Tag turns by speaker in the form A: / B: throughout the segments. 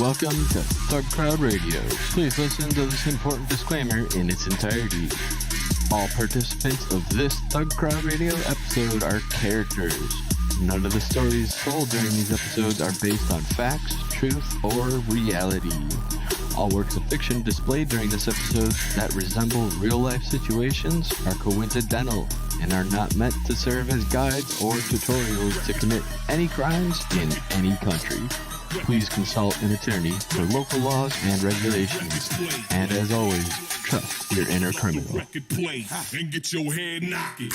A: Welcome to ThugCrowd Radio. Please listen to this important disclaimer in its entirety. All participants of this ThugCrowd Radio episode are characters. None of the stories told during these episodes are based on facts, truth, or reality. All works of fiction displayed during this episode that resemble real-life situations are coincidental and are not meant to serve as guides or tutorials to commit any crimes in any country. Please consult an attorney for local laws and regulations. And as always, trust your inner criminal.
B: Record play and get your head knocking.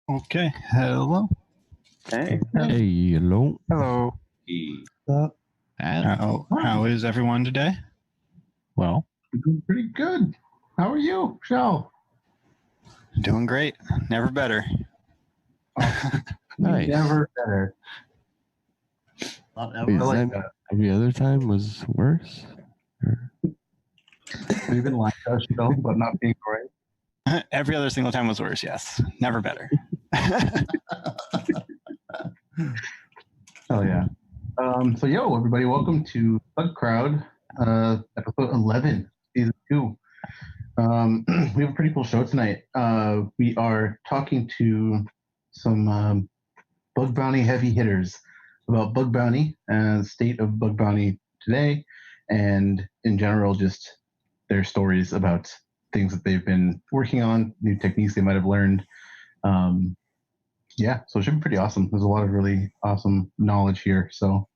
C: Okay, hello.
D: Hey.
A: Hey, hello.
C: Hello. How is everyone today?
A: Well,
D: Doing pretty good. How are you, Shell?
C: Doing great. Never better.
A: nice.
D: Never better. Not ever.
A: Wait,
D: I like
A: then
D: that.
A: every other time was worse? Or-
D: We've been like that, Shell, but not being great.
C: Every other single time was worse, yes. Never better.
D: Oh yeah. So everybody, welcome to ThugCrowd, episode 11, season 2. We have a pretty cool show tonight. We are talking to some bug bounty heavy hitters about bug bounty and the state of bug bounty today, and in general, just their stories about things that they've been working on, new techniques they might have learned. So it should be pretty awesome. There's a lot of really awesome knowledge here. So,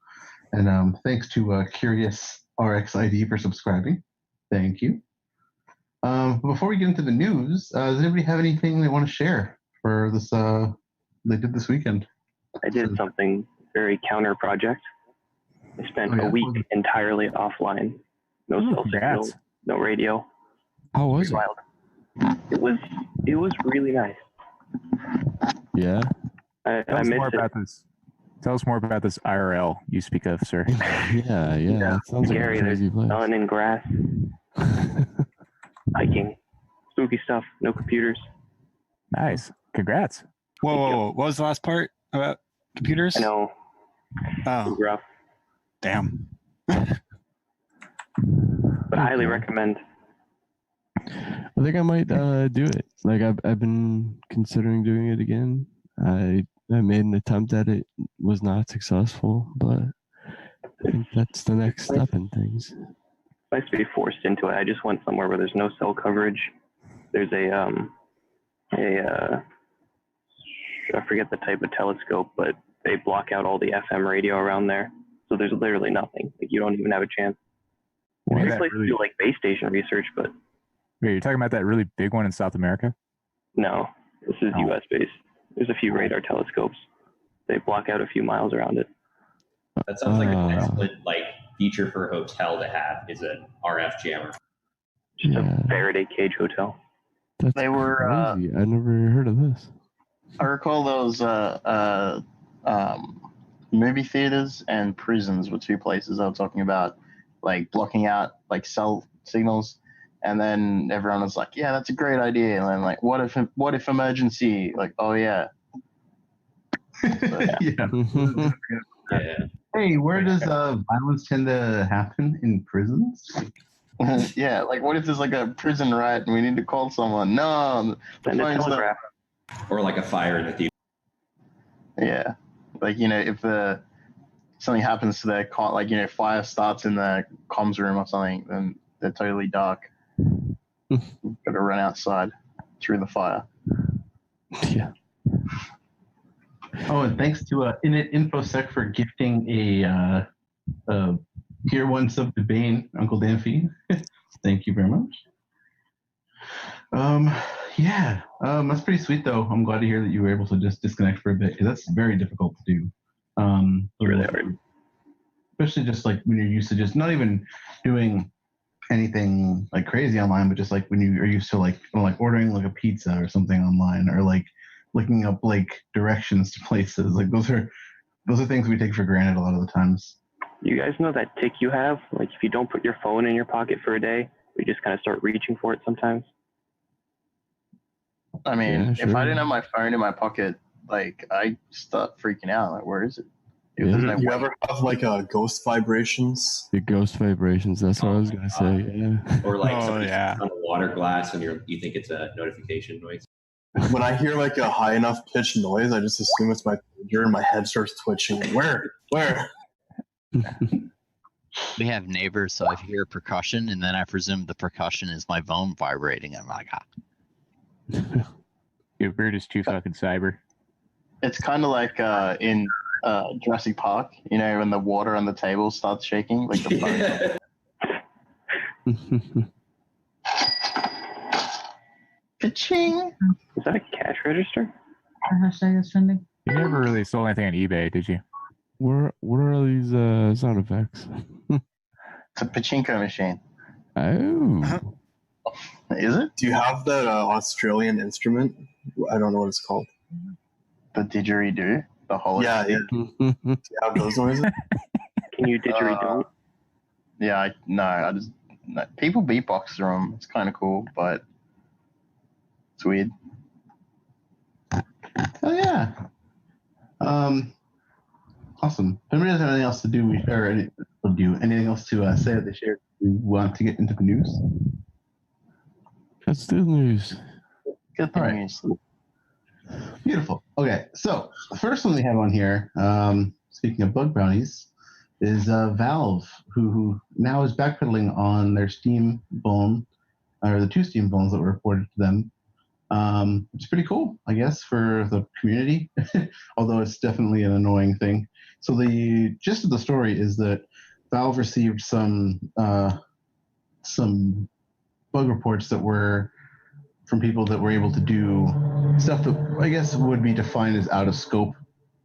D: and thanks to Curious RXID for subscribing. Thank you. Before we get into the news, does anybody have anything they want to share for this? They did this weekend.
E: I did something very counter project. I spent a week entirely offline. No cell signal, no radio.
A: How was it?
E: Wild. It was really nice.
A: Yeah.
E: I
F: Tell us
E: missed
F: more
E: it.
F: about this. Tell us more about this IRL you speak of, sir.
A: yeah. That sounds like
E: Scary.
A: a crazy
E: There's
A: place.
E: sun and grass, hiking, spooky stuff. No computers.
F: Nice. Congrats.
C: Whoa. What was the last part about computers?
E: I know.
C: Oh,
E: Rough,
C: damn.
E: but highly recommend.
A: I think I might do it. Like I've been considering doing it again. I made an attempt at it, was not successful, but I think that's the next step in things.
E: Nice to be forced into it. I just went somewhere where there's no cell coverage. There's I forget the type of telescope, but they block out all the FM radio around there. So there's literally nothing. Like you don't even have a chance.
F: What?
E: There's a place to do like base station research, but
F: Wait, you're talking about that really big one in South America?
E: no, this is
F: Oh.
E: US based. There's a few radar telescopes. They block out a few miles around it.
G: That sounds like an excellent feature for a hotel to have is an RF jammer.
E: Just
A: Yeah.
E: a Faraday cage hotel.
A: That's
H: They were,
A: crazy. I never heard of this.
H: I recall those movie theaters and prisons were two places I was talking about, like blocking out like cell signals, and then everyone was like, "Yeah, that's a great idea." And then like, "What if emergency?" Like, "Oh yeah." So, yeah.
D: Yeah.
G: Yeah.
D: Hey, where does violence tend to happen in prisons?
H: Yeah, like what if there's like a prison riot and we need to call someone? No, the
E: And the
H: phone's not-
E: telegraph.
G: Or like a fire in the theater.
H: Yeah, like if something happens to their fire starts in the comms room or something, then they're totally dark. Got to run outside through the fire.
A: Yeah.
D: Oh, and thanks to Init InfoSec for gifting a tier 1 sub to Bane, Uncle Danfy. Thank you very much. Yeah, that's pretty sweet though. I'm glad to hear that you were able to just disconnect for a bit because that's very difficult to do.
E: Really hard.
D: Especially just like when you're used to just not even doing anything like crazy online, but just like when you are used to like ordering like a pizza or something online, or like looking up like directions to places. Like those are things we take for granted a lot of the times.
E: You guys know that tick you have? Like if you don't put your phone in your pocket for a day, you just kind of start reaching for it sometimes.
H: I mean,
A: Yeah, sure.
H: if I didn't have my phone in my pocket, like I start freaking out. Like, where is it? If
A: Yeah.
H: there's no
I: You
H: way-
I: ever have like ghost vibrations?
A: The ghost vibrations. That's what I was gonna say. Yeah.
G: Or like
F: Oh,
G: somebody
F: yeah.
G: on a water glass and you think it's a notification noise.
I: When I hear like a high enough pitched noise, I just assume it's my pager and my head starts twitching. Where?
J: We have neighbors, so I hear percussion, and then I presume the percussion is my phone vibrating. I'm like,
F: Dude, we're just too fucking cyber.
H: It's kind of like in Jurassic Park, you know, when the water on the table starts shaking, like the phone. Ka-ching!
E: Is that a cash register?
K: Hashtag is trending.
F: You never really sold anything on eBay, did you?
A: What are these sound effects?
H: It's a pachinko machine.
A: Oh.
H: Is it?
I: Do you have that Australian instrument? I don't know what it's called.
H: The didgeridoo? The whole
I: Yeah. Do you have those noises?
E: Can you didgeridoo?
H: Yeah, I just no. People beatbox through them. It's kind of cool, but it's weird.
D: Oh yeah. Awesome. If anybody doesn't have anything else to do, anything else to say this year, we want to get into the news.
A: Let's do the news.
H: Good
D: All right.
H: news.
D: Beautiful. Okay, so the first one we have on here, speaking of bug bounties, is Valve, who now is backpedaling on their Steam vuln, or the 2 Steam vulns that were reported to them. It's pretty cool, I guess, for the community, although it's definitely an annoying thing. So the gist of the story is that Valve received some bug reports that were from people that were able to do stuff that I guess would be defined as out of scope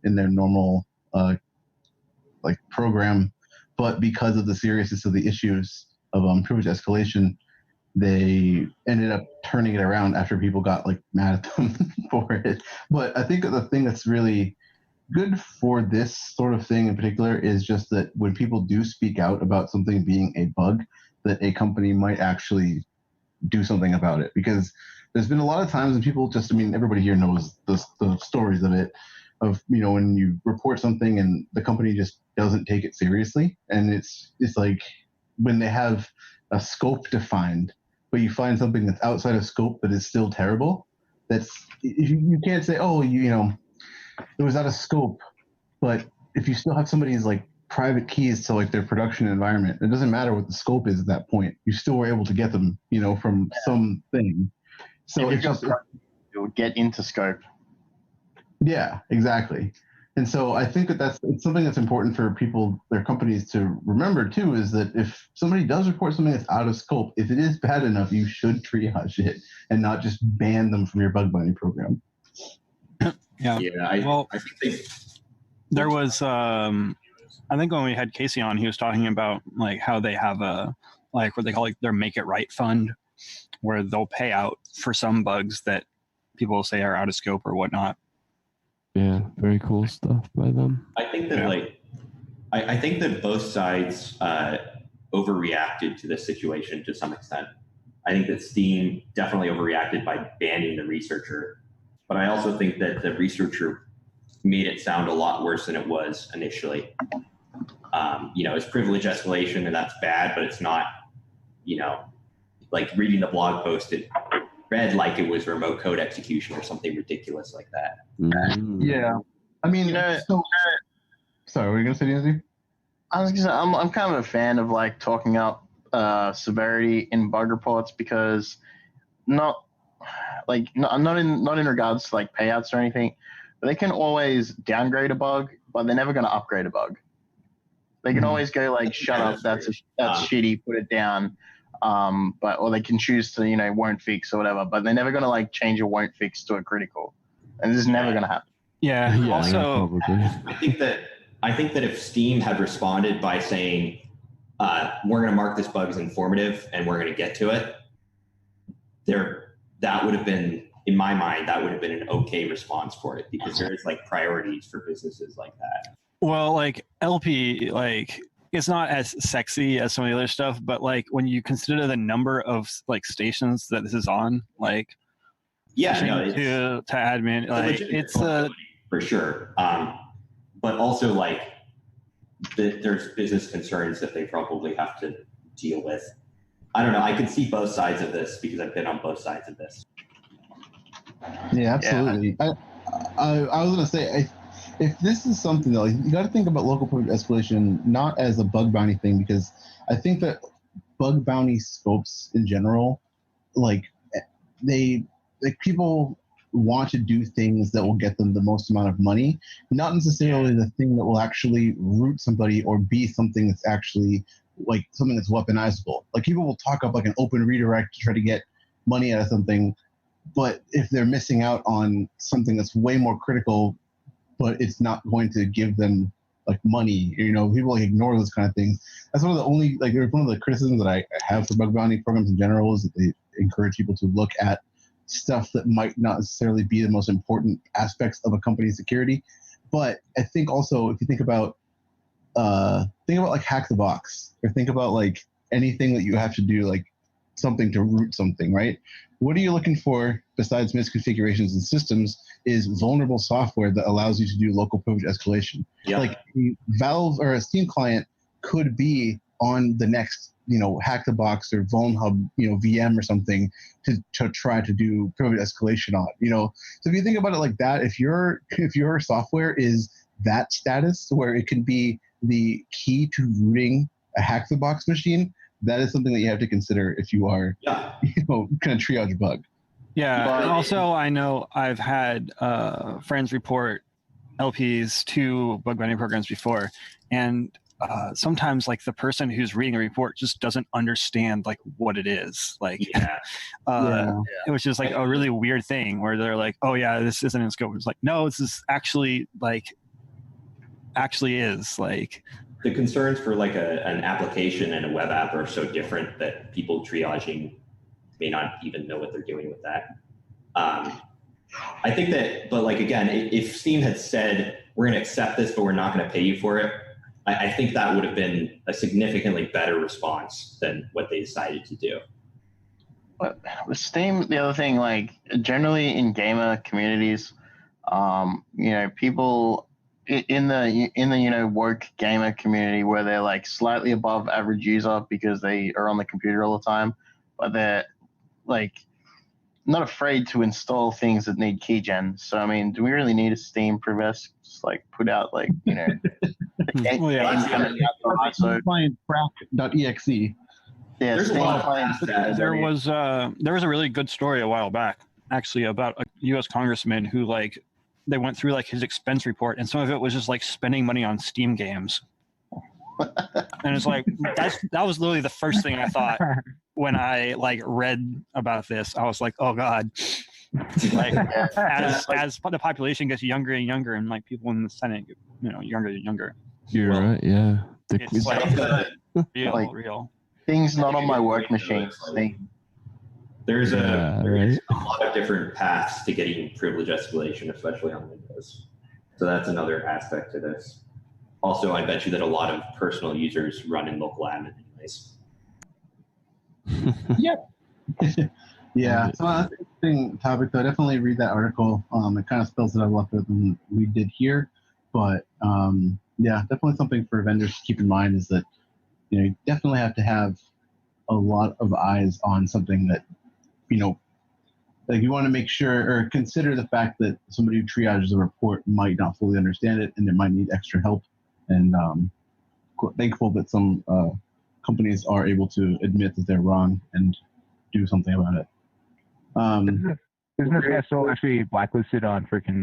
D: in their normal like program, but because of the seriousness of the issues of privilege escalation, they ended up turning it around after people got like mad at them for it. But I think the thing that's really good for this sort of thing in particular is just that when people do speak out about something being a bug, that a company might actually do something about it. Because there's been a lot of times when people just, I mean, everybody here knows the stories of it, of, you know, when you report something and the company just doesn't take it seriously. And it's like when they have a scope defined, but you find something that's outside of scope that is still terrible, that's, you can't say, oh, you know, it was out of scope. But if you still have somebody's like private keys to like their production environment, it doesn't matter what the scope is at that point. You still were able to get them, you know, from something. So
H: if
D: it's just,
H: you'll get into scope.
D: yeah, exactly. And so I think that it's something that's important for people, their companies, to remember too, is that if somebody does report something that's out of scope, if it is bad enough, you should triage it and not just ban them from your bug bounty program.
C: Yeah.
G: I think
C: there was, I think when we had Casey on, he was talking about like how they have a, like what they call like their Make It Right fund, where they'll pay out for some bugs that people say are out of scope or whatnot.
A: Yeah, very cool stuff by them.
G: I think that I think that both sides overreacted to this situation to some extent. I think that Steam definitely overreacted by banning the researcher, but I also think that the researcher made it sound a lot worse than it was initially. You know, it's privilege escalation, and that's bad, but it's not, you know, like reading the blog post, it read like it was remote code execution or something ridiculous like that.
D: Yeah. I mean,
H: You know,
D: sorry, were you going to say anything?
H: I was gonna say, I'm kind of a fan of like talking up severity in bug reports, because not in regards to like payouts or anything, but they can always downgrade a bug, but they're never going to upgrade a bug. They can always go like, shut up, that's shitty, put it down. or they can choose to, won't fix or whatever, but they're never going to like change a won't fix to a critical. And this is never going to happen.
C: Yeah. Also,
G: I think that if Steam had responded by saying, we're going to mark this bug as informative and we're going to get to it, that would have been, in my mind, that would have been an okay response for it, because there is like priorities for businesses like that.
C: Well, like LP, like it's not as sexy as some of the other stuff, but like when you consider the number of like stations that this is on, like to admin, like it's
G: for sure. But also like there's business concerns that they probably have to deal with. I don't know. I can see both sides of this because I've been on both sides of this.
D: Yeah, absolutely. Yeah. I was gonna say, if this is something though, you got to think about local privilege escalation not as a bug bounty thing, because I think that bug bounty scopes in general, like people want to do things that will get them the most amount of money, not necessarily the thing that will actually root somebody or be something that's actually like something that's weaponizable. Like people will talk up like an open redirect to try to get money out of something, but if they're missing out on something that's way more critical, but it's not going to give them like money, people like ignore those kind of things. That's one of the only, like, one of the criticisms that I have for bug bounty programs in general is that they encourage people to look at stuff that might not necessarily be the most important aspects of a company's security. But I think also, if you think about like hack the box, or think about like anything that you have to do, like something to root something, right? What are you looking for besides misconfigurations in systems is vulnerable software that allows you to do local privilege escalation. Yeah. Like a Valve or a Steam client could be on the next, hack the box or VulnHub, VM or something to try to do privilege escalation on, So if you think about it like that, if your software is that status where it can be the key to rooting a hack the box machine, that is something that you have to consider if you are, kind of triage a bug.
C: Yeah. And also, I know I've had friends report LPs to bug bounty programs before, and sometimes like the person who's reading the report just doesn't understand like what it is. Like, it was just like a really weird thing where they're like, "Oh yeah, this isn't in scope." It's like, no, this is actually is like.
G: The concerns for like an application and a web app are so different that people triaging may not even know what they're doing with that. I think that, but like, again, if Steam had said, we're going to accept this, but we're not going to pay you for it, I think that would have been a significantly better response than what they decided to do.
H: But with Steam, the other thing, like generally in gamer communities, people in the woke gamer community where they're like slightly above average user because they are on the computer all the time, but they're like not afraid to install things that need keygen. So I mean, do we really need a Steam Privesc? Just like put out like games coming out so
D: client crack.exe.
H: Yeah,
C: there was a really good story a while back actually about a U.S. congressman who like they went through like his expense report, and some of it was just like spending money on Steam games. And it's like that was literally the first thing I thought when I like read about this. I was like, oh god. Like as the population gets younger and younger, and like people in the Senate get, younger and younger.
A: You're right, yeah.
C: It's like real.
H: Things not on my work machine.
G: There's a lot of different paths to getting privilege escalation, especially on Windows. So that's another aspect to this. Also, I bet you that a lot of personal users run in local admin anyways.
D: Yep. Yeah. So that's an interesting topic, though. Definitely read that article. It kind of spells it out a lot better than we did here. But yeah, definitely something for vendors to keep in mind is that you definitely have to have a lot of eyes on something that like you want to make sure or consider the fact that somebody who triages a report might not fully understand it and it might need extra help. And thankful that some companies are able to admit that they're wrong and do something about it.
F: Isn't this guy still actually blacklisted on freaking?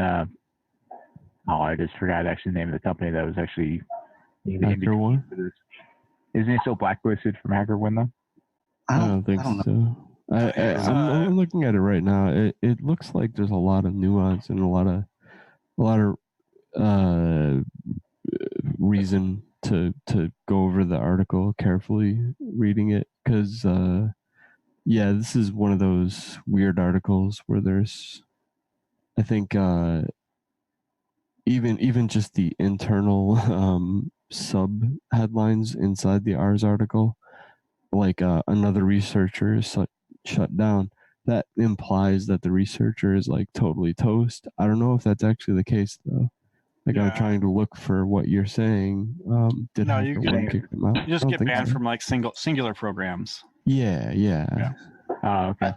F: I just forgot actually the name of the company that was actually
A: HackerOne.
F: Isn't he still blacklisted from HackerOne though?
A: I don't think so. I'm looking at it right now. It looks like there's a lot of nuance and a lot of reason to go over the article carefully, reading it, because this is one of those weird articles where there's, I think, even just the internal sub headlines inside the Ars article, like another researcher is shut down. That implies that the researcher is like totally toast. I don't know if that's actually the case though. Like I'm trying to look for what you're saying.
C: You just get banned from like singular programs.
A: Yeah.
H: Oh, okay.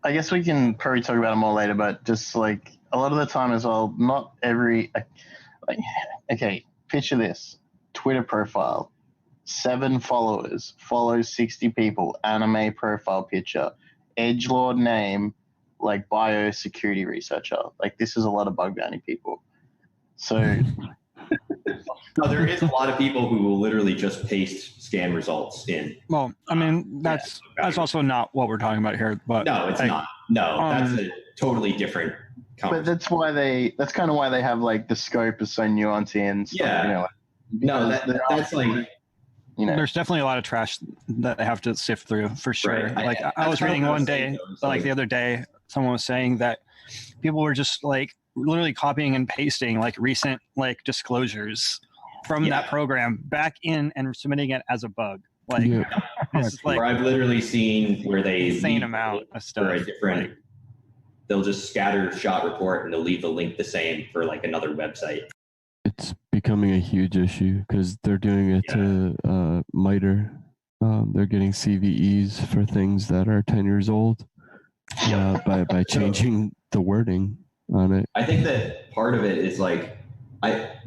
H: I guess we can probably talk about it more later, but just like a lot of the time as well, not every okay, picture this. Twitter profile, 7 followers, follows 60 people, anime profile picture, edgelord name, like biosecurity researcher. Like this is a lot of bug bounty people. So
G: no, there is a lot of people who will literally just paste scan results in.
C: Well, I mean, that's also not what we're talking about here. But
G: no, it's not. No, that's a totally different.
H: But that's kind of why they have like the scope is so nuanced and stuff,
G: yeah. That's like.
C: There's definitely a lot of trash that they have to sift through for sure. Right. Like I was reading one day, like the other day, someone was saying that people were just like literally copying and pasting like recent like disclosures from that program back in and submitting it as a bug. Like, this is like
G: I've literally seen where they
C: insane amount of stuff.
G: For a different, they'll just scatter shot report and they'll leave the link the same for like another website.
A: It's becoming a huge issue because they're doing it to MITRE. They're getting CVEs for things that are 10 years old by changing the wording on it.
G: I think that part of it is like,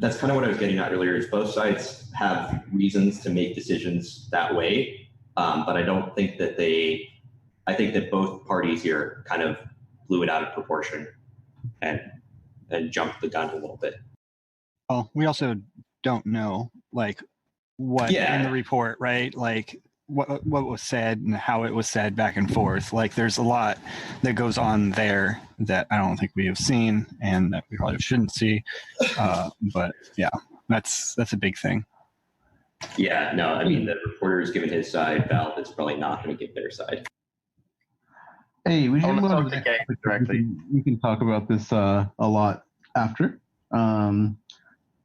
G: that's kind of what I was getting at earlier, is both sides have reasons to make decisions that way, but I don't think that I think that both parties here kind of blew it out of proportion and jumped the gun a little bit.
C: Well, we also don't know like what in the report, right? Like what was said and how it was said back and forth. Like there's a lot that goes on there that I don't think we have seen and that we probably shouldn't see. But yeah, that's a big thing.
G: Yeah, no, I mean the reporter's given his side, Valve is probably not going to give their side.
D: Hey, we should move on to the topic directly. We can talk about this a lot after.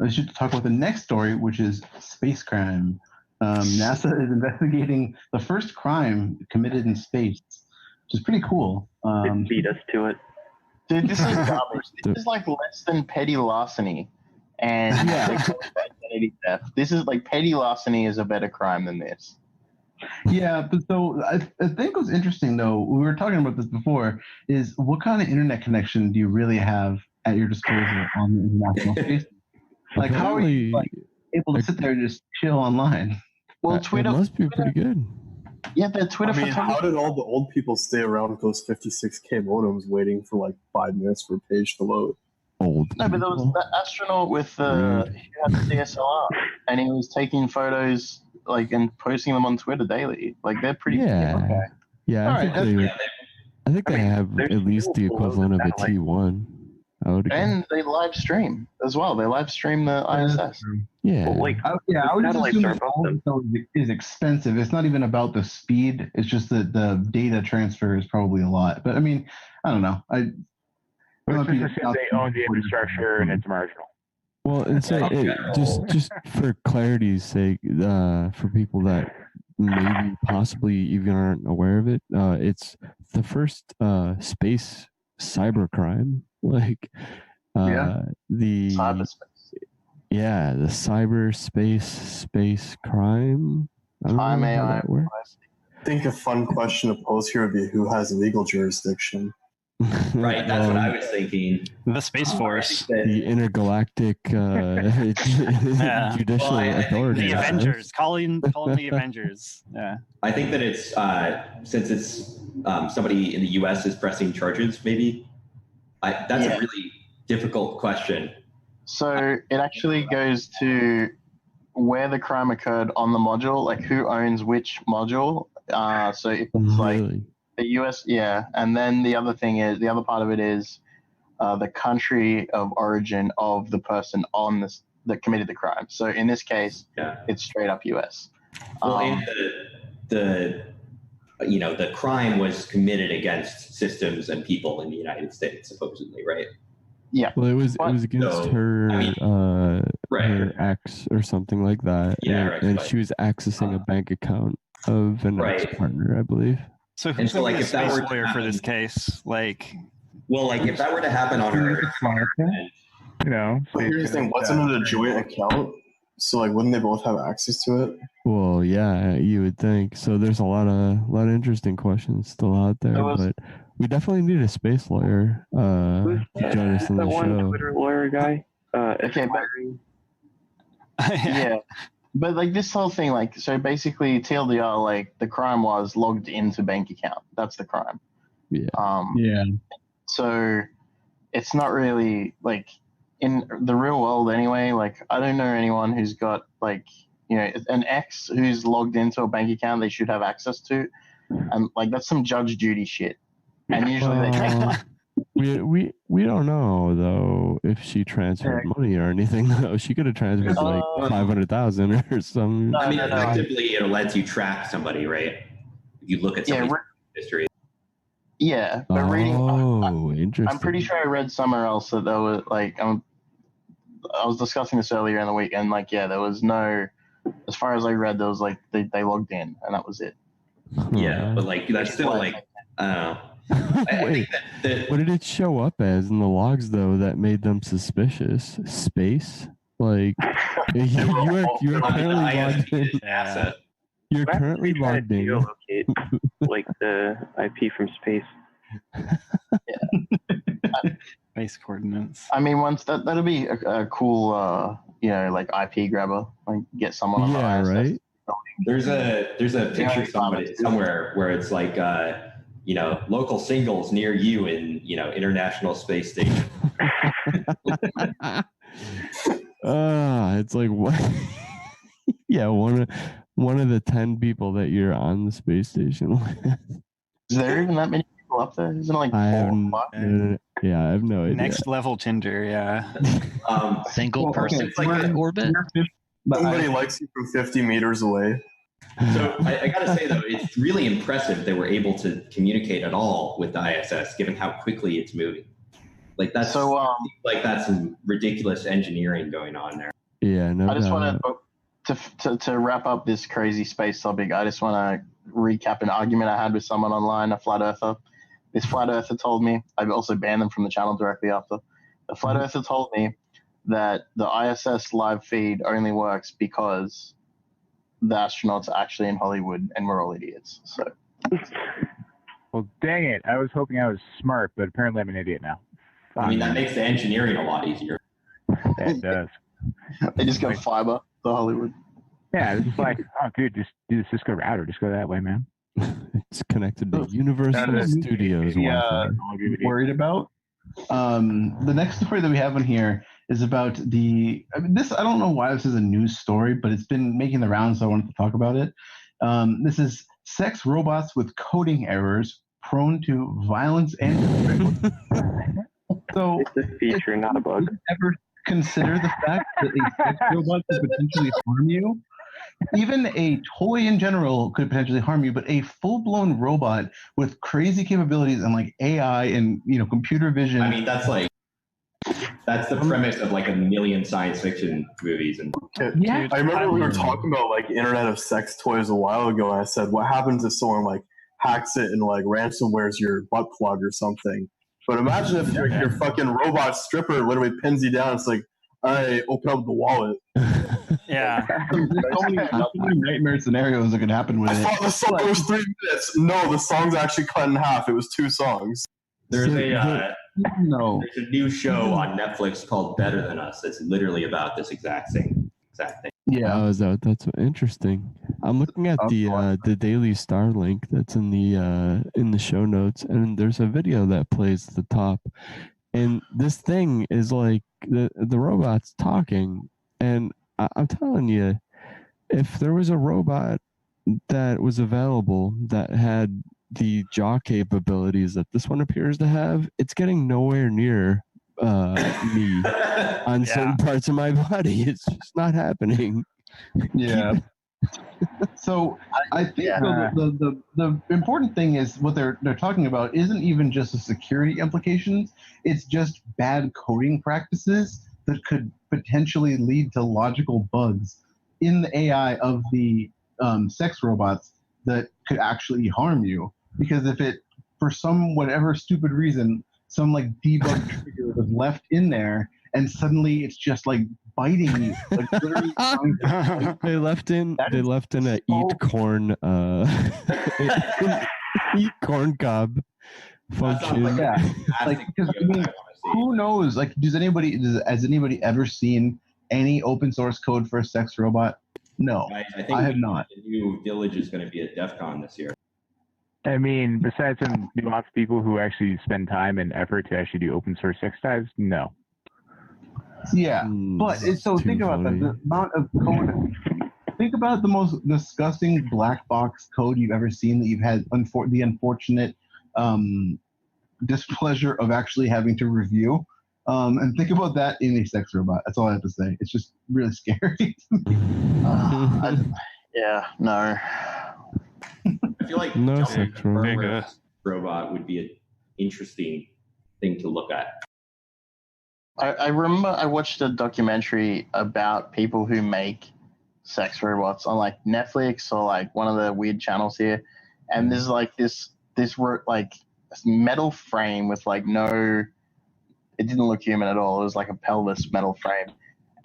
D: I should talk about the next story, which is space crime. NASA is investigating the first crime committed in space, which is pretty cool.
E: It beat us to it.
H: Dude, this is garbage. This is like less than petty larceny. And identity theft. This is like petty larceny is a better crime than this.
D: Yeah, but so I think what's interesting, though, we were talking about this before, is what kind of internet connection do you really have at your disposal on the international space? Like, how are you able to sit there and just chill online?
H: Well, Twitter
A: must be pretty good.
H: Yeah, but Twitter.
I: How did all the old people stay around with those 56K modems waiting for like 5 minutes for a page to load?
H: No, but there was the astronaut with he had the DSLR, and he was taking photos like and posting them on Twitter daily. Like they're pretty.
A: Yeah, I think they have at least the equivalent of a T1.
H: And they live stream as well. They live stream the ISS.
A: Yeah.
E: Well, like,
D: I would just assume that all of it is expensive. It's not even about the speed. It's just that the data transfer is probably a lot. But I mean, I don't know.
F: They own the infrastructure and it's marginal.
A: Well, and so just for clarity's sake, for people that maybe possibly even aren't aware of it, it's the first space cybercrime. Like the
H: cyberspace.
A: Yeah, the cyberspace space crime. I don't know how that works.
I: I think a fun question to pose here would be who has legal jurisdiction.
G: Right, that's what I was thinking.
C: The Space Force.
A: The intergalactic judicial authority.
C: The Avengers. Calling the Avengers. Yeah.
G: I think that it's, since it's somebody in the U.S. is pressing charges, maybe. That's a really difficult question.
H: So it actually goes to where the crime occurred on the module, like who owns which module, So if it's like
A: Really?
H: the U.S., yeah, and then the other part of it is the country of origin of the person that committed the crime. So in this case, it's straight up U.S.
G: Well, and the crime was committed against systems and people in the United States, supposedly, right?
H: Yeah.
A: Well, it was against her her ex or something like that.
G: Yeah,
A: and she was accessing a bank account of an ex-partner, I believe.
C: So who's going to be the space lawyer for this case? Like,
G: well, like if that were to happen on Earth,
I: But here's the thing: wasn't it a joint account? So like, wouldn't they both have access to it?
A: Well, yeah, you would think. So there's a lot of interesting questions still out there, but we definitely need a space lawyer to join us in the show.
E: Twitter lawyer guy.
H: Okay, yeah, but like this whole thing, like, so basically TLDR, like the crime was logged into bank account. That's the crime.
A: Yeah.
D: Yeah.
H: So it's not really like in the real world anyway. Like I don't know anyone who's got like, you know, an ex who's logged into a bank account they should have access to, and like that's some Judge Judy shit. And usually
A: we don't know though if she transferred money or anything. Though she could have transferred like 500,000 or something.
G: I mean, effectively, it lets you track somebody, right? If you look at somebody's history.
H: Yeah, but
A: interesting.
H: I'm pretty sure I read somewhere else that there was like I was discussing this earlier in the week, and like there was no, as far as I read, there was like they logged in and that was it.
G: Yeah, but like that's still like I don't know.
A: Wait, what did it show up as in the logs though that made them suspicious? Space? Like you are currently logged in. You're currently logged in.
E: Geolocate, like the IP from space.
C: Space coordinates.
H: I mean, once that'll be a cool, like IP grabber, like get someone on the ISS.
A: Right.
G: There's a picture somewhere where it's like local singles near you in International Space Station.
A: It's like what? Yeah, one of the 10 people that you're on the space station with.
H: Is there even that many people up there? Isn't it like
A: I have
H: 4 or 5?
A: Yeah, I have no idea.
C: Next level Tinder, yeah.
J: Single person
G: it's like
J: in orbit.
I: Somebody likes you from 50 meters away.
G: So I gotta say though, it's really impressive that we're able to communicate at all with the ISS, given how quickly it's moving. Like that's that's some ridiculous engineering going on there.
A: Yeah, no.
H: I just want to wrap up this crazy space topic. I just want to recap an argument I had with someone online, a flat earther. This flat earther told me, I've also banned them from the channel directly after. The flat earther told me that the ISS live feed only works because the astronauts are actually in Hollywood and we're all idiots. So,
F: well, dang it! I was hoping I was smart, but apparently I'm an idiot now.
G: I mean, that makes the engineering a lot easier.
F: Yeah, it does.
H: They just got fiber to Hollywood.
F: Yeah, it's just like, oh, dude, just do the Cisco router. Just go that way, man.
A: It's connected to Universal Studios.
D: Worried about. The next story that we have on here is about this. I don't know why this is a news story, but it's been making the rounds, so I wanted to talk about it. This is sex robots with coding errors prone to violence and so
E: it's a feature, not a bug.
D: Ever consider the fact that a sex robot could potentially harm you? Even a toy in general could potentially harm you, but a full-blown robot with crazy capabilities and like AI and computer vision.
G: I mean, that's the premise of like a million science fiction movies. And
D: yeah,
I: I remember we were talking about like Internet of Sex toys a while ago, and I said, what happens if someone like hacks it and like ransomwares your butt plug or something? But imagine if your fucking robot stripper literally pins you down. It's like, all right, open up the wallet.
C: Yeah.
D: There's so many nightmare scenarios that could happen with
I: I thought the song was 3 minutes. No, the song's actually cut in half. It was 2 songs.
G: There's a new show on Netflix called Better Than Us. That's literally about this exact thing.
A: Yeah, that's interesting. I'm looking at the Daily Star link that's in the show notes, and there's a video that plays at the top, and this thing is like the robot's talking, and I'm telling you, if there was a robot that was available that had the jaw capabilities that this one appears to have, it's getting nowhere near me on certain parts of my body. It's just not happening.
D: Yeah. So I think the important thing is what they're talking about isn't even just the security implications. It's just bad coding practices that could potentially lead to logical bugs in the AI of the sex robots that could actually harm you. Because if it, for some whatever stupid reason, some like debug trigger was left in there, and suddenly it's just like biting you, like literally trying to
A: they left in a eat corn eat corn cob function.
D: Like because I mean, who knows? Like, has anybody ever seen any open source code for a sex robot? No,
G: I think
D: I have not.
G: The new Village is going to be at DEF CON this year.
F: I mean, besides some nuanced people who actually spend time and effort to actually do open source sex drives, no.
D: Yeah, but so think about that. The amount of code. Think about the most disgusting black box code you've ever seen that you've had the unfortunate displeasure of actually having to review. And think about that in a sex robot. That's all I have to say. It's just really scary to me.
H: Yeah, no.
G: I feel like
A: no
G: sex robot would be an interesting thing to look at.
H: I remember I watched a documentary about people who make sex robots on like Netflix or like one of the weird channels here, and there's like this like metal frame with like no, it didn't look human at all. It was like a pelvis metal frame,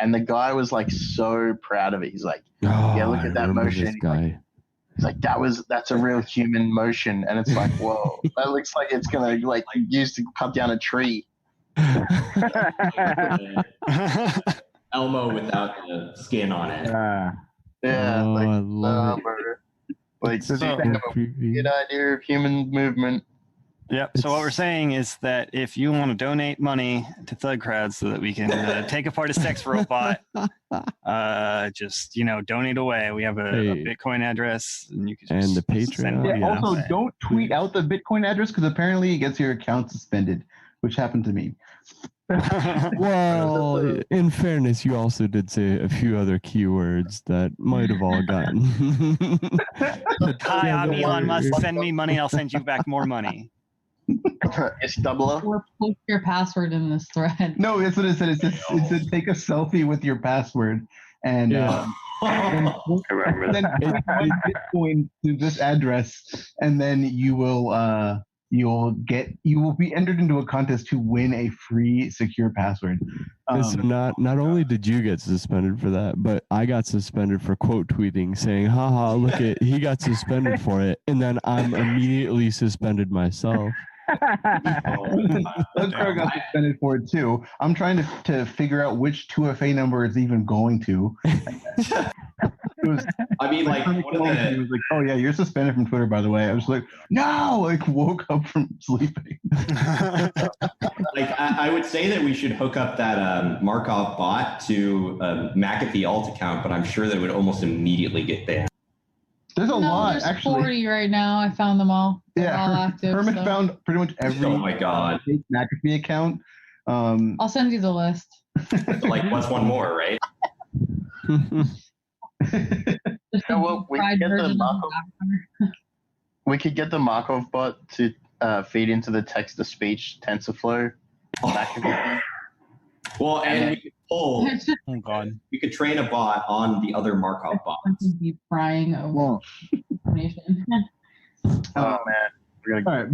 H: and the guy was like so proud of it. He's like, yeah, look at that motion. He's like, that's a real human motion, and it's like, whoa, that looks like it's gonna like used to cut down a tree.
G: Elmo without the skin on it.
H: Yeah,
A: I love
H: like so good idea of human movement.
C: Yep. So what we're saying is that if you want to donate money to ThugCrowd so that we can take apart a sex robot, just donate away. We have a Bitcoin address, and you can just
A: the Patreon.
D: Yeah, also, don't tweet out the Bitcoin address because apparently it gets your account suspended, which happened to me.
A: Well, in fairness, you also did say a few other keywords that might have all gotten.
C: Hi, I'm Elon Musk. Send me money. I'll send you back more money.
H: It's double up.
K: Or post your password in this thread.
D: No, that's what it said. It said take a selfie with your password and then Bitcoin to this address, and then you will be entered into a contest to win a free secure password.
A: So not only did you get suspended for that, but I got suspended for quote tweeting saying, haha, look at, he got suspended for it. And then I'm immediately suspended myself.
D: ThugCrowd got suspended for it too. I'm trying to figure out which 2FA number it's even going to.
G: I mean, like,
D: he was like, "Oh yeah, you're suspended from Twitter, by the way." I was like, "No!" Like, woke up from sleeping.
G: Like, I would say that we should hook up that Markov bot to McAfee alt account, but I'm sure that it would almost immediately get banned.
D: There's a lot,
K: there's
D: actually.
K: 40 right now. I found them all. They're all active.
D: Hermit found pretty much every.
G: Oh my god.
D: McAfee account.
K: I'll send you the list.
G: Like, what's one more, right?
H: Well, we could get the Markov bot to feed into the text-to-speech TensorFlow.
G: Well, and we could pull.
C: Oh god.
G: We could train a bot on the other Markov bots.
K: Be crying of information.
H: Oh man.
D: All right,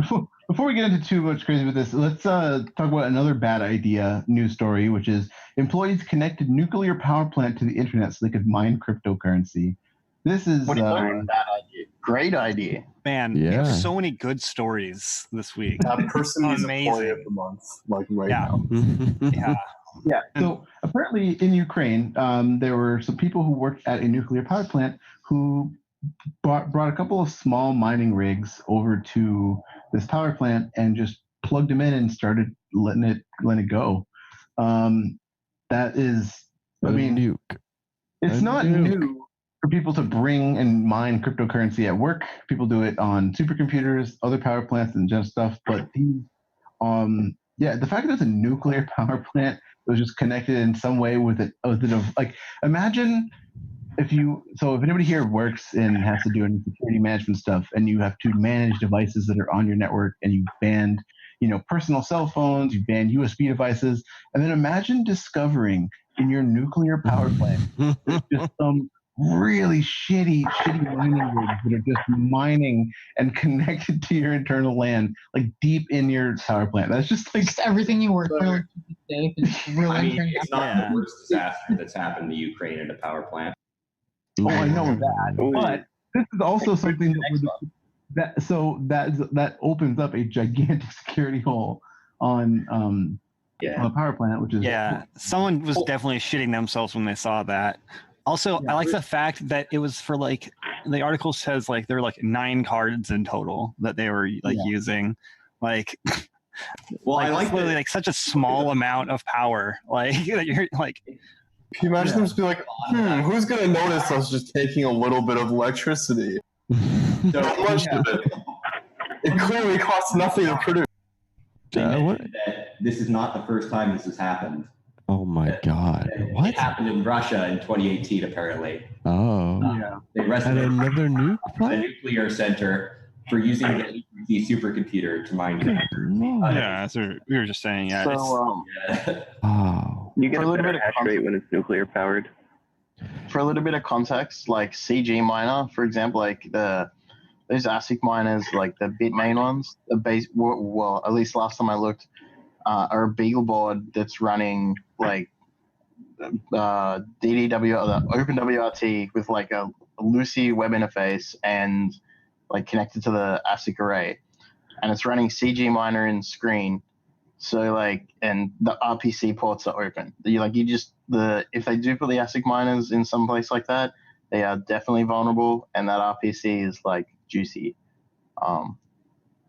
D: before we get into too much crazy with this, let's talk about another bad idea news story, which is employees connected nuclear power plant to the internet so they could mine cryptocurrency. This is
H: what do you think about that idea? Great idea.
C: Man, we have so many good stories this week.
I: That person is employee of the month, like now.
D: Yeah. So apparently in Ukraine, there were some people who worked at a nuclear power plant who brought a couple of small mining rigs over to this power plant and just plugged them in and started letting it go. That is, I mean,
A: nuke.
D: It's not new. for people to bring and mine cryptocurrency at work. People do it on supercomputers, other power plants, and just stuff. But these, the fact that it's a nuclear power plant that was just connected in some way with it, like imagine if anybody here works and has to do any security management stuff, and you have to manage devices that are on your network, and you banned, personal cell phones, you banned USB devices, and then imagine discovering in your nuclear power plant there's just some really shitty mining rigs that are just mining and connected to your internal LAN, like deep in your power plant. That's just like
K: just everything you work for, like, safe.
G: It's not the worst disaster that's happened to Ukraine at a power plant.
D: Oh, I know that, but this is also something that opens up a gigantic security hole on a power plant, which is
C: someone was definitely shitting themselves when they saw that. Also, I like the fact that it was for the article says there were 9 cards in total that they were using, I like literally such a small amount of power, you're like.
I: Can you imagine them just be like, who's going to notice us just taking a little bit of electricity? Not much of it. It clearly costs nothing to produce.
G: This is not the first time this has happened.
A: Oh my God! What?
G: It happened in Russia in 2018, apparently.
A: Oh.
G: They arrested
A: another nuke
G: the nuclear center for using the APC supercomputer to mine.
C: That's what we were just saying. Yeah.
H: So,
E: you get a little bit of hash rate when it's nuclear powered.
H: For a little bit of context, like CG miner, for example, those ASIC miners, like the Bitmain ones, at least last time I looked, are a Beagle board that's running DDW, the OpenWRT with a Lucy web interface and connected to the ASIC array, and it's running CG miner in screen. So and the RPC ports are open. If they do put the ASIC miners in some place like that, they are definitely vulnerable, and that RPC is juicy.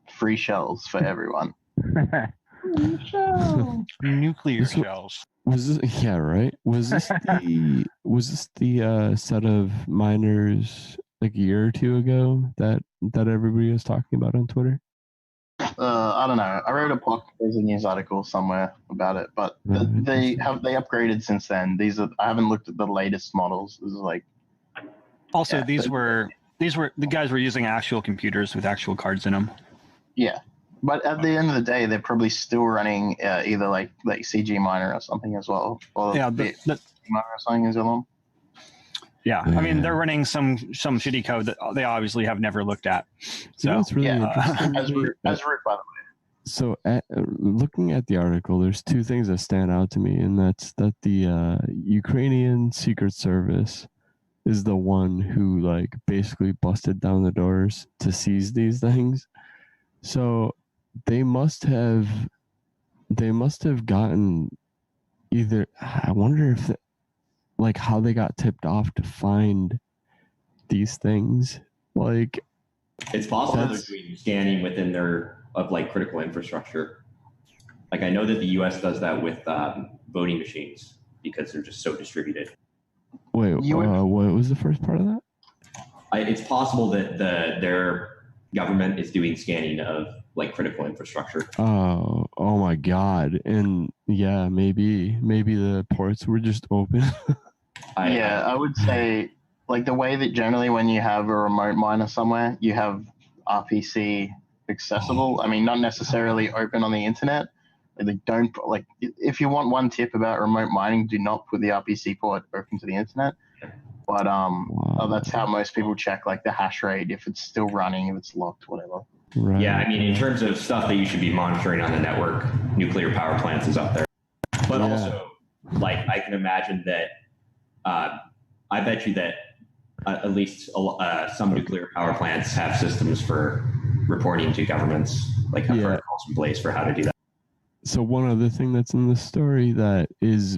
H: Free shells for everyone.
C: Nuclear shells.
A: Was this right? Was this the set of miners a year or two ago that everybody was talking about on Twitter?
H: I don't know. I wrote there's a news article somewhere about it, but they upgraded since then. I haven't looked at the latest models. This is
C: Also, these were the guys were using actual computers with actual cards in them.
H: Yeah, but at the end of the day, they're probably still running either like CG miner or something as well, or
C: the
H: miner or something as well.
C: Yeah, I mean they're running some shitty code that they obviously have never looked at. So
A: it's really interesting.
H: As root, by the way.
A: So, looking at the article, there's 2 things that stand out to me, and that's that the Ukrainian Secret Service is the one who basically busted down the doors to seize these things. So they must have gotten either. I wonder if how they got tipped off to find these things.
G: It's possible they're doing scanning within their critical infrastructure. I know that the U.S. does that with voting machines because they're just so distributed.
A: Wait, what was the first part of that?
G: It's possible that their government is doing scanning of critical infrastructure.
A: Oh my God! And yeah, maybe the ports were just open.
H: I would say the way that generally when you have a remote miner somewhere, you have RPC accessible. I mean, not necessarily open on the internet. They don't if you want one tip about remote mining, do not put the RPC port open to the internet. But that's how most people check the hash rate, if it's still running, if it's locked, whatever.
A: Right.
G: Yeah, I mean, in terms of stuff that you should be monitoring on the network, nuclear power plants is up there. But also, I can imagine that. I bet you that at least some nuclear power plants have systems for reporting to governments, have protocols in place for how to do that.
A: So one other thing that's in the story that is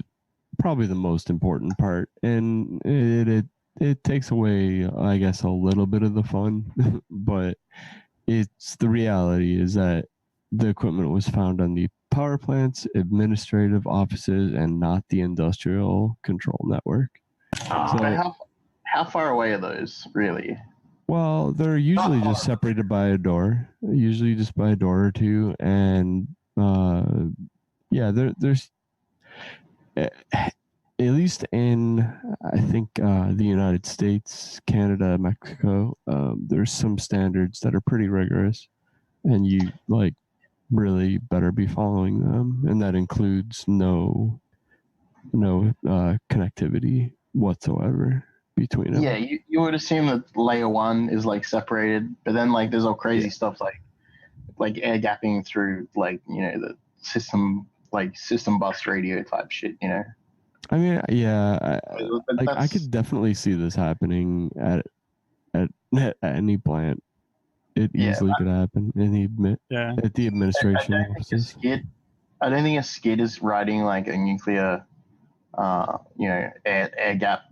A: probably the most important part, and it takes away, I guess, a little bit of the fun, but it's the reality is that the equipment was found on the power plants, administrative offices, and not the industrial control network.
H: How how far away are those really?
A: Well, they're usually just separated by a door, usually just by a door or two, and yeah, there's at least in I think the United States, Canada, Mexico, there's some standards that are pretty rigorous, and you like really better be following them, and that includes no connectivity whatsoever between them.
H: Yeah, you would assume that layer 1 is like separated, but then like there's all crazy stuff like air gapping through like the system bus radio type shit.
A: I mean, yeah, I could definitely see this happening at any plant. It easily could happen at the administration offices.
H: I don't think a skid is riding like a nuclear, air gap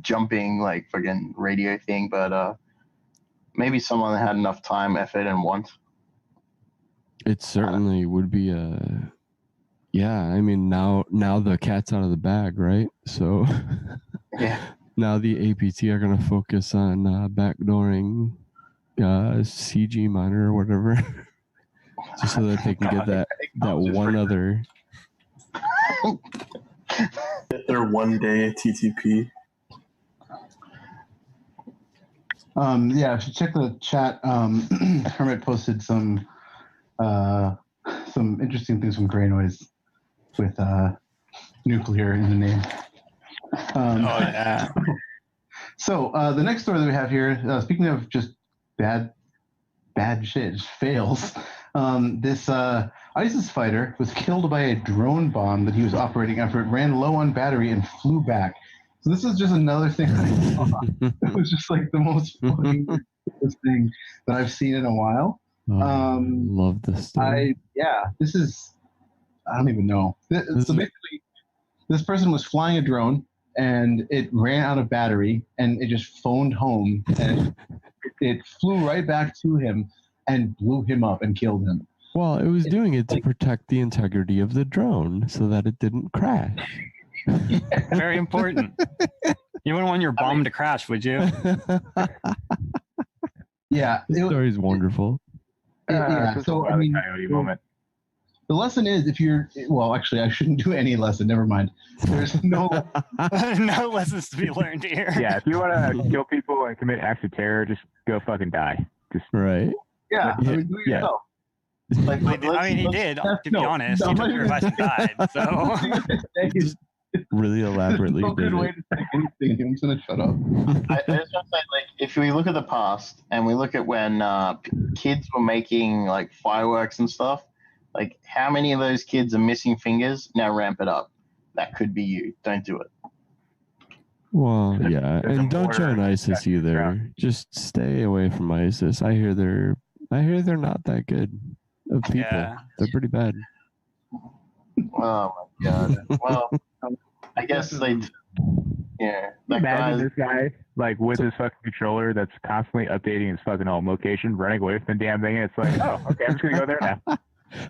H: jumping like fucking radio thing, but maybe someone had enough time, effort, and want.
A: It certainly would be yeah. I mean, now the cat's out of the bag, right? So
H: yeah.
A: Now the APT are going to focus on backdooring CG miner or whatever, just so that they can get that one other.
I: Get their one day TTP.
D: Yeah, if you check the chat, Hermit posted some interesting things from Grey Noise with nuclear in the name.
C: Oh yeah.
D: So the next story that we have here, speaking of just bad shit, just fails. This ISIS fighter was killed by a drone bomb that he was operating after it ran low on battery and flew back. So this is just another thing that I saw. It was just like the most fucking ridiculous thing that I've seen in a while.
A: Love this story.
D: This is, I don't even know. So basically, this person was flying a drone and it ran out of battery and it just phoned home and it flew right back to him and blew him up and killed him.
A: Well, it was doing it to protect the integrity of the drone so that it didn't crash.
C: Very important. You wouldn't want your bomb to crash, would you?
D: Yeah.
A: The story's wonderful.
D: So, I mean,
F: coyote moment.
D: The lesson is actually, I shouldn't do any lesson. Never mind. There's no
C: no lessons to be learned here.
F: Yeah, if you want to kill people and commit acts of terror, just go fucking die. Just
A: right.
D: Yeah, I mean, do it yourself.
C: He did. To be honest, he took your advice and died. So
A: really elaborately.
D: No good way to say anything. I'm just gonna shut up.
H: I just want to say, like, if we look at the past and we look at when kids were making like fireworks and stuff, like how many of those kids are missing fingers? Now ramp it up. That could be you. Don't do it.
A: Well, yeah, and don't join ISIS either. Just stay away from ISIS. I hear they're not that good of people. Yeah. They're pretty bad.
H: Oh my god. Well, I guess they. Yeah.
F: Imagine this guy like with his fucking controller that's constantly updating his fucking home location, running away from the damn thing, and it's like, oh, okay, I'm just gonna go there now.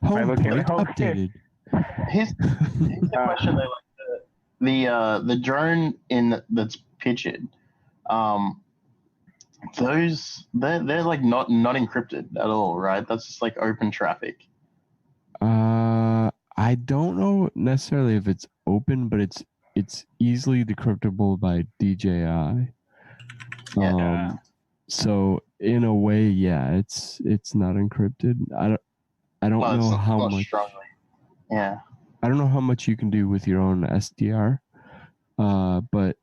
A: Updated.
H: Here's the question though, like the drone that's pictured, those they're like not encrypted at all, right? That's just like open traffic.
A: I don't know necessarily if it's open, but it's easily decryptable by DJI.
H: Yeah.
A: So in a way, yeah, it's not encrypted. I don't know how much.
H: Yeah.
A: I don't know how much you can do with your own SDR, but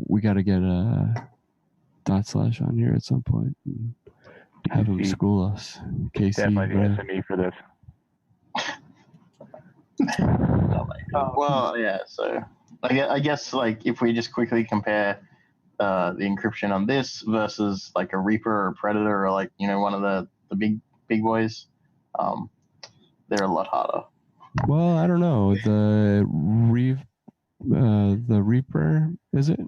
A: we got to get a / on here at some point and have him school us. Casey,
F: definitely the SME for this.
H: Well, yeah. So I guess like if we just quickly compare the encryption on this versus like a Reaper or a Predator or like one of the big boys, they're a lot harder.
A: Well, I don't know. The Reaper, is it?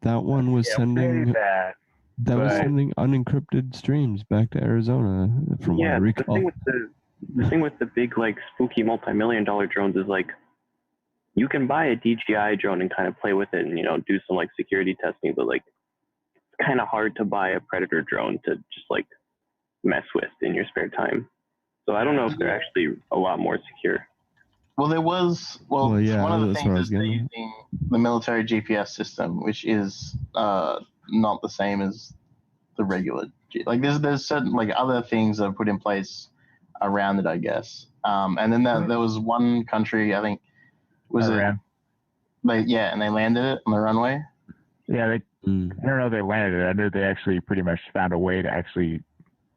A: That one was sending sending unencrypted streams back to Arizona from what I recall.
E: The thing with the big like spooky multi-million-dollar drones is like you can buy a DJI drone and kind of play with it and do some like security testing, but like kind of hard to buy a Predator drone to just like mess with in your spare time. So I don't know if they're actually a lot more secure.
H: Well, there was. Well,
A: yeah,
H: one of the
A: that's what I
H: things
A: was
H: is they're
A: getting at.
H: using the military GPS system, which is not the same as the regular. Like there's certain like other things that are put in place around it, I guess. And then there was one country, I think, was
F: Iran.
H: and they landed it on the runway.
F: Yeah, I don't know if they landed it. I know they actually pretty much found a way to actually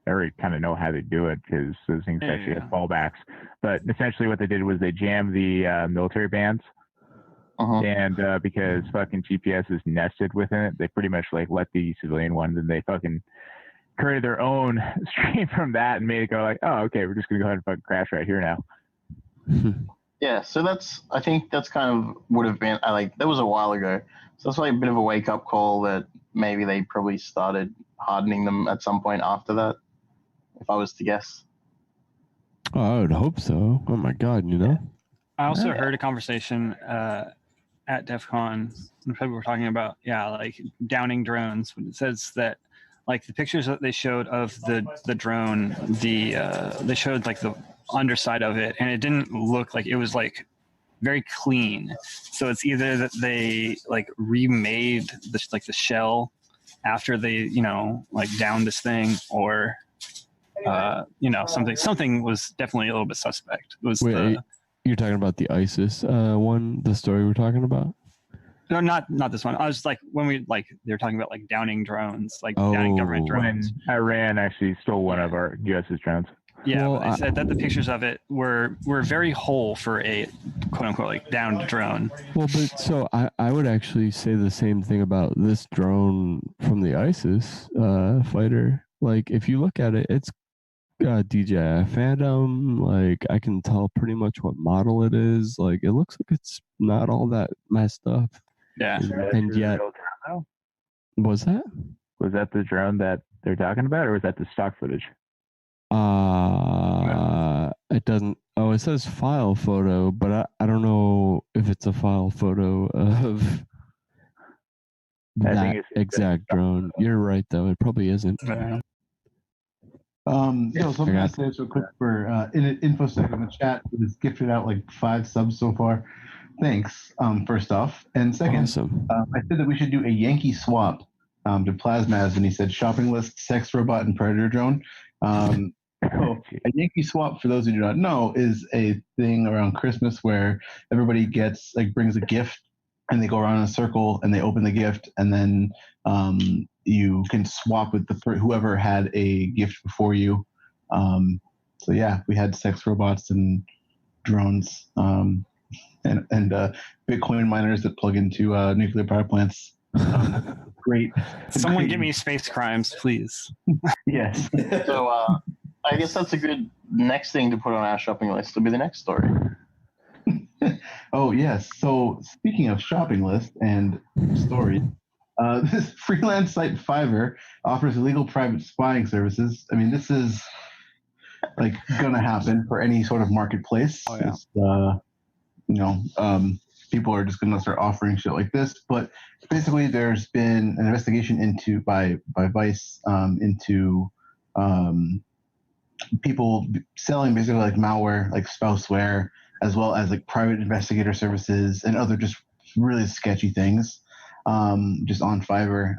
F: already kind of know how to do it because those things actually have fallbacks. But essentially what they did was they jammed the military bands. And because fucking GPS is nested within it, they pretty much like let the civilian ones, and they fucking created their own stream from that and made it go like, oh, okay, we're just going to go ahead and fucking crash right here now.
H: Yeah, so I think that's kind of would have been, that was a while ago. So that's like a bit of a wake up call that maybe they probably started hardening them at some point after that, if I was to guess.
A: Oh, I would hope so. Oh my God, you know?
C: I also heard a conversation at DEF CON when people were talking about, like downing drones. When it says that, like the pictures that they showed of the drone, they showed like the underside of it, and it didn't look like it was like very clean. So it's either that they like remade the shell after they like downed this thing, or something was definitely a little bit suspect. It was
A: you're talking about the ISIS one, the story we're talking about?
C: No, not this one. I was like, when they were talking about like downing drones, like downing government drones.
F: When Iran actually stole one of our US's drones.
C: Yeah, well, they said that the pictures of it were very whole for a quote unquote like downed drone.
A: Well, but so I would actually say the same thing about this drone from the ISIS fighter. Like if you look at it, it's DJI Phantom. Like I can tell pretty much what model it is. Like it looks like it's not all that messed up.
C: Yeah,
A: and yet, was that
F: the drone that they're talking about, or was that the stock footage?
A: It doesn't. Oh, it says file photo, but I don't know if it's a file photo of that exact drone. You're right, though. It probably isn't.
D: So I'm gonna say this real quick for InfoSec in the chat. It was gifted out like 5 subs so far. Thanks. First off, and second,
A: awesome.
D: I said that we should do a Yankee swap to Plasmaz, and he said shopping list, sex robot, and predator drone. So a Yankee swap, for those who do not know, is a thing around Christmas where everybody brings a gift, and they go around in a circle and they open the gift, and then you can swap with whoever had a gift before you. So yeah, we had sex robots and drones and Bitcoin miners that plug into nuclear power plants. Great.
C: Someone give me space crimes, please.
D: Yes.
H: So I guess that's a good next thing to put on our shopping list. Will be the next story.
D: Oh yes. So speaking of shopping list and stories, this freelance site Fiverr offers illegal private spying services. I mean, this is like gonna happen for any sort of marketplace.
C: Oh, yeah.
D: People are just gonna start offering shit like this. But basically, there's been an investigation by Vice into people selling basically like malware, like spouseware, as well as like private investigator services and other just really sketchy things. Just on Fiverr.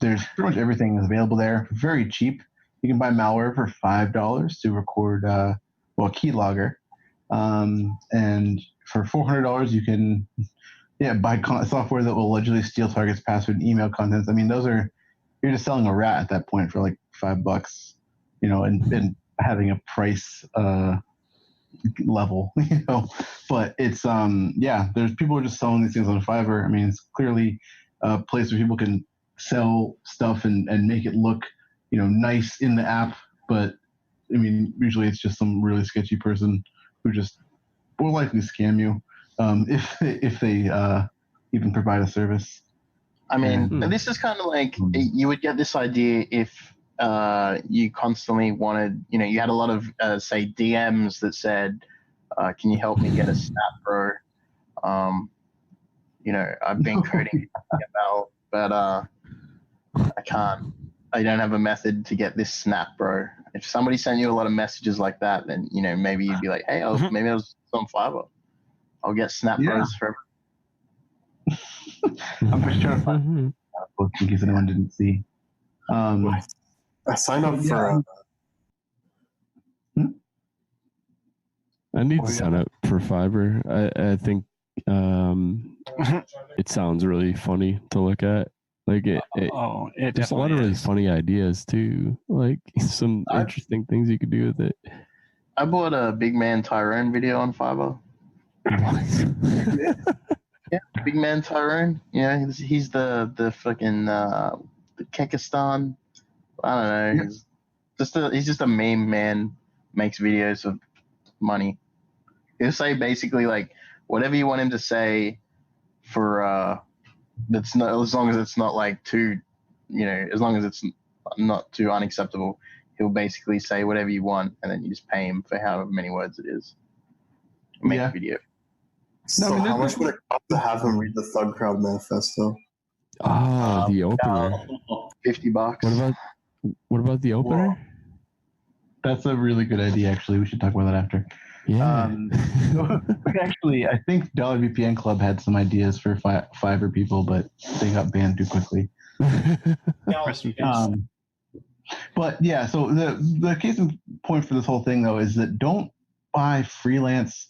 D: There's pretty much everything is available there, very cheap. You can buy malware for $5 to record a keylogger, and for $400 you can buy software that will allegedly steal targets' password and email contents. I mean, you're just selling a rat at that point for like $5, and having a price level, but it's there's people who are just selling these things on Fiverr. I mean, it's clearly a place where people can sell stuff and make it look nice in the app, but I mean usually it's just some really sketchy person who just will likely scam you if they even provide a service.
H: I mean, this is kind of like you would get this idea if you constantly wanted, you had a lot of, say, DMs that said, can you help me get a stat, bro? I've been coding HTML, but I can't. I don't have a method to get this snap, bro. If somebody sent you a lot of messages like that, then maybe you'd be like, hey, maybe I was on Fiverr. I'll get snap bros forever.
D: I'm just trying to find in case anyone didn't see.
I: I signed up for.
A: I need to sign up for Fiverr. I think it sounds really funny to look at. Like it there's a lot of really funny ideas too. Like some interesting things you could do with it.
H: I bought a Big Man Tyrone video on Fiverr. Yeah, Big Man Tyrone. Yeah, he's the fucking the Kekistan. I don't know. He's just a meme man. Makes videos of money. He'll say basically like whatever you want him to say for that's not, as long as it's not like too, as long as it's not too unacceptable. He'll basically say whatever you want, and then you just pay him for however many words it is. Make a video.
I: So how much would it cost to have him read the ThugCrowd manifesto?
A: The opener.
H: $50.
A: What about the opener?
D: Whoa. That's a really good idea. Actually, we should talk about that after.
A: Yeah.
D: Actually, I think $VPN Club had some ideas for Fiverr people, but they got banned too quickly. But yeah, so the case in point for this whole thing though is that don't buy freelance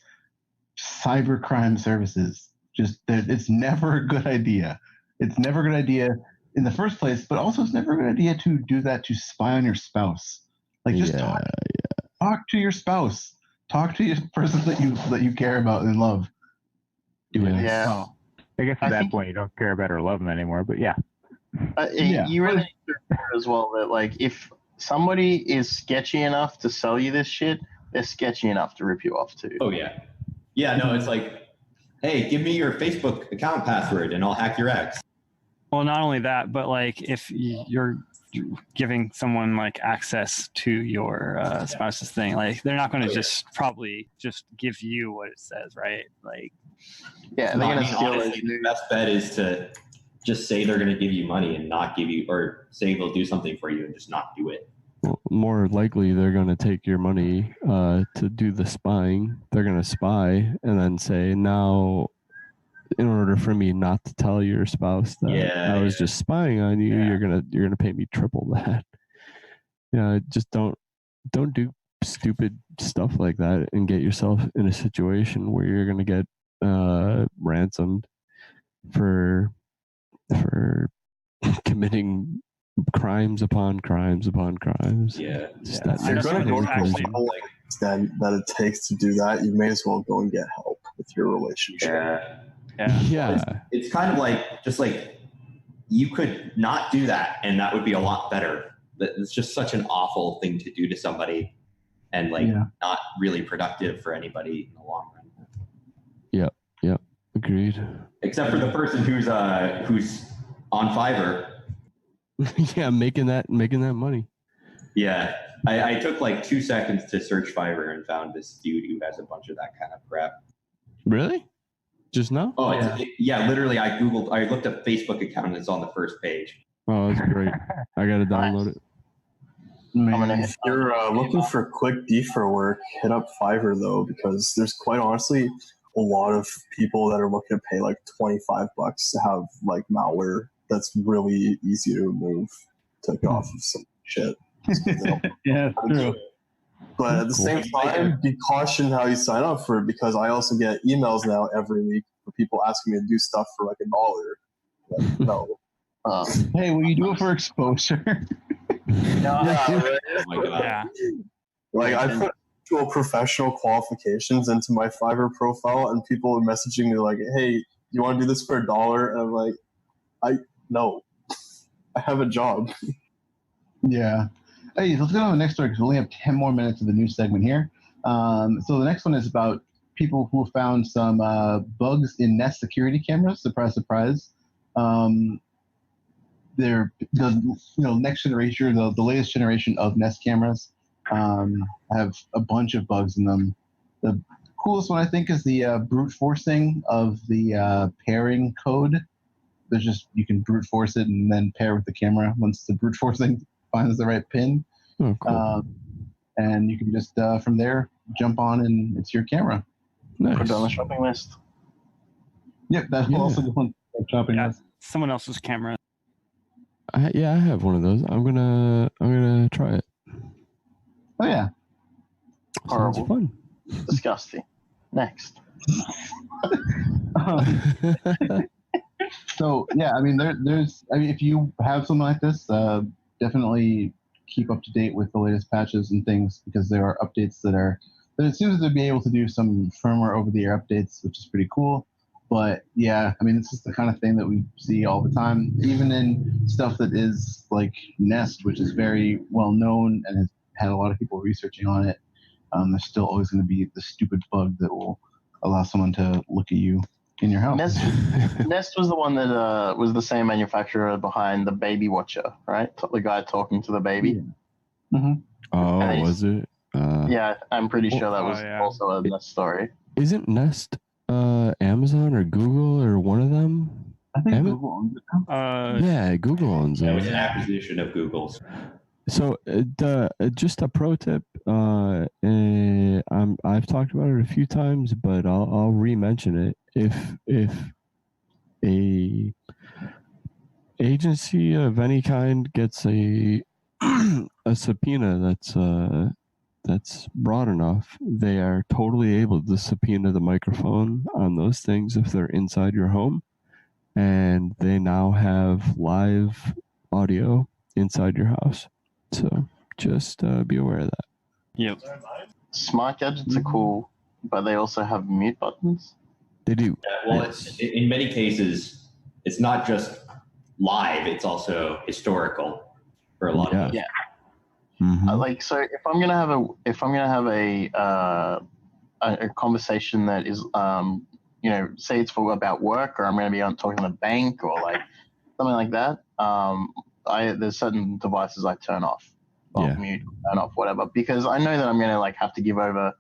D: cybercrime services. Just it's never a good idea. It's never a good idea in the first place, but also it's never a good idea to do that to spy on your spouse. Like just talk to your spouse. Talk to your person that you care about and love.
F: Yeah. I guess at that point you don't care about or love them anymore, but yeah.
H: You really need to remember as well that like if somebody is sketchy enough to sell you this shit, they're sketchy enough to rip you off too.
G: Oh yeah. Yeah, no, it's like, hey, give me your Facebook account password and I'll hack your ex.
C: Well, not only that, but like if you're giving someone like access to your spouse's thing, like they're not going to probably just give you what it says, right? Like,
H: yeah, they're going to steal it.
G: The best bet is to just say they're going to give you money and not give you, or say they'll do something for you and just not do it.
A: Well, more likely, they're going to take your money to do the spying. They're going to spy and then say, now, in order for me not to tell your spouse that I was just spying on you, you're gonna pay me triple that. Just don't do stupid stuff like that and get yourself in a situation where you're gonna get ransomed for committing crimes upon crimes upon crimes.
G: Yeah,
I: if you're gonna go to the extent that it takes to do that, you may as well go and get help with your relationship.
C: Yeah.
G: It's kind of like, just like, you could not do that and that would be a lot better. It's just such an awful thing to do to somebody and not really productive for anybody in the long run.
A: Yep. Agreed.
G: Except for the person who's on Fiverr.
A: Yeah, making that money.
G: Yeah. I took like 2 seconds to search Fiverr and found this dude who has a bunch of that kind of crap.
A: Really? Just now?
G: Oh, yeah. Literally, I looked up Facebook account and it's on the first page.
A: Oh, that's great. I got to download it.
I: If you're looking for quick defer work, hit up Fiverr though, because there's quite honestly a lot of people that are looking to pay like $25 to have like malware that's really easy to remove, take off of some shit.
D: Yeah, true.
I: But at the same time, be cautioned how you sign up for it, because I also get emails now every week for people asking me to do stuff for like $1. Like, no.
D: Hey, will you do it for exposure?
G: Oh my God.
C: Yeah.
I: Like I put actual professional qualifications into my Fiverr profile, and people are messaging me like, "Hey, you want to do this for $1?" And I'm like, no, I have a job.
D: Yeah. Hey, let's go on to the next story because we only have 10 more minutes of the news segment here. So the next one is about people who found some bugs in Nest security cameras. Surprise, surprise. They're the next generation, the latest generation of Nest cameras have a bunch of bugs in them. The coolest one I think is the brute forcing of the pairing code there's just you can brute force it and then pair with the camera once the brute forcing finds the right pin.
A: Oh, cool.
D: And you can just from there jump on and it's your camera.
A: Nice.
H: Put it on the shopping list.
D: Yep, that will also go on the shopping list.
C: Someone else's camera.
A: I have one of those. I'm gonna try it.
D: Oh yeah.
A: Sounds
H: Horrible.
A: fun.
H: Disgusting. Next.
D: So yeah, I mean, there's if you have something like this, definitely keep up to date with the latest patches and things because there are updates that it seems to be able to do some firmware over-the-air updates, which is pretty cool. But yeah, I mean, it's just the kind of thing that we see all the time, even in stuff that is like Nest, which is very well known and has had a lot of people researching on it. There's still always going to be the stupid bug that will allow someone to look at you in your house.
H: Nest was the one that was the same manufacturer behind the Baby Watcher, right? The guy talking to the baby.
D: Yeah. Mm-hmm.
A: Oh, was it?
H: Yeah, I'm pretty sure that was also a Nest story.
A: Isn't Nest Amazon or Google or one of them?
D: I think Google owns it.
A: Yeah, Google owns it.
G: It was an acquisition of Google's.
A: So just a pro tip. I've talked about it a few times, but I'll re-mention it. If a agency of any kind gets a subpoena that's broad enough, they are totally able to subpoena the microphone on those things if they're inside your home, and they now have live audio inside your house. So just be aware of that.
C: Yep.
H: Smart gadgets are cool, but they also have mute buttons.
A: They do.
G: Well, it's, in many cases, it's not just live; it's also historical for a lot of us.
H: Yeah.
A: Mm-hmm.
H: So if I'm gonna have a conversation that is say it's about work, or I'm gonna be talking to the bank or like something like that, there's certain devices I turn off, mute, turn off, whatever, because I know that I'm gonna have to give over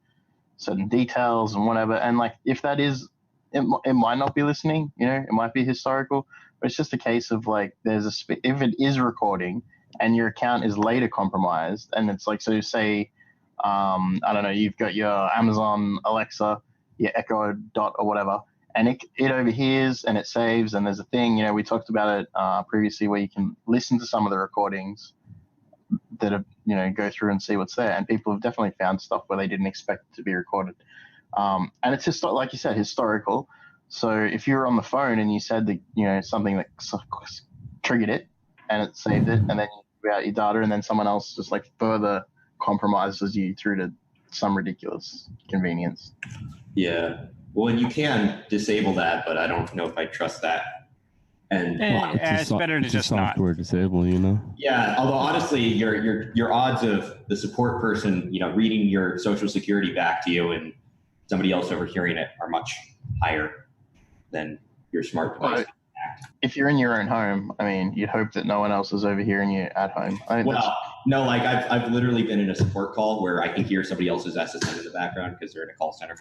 H: certain details and whatever, and if that is, it might not be listening, it might be historical, but it's just a case of if it is recording and your account is later compromised, and it's so say, I don't know, you've got your Amazon Alexa, your Echo Dot or whatever, and it overhears and it saves, and there's a thing, we talked about it previously, where you can listen to some of the recordings that have, go through and see what's there, and people have definitely found stuff where they didn't expect it to be recorded. And it's just like you said, historical. So if you're on the phone and you said that, something that triggered it and it saved it, and then you give out your data, and then someone else just further compromises you through to some ridiculous convenience.
G: Yeah. Well, and you can disable that, but I don't know if I trust that. And
C: it's better to just not
A: software disable,
G: Yeah, although honestly, your odds of the support person, reading your social security back to you and somebody else overhearing it are much higher than your smart device.
H: If you're in your own home, I mean, you'd hope that no one else is overhearing you at home.
G: No, I've literally been in a support call where I can hear somebody else's SSN in the background because they're in a call center.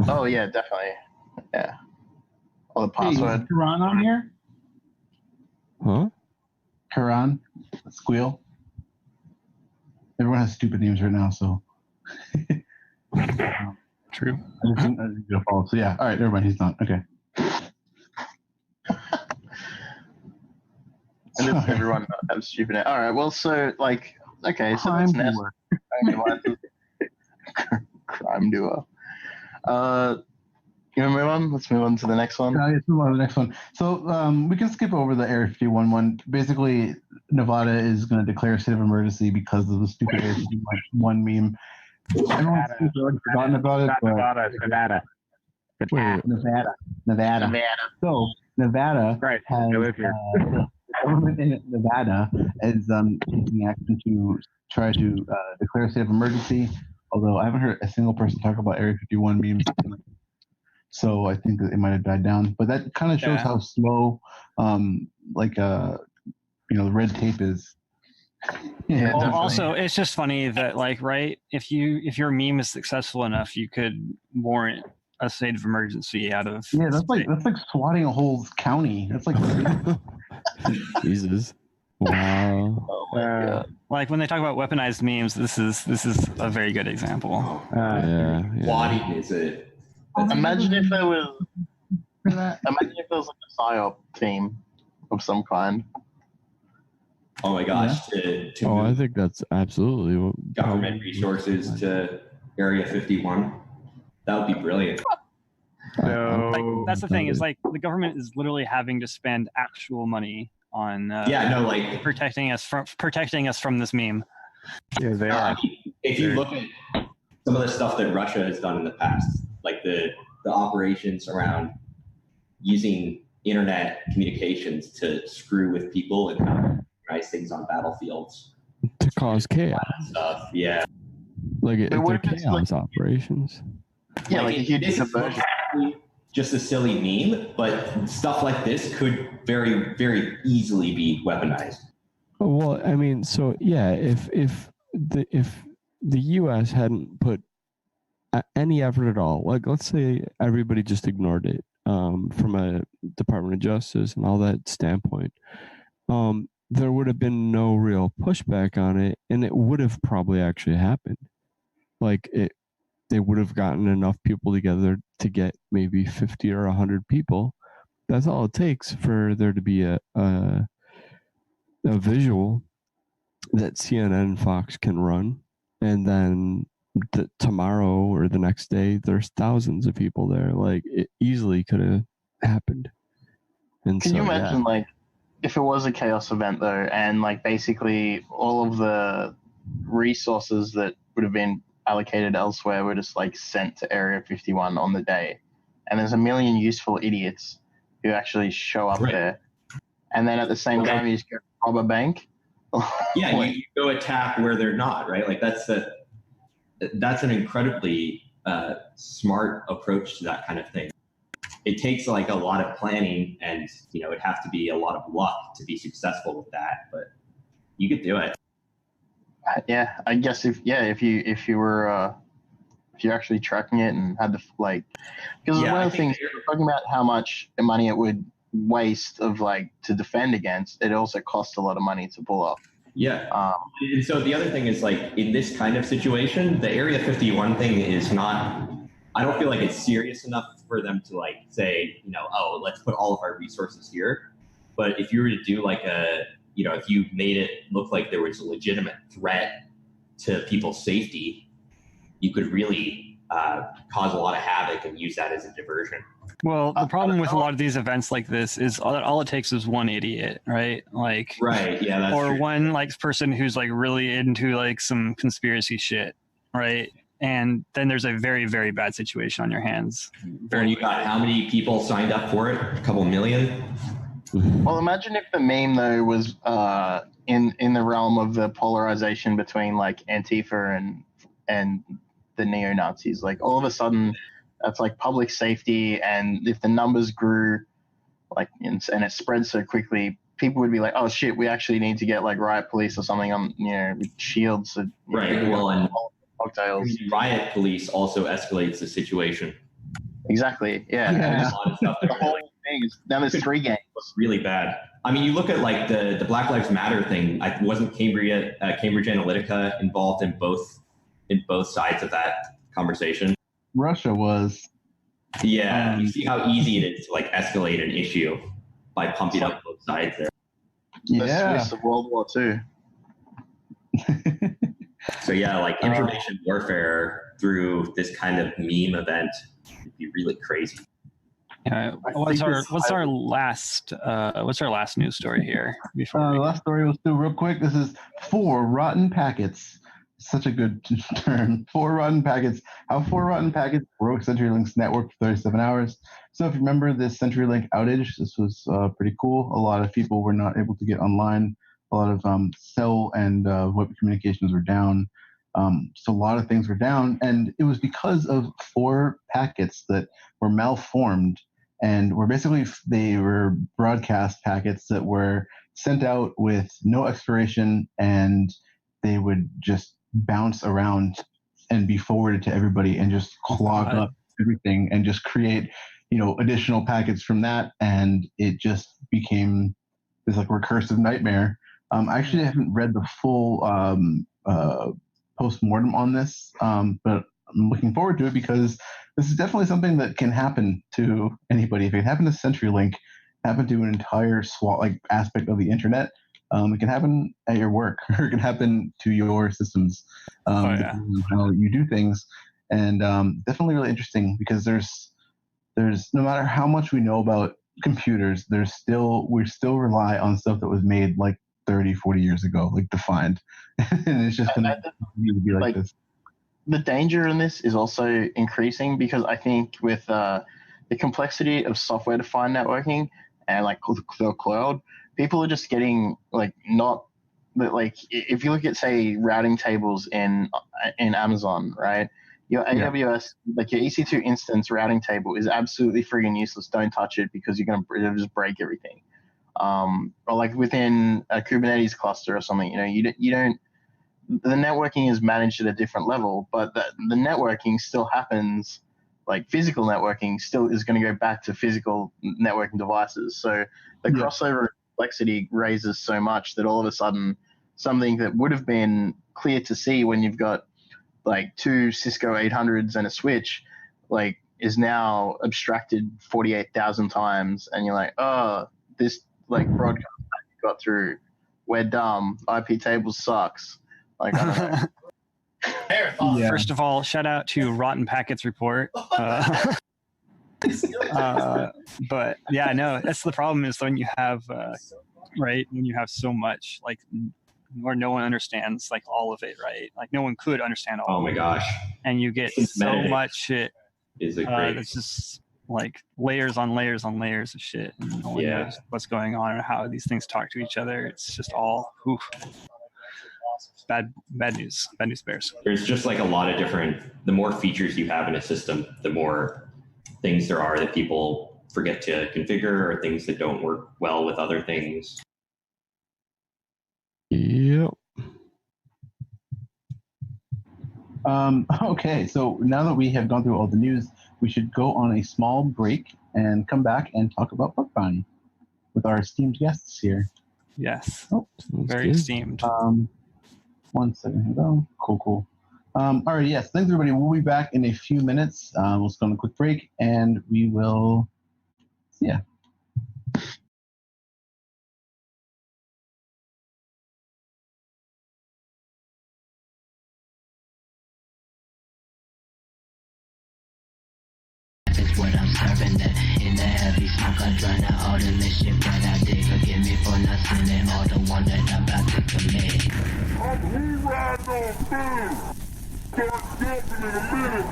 H: Oh yeah, definitely. Yeah. Or the password.
K: Hey, is Karan on here?
A: Huh?
D: Karan, Squeal. Everyone has stupid names right now, so.
C: True.
D: I didn't get a follow. So yeah, all right, never mind. He's not. Okay.
H: And everyone has stupid names. All right. Well, so okay, so that's Nest. Crime duo. You want to move on? Let's move on to the next one.
D: Let's move on to the next one. So we can skip over the Area 51 one. Basically, Nevada is going to declare a state of emergency because of the stupid Area 51 meme. Everyone's already forgotten about it.
F: Nevada.
D: So Nevada has the government in Nevada is taking action to try to declare a state of emergency. Although I haven't heard a single person talk about Area 51 memes, so I think that it might have died down. But that kind of shows how slow, the red tape is.
C: Yeah, well, also, it's just funny that if your meme is successful enough, you could warrant a state of emergency out of.
D: Yeah, that's like swatting a whole county. That's like
A: Jesus. Wow.
H: Oh my god.
C: Like when they talk about weaponized memes, this is a very good example.
A: Yeah.
G: Swatting is it?
H: Imagine if there was like a psyop team of some kind.
G: Oh my gosh! To
A: I
G: move
A: think that's absolutely what
G: government resources to Area 51, that would be brilliant.
C: Like, that's the thing, is like the government is literally having to spend actual money on
G: like
C: protecting us from this meme.
F: Yeah, they are.
G: If you look at some of the stuff that Russia has done in the past, like the operations around using internet communications to screw with people and organize things on battlefields
A: to cause chaos.
G: Stuff, yeah.
A: Like they're chaos operations.
H: Yeah, like a huge
G: diversion. Just a silly meme, but stuff like this could very, very easily be weaponized.
A: Well, I mean, so yeah, if the U.S. hadn't put any effort at all, like let's say everybody just ignored it from a Department of Justice and all that standpoint, there would have been no real pushback on it, and it would have probably actually happened. Like they would have gotten enough people together to get maybe 50 or 100 people. That's all it takes for there to be a visual that CNN and Fox can run, and then tomorrow or the next day there's thousands of people there. Like it easily could have happened. And
H: can you imagine like if it was a chaos event though, and like basically all of the resources that would have been allocated elsewhere were just like sent to Area 51 on the day, and there's a million useful idiots who actually show up there, and then at the same time you just go rob a bank.
G: Yeah, you go attack where they're not, right? Like that's an incredibly smart approach to that kind of thing. It takes like a lot of planning, and it'd have to be a lot of luck to be successful with that, but you could do it.
H: Yeah, I guess if you're actually tracking it and had to because one of the things you're talking about how much money it would waste of to defend against, it also costs a lot of money to pull off.
G: Yeah. And so the other thing is in this kind of situation, the Area 51 thing is not, I don't feel like it's serious enough for them to say, let's put all of our resources here. But if you were to do if you made it look like there was a legitimate threat to people's safety, you could really cause a lot of havoc and use that as a diversion.
C: Well, the problem with a lot of these events like this is all it takes is one idiot, right?
G: Right, yeah, that's
C: or
G: true.
C: One person who's really into some conspiracy shit, right? And then there's a very, very bad situation on your hands.
G: You got how many people signed up for it? A couple million?
H: Well, imagine if the meme though was in the realm of the polarization between Antifa and the neo-Nazis. All of a sudden, that's public safety, and if the numbers grew, and it spread so quickly, people would be like, "Oh shit, we actually need to get riot police or something on with shields."
G: Right. Well, and
H: cocktails.
G: Riot police also escalates the situation.
H: Exactly. Yeah.
G: There's a lot of stuff there.
H: The whole thing is now there's 3 gangs.
G: Really bad. I mean, you look at the Black Lives Matter thing. Wasn't Cambridge Analytica involved in both sides of that conversation?
D: Russia was.
G: Yeah, you see how easy it is to escalate an issue by pumping up both sides there.
H: The Swiss of World War II.
G: So yeah, information warfare through this kind of meme event would be really crazy.
C: What's our last news story here?
D: The last story was still real quick. This is 4 rotten packets. Such a good term. 4 rotten packets. How 4 rotten packets broke CenturyLink's network for 37 hours. So if you remember this CenturyLink outage, this was pretty cool. A lot of people were not able to get online. A lot of cell and web communications were down. So a lot of things were down, and it was because of 4 packets that were malformed, and they were broadcast packets that were sent out with no expiration, and they would just bounce around and be forwarded to everybody and just clog up everything and just create, additional packets from that, and it just became this like recursive nightmare. I actually haven't read the full post-mortem on this, but I'm looking forward to it because this is definitely something that can happen to anybody. If it happened to CenturyLink, happen to an entire aspect of the internet, it can happen at your work, or it can happen to your systems, depending on how you do things. And definitely really interesting because there's no matter how much we know about computers, we still rely on stuff that was made like 30, 40 years ago, like defined. And it's just going to be like this.
H: The danger in this is also increasing because I think with the complexity of software-defined networking and like the cloud, people are just getting if you look at, say, routing tables in Amazon, right? Your AWS, like your EC2 instance routing table is absolutely friggin' useless. Don't touch it because it'll just break everything. Or like within a Kubernetes cluster or something, you don't. The networking is managed at a different level, but the networking still happens. Like physical networking still is going to go back to physical networking devices. So the crossover complexity raises so much that all of a sudden something that would have been clear to see when you've got like two Cisco 800s and a switch, like is now abstracted 48,000 times, and you're like, oh, this like broadcast you got through, we're dumb. IP tables sucks. Like I don't know.
C: First of all, shout out to Rotten Packets Report. But yeah, no, that's the problem is when you have when you have so much like where no one understands like all of it, right? Like no one could understand all.
G: Oh my gosh!
C: And you get so much shit.
G: Is it great?
C: It's just like layers on layers on layers of shit, and no one knows what's going on and how these things talk to each other. It's just all bad news bears.
G: There's just like a lot of different. The more features you have in a system, the more things there are that people forget to configure, or things that don't work well with other things.
D: Yep. Okay, so now that we have gone through all the news, we should go on a small break and come back and talk about Bug Bounty with our esteemed guests here.
C: Yes. Very esteemed.
D: 1 second here, though. Cool. All right, yes. Thanks, everybody. We'll be back in a few minutes. We'll just go on a quick break, and we will see ya.
L: What I'm serving that in the heavy smoke, I drown out all the mischief that I did. Forgive me for not sinning, all the one that I'm about to commit.
B: I'm riding on food. Start jumping in a minute.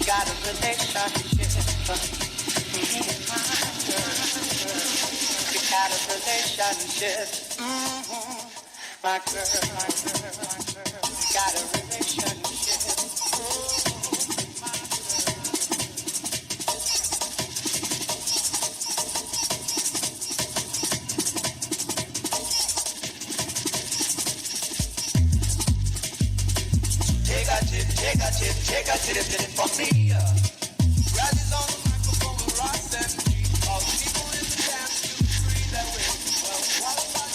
L: got a relationship. We got a relationship. My girl, we got a relationship. Take a tip for me. Rallies on the microphone with Ross and G. All the people in the dance to free their way. Well, what about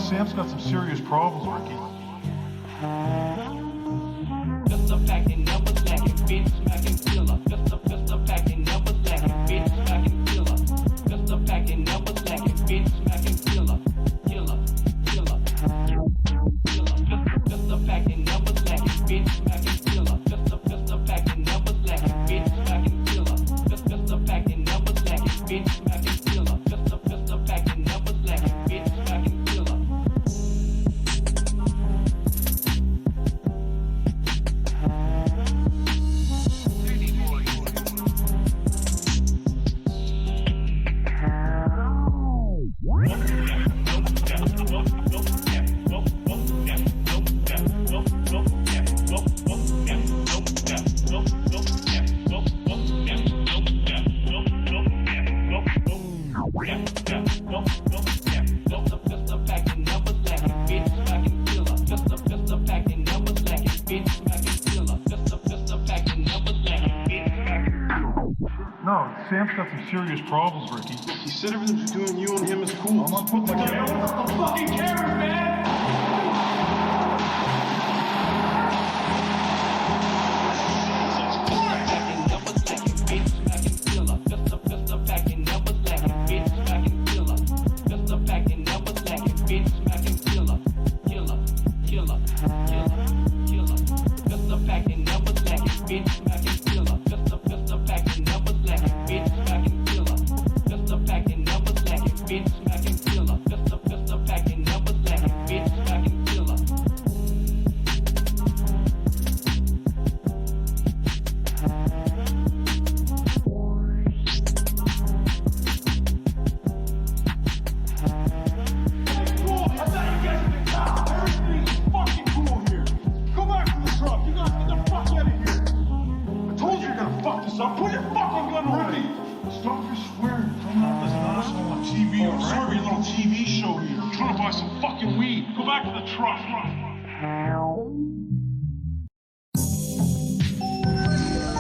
M: Sam's got some serious problems, Ricky.
L: Just a packing, never slacking, bitch smacking killer. Just a packing, never slacking, bitch smacking killer. Just a packing, never slacking, bitch smacking killer. Killer. Just a packing, never slacking, bitch smacking killer. Just a packing, never slacking, bitch smacking killer. Just a packing, never slacking, bitch smacking killer. Just a packing, never slacking, bitch smacking killer.
M: No, Sam's got some serious problems, Ricky. He said everything's between you and him is cool. I'm not putting the fucking cameras, man!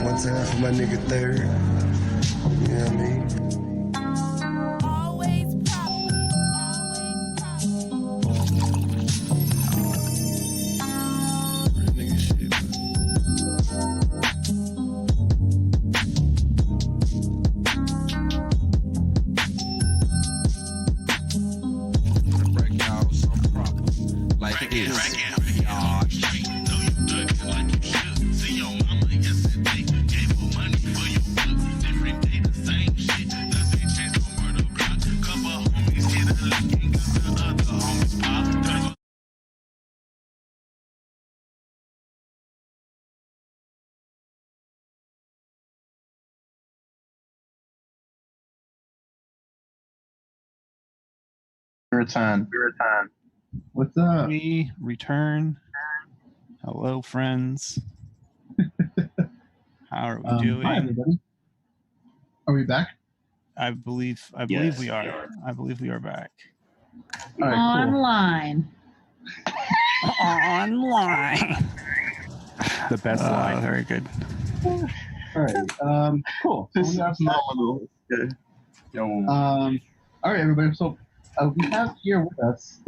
N: One time for my nigga Third. You know what I mean?
O: like this.
H: Return.
D: What's up?
C: We return. Hello, friends. How are we doing?
D: Hi, everybody. Are we back?
C: I believe
G: Yes,
C: we are. I believe we are back.
D: All right, cool.
P: Online.
C: Online. The best line. Very good.
D: All right. Cool. So we are
H: phenomenal.
D: all right, everybody. So we have here with us,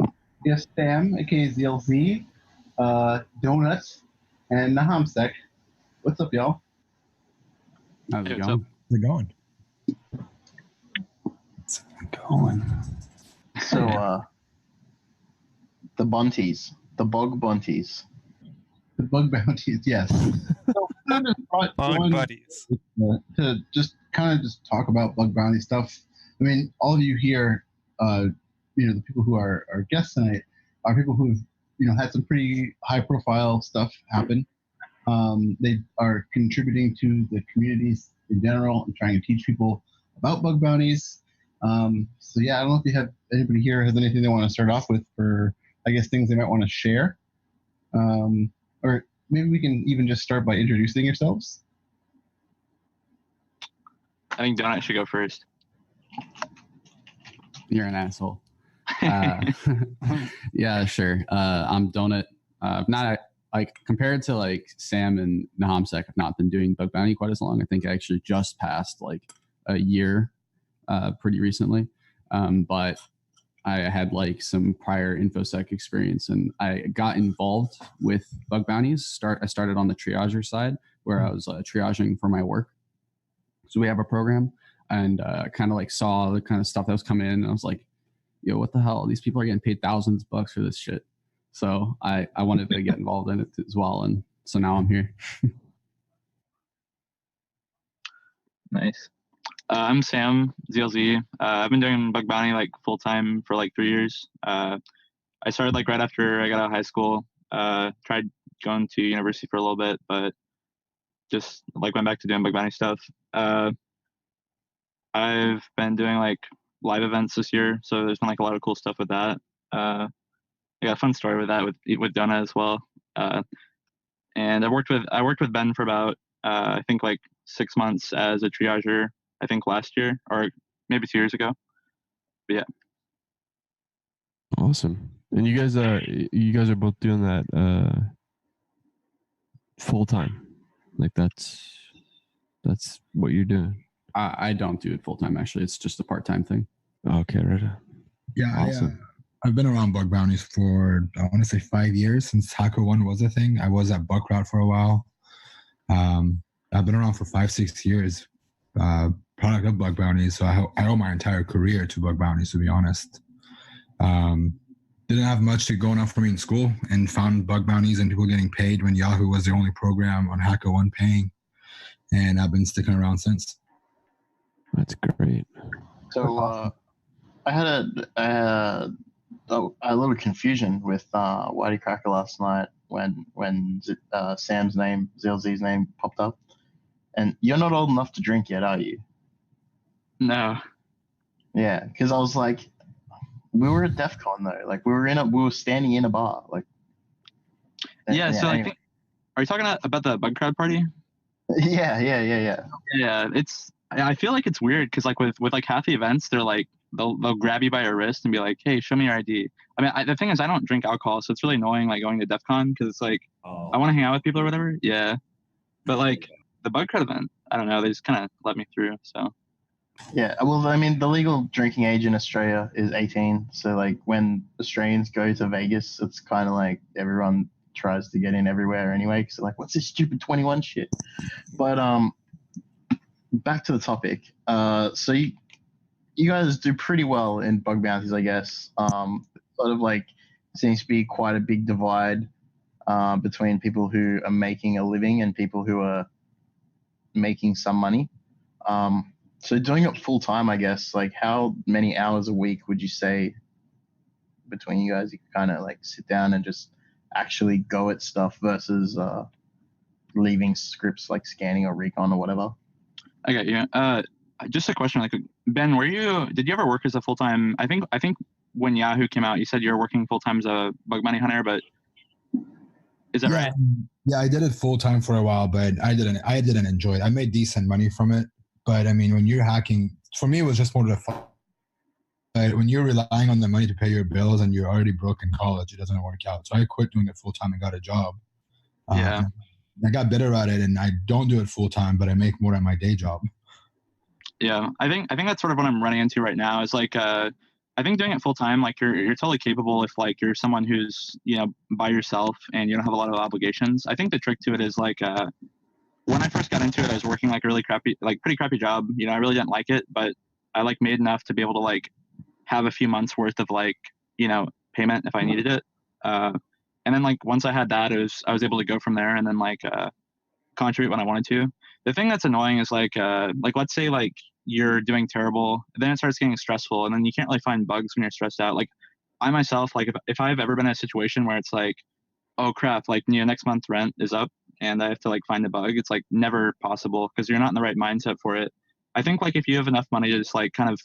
D: we have Sam, aka ZLZ, Donuts, and Nahamsek. What's up, y'all?
C: How's it
Q: How's
C: going?
Q: it going?
H: So, the bunties, the bug bunties.
D: The bug bounties, yes. So,
C: Bug buddies.
D: To just talk about bug bounty stuff. I mean, all of you here, the people who are our guests tonight are people who've, had some pretty high profile stuff happen. They are contributing to the communities in general and trying to teach people about bug bounties. So yeah, I don't know if you have anybody here has anything they want to start off with for, I guess, things they might want to share. Or maybe we can even just start by introducing yourselves.
Q: I think Donut should go first.
R: You're an asshole. Yeah, sure. I'm Donut. Not like compared to like Sam and Nahamsek, I've not been doing bug bounty quite as long. I think I actually just passed like a year pretty recently. But I had like some prior InfoSec experience and I got involved with bug bounties. I started on the triager side where I was triaging for my work. So we have a program and kind of like saw the kind of stuff that was coming in. And I was like, yo, what the hell? These people are getting paid thousands of bucks for this shit. So I wanted to get involved in it as well. And so now I'm here.
Q: Nice. I'm Sam, ZLZ. I've been doing bug bounty like full time for like 3 years. I started like right after I got out of high school. Tried going to university for a little bit, but just like went back to doing bug bounty stuff. I've been doing like live events this year, so there's been like a lot of cool stuff with that. I got a fun story with that with Donna as well. And I worked with Ben for about I think like 6 months as a triager. I think last year or maybe 2 years ago. But yeah.
A: Awesome. And you guys are both doing that full time. Like that's what you're doing.
R: I don't do it full time. Actually, it's just a part time thing.
A: Okay, right.
S: Yeah,
A: awesome.
S: I've been around bug bounties for I want to say 5 years since HackerOne was a thing. I was at ThugCrowd for a while. I've been around for 5-6 years. Product of bug bounties, so I owe my entire career to bug bounties, to be honest. Didn't have much to going on for me in school and found bug bounties and people getting paid when Yahoo was the only program on HackerOne paying, and I've been sticking around since.
A: That's great.
H: So I had a little confusion with Whitey Cracker last night when Sam's name, ZLZ's name popped up. And you're not old enough to drink yet, are you?
Q: No.
H: Yeah, because I was like, we were at DEF CON though. Like we were standing in a bar. Like.
Q: Yeah. So anyway. I think, are you talking about the bug crowd party?
H: Yeah.
Q: Yeah, I feel like it's weird because like with like half the events, they're like they'll grab you by your wrist and be like, hey, show me your ID. I mean, the thing is, I don't drink alcohol, so it's really annoying like going to DEF CON because it's like I want to hang out with people or whatever. Yeah, but like. The bug crowd event, I don't know, they just kind of let me through, so.
H: Yeah, well, I mean, the legal drinking age in Australia is 18, so, like, when Australians go to Vegas, it's kind of like everyone tries to get in everywhere anyway, because they're like, what's this stupid 21 shit? But, back to the topic. So you guys do pretty well in bug bounties, I guess. Sort of like, seems to be quite a big divide between people who are making a living and people who are making some money. So doing it full time, I guess, like how many hours a week would you say between you guys you kind of like sit down and just actually go at stuff versus leaving scripts like scanning or recon or whatever?
Q: I got you. Just a question, like Ben, did you ever work as a full-time? I think when Yahoo came out, you said you were working full-time as a bug bounty hunter, but is that right?
S: Yeah, I did it full time for a while, but I didn't enjoy it. I made decent money from it, but I mean, when you're hacking, for me, it was just more the fun. But when you're relying on the money to pay your bills and you're already broke in college, it doesn't work out. So I quit doing it full time and got a job.
Q: Yeah.
S: I got better at it, and I don't do it full time, but I make more at my day job.
Q: Yeah, I think that's sort of what I'm running into right now. Is like, I think doing it full time, like you're totally capable if like you're someone who's by yourself and you don't have a lot of obligations. I think the trick to it is like, when I first got into it, I was working like pretty crappy job. I really didn't like it, but I like made enough to be able to like have a few months worth of like payment if I needed it. And then like once I had that, I was able to go from there and then like contribute when I wanted to. The thing that's annoying is like let's say like you're doing terrible, then it starts getting stressful, and then you can't really find bugs when you're stressed out. Like I myself, like if I've ever been in a situation where it's like, oh crap, like next month's rent is up and I have to like find a bug, it's like never possible because you're not in the right mindset for it. I think like if you have enough money to just like kind of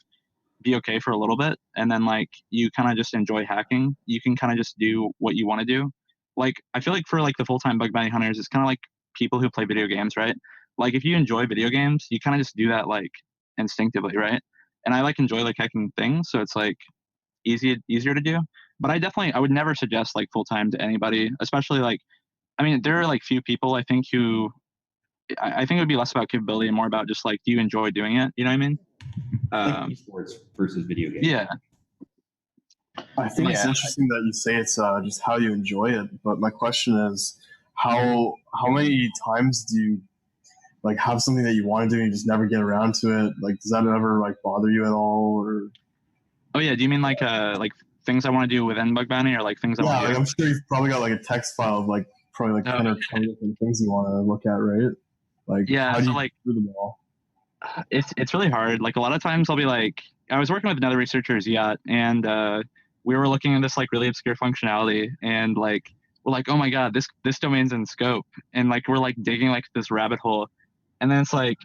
Q: be okay for a little bit and then like you kind of just enjoy hacking, you can kind of just do what you want to do. Like I feel like for like the full-time bug bounty hunters, it's kind of like people who play video games, right? Like if you enjoy video games, you kind of just do that like instinctively, right? And I like enjoy like hacking things, so it's like easier to do. But I would never suggest like full-time to anybody, especially like, I mean, there are like few people I think who I think it would be less about capability and more about just like, do you enjoy doing it? You know what I mean?
G: Like esports versus video games.
Q: Yeah.
I: I think it's interesting that you say it's just how you enjoy it. But my question is, how many times do you like have something that you want to do and you just never get around to it? Like, does that ever like bother you at all? Or
Q: oh yeah, do you mean like things I want to do within bug bounty or like things I want to do?
I: I'm sure you've probably got like a text file of like probably like 10 or 20 different things you want to look at, right? Like,
Q: yeah,
I: how do
Q: so
I: you
Q: like
I: do them all?
Q: It's really hard. Like a lot of times I'll be like, I was working with another researcher, Ziat, and we were looking at this like really obscure functionality, and like we're like, oh my god, this domain's in scope, and like we're like digging like this rabbit hole, and then it's like,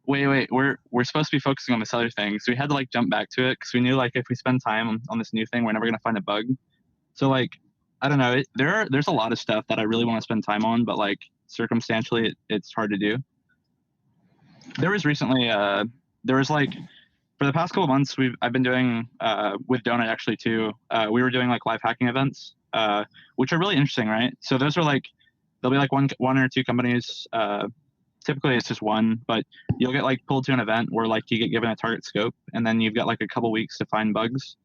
Q: wait, we're supposed to be focusing on this other thing, so we had to like jump back to it because we knew like if we spend time on this new thing, we're never gonna find a bug. So like, I don't know, there's a lot of stuff that I really want to spend time on, but like circumstantially, it's hard to do. There was recently, there was like, for the past couple of months, I've been doing with Donut actually too. We were doing like live hacking events, which are really interesting, right? So those are like, there'll be like one or two companies. Typically it's just one, but you'll get like pulled to an event where like you get given a target scope, and then you've got like a couple weeks to find bugs,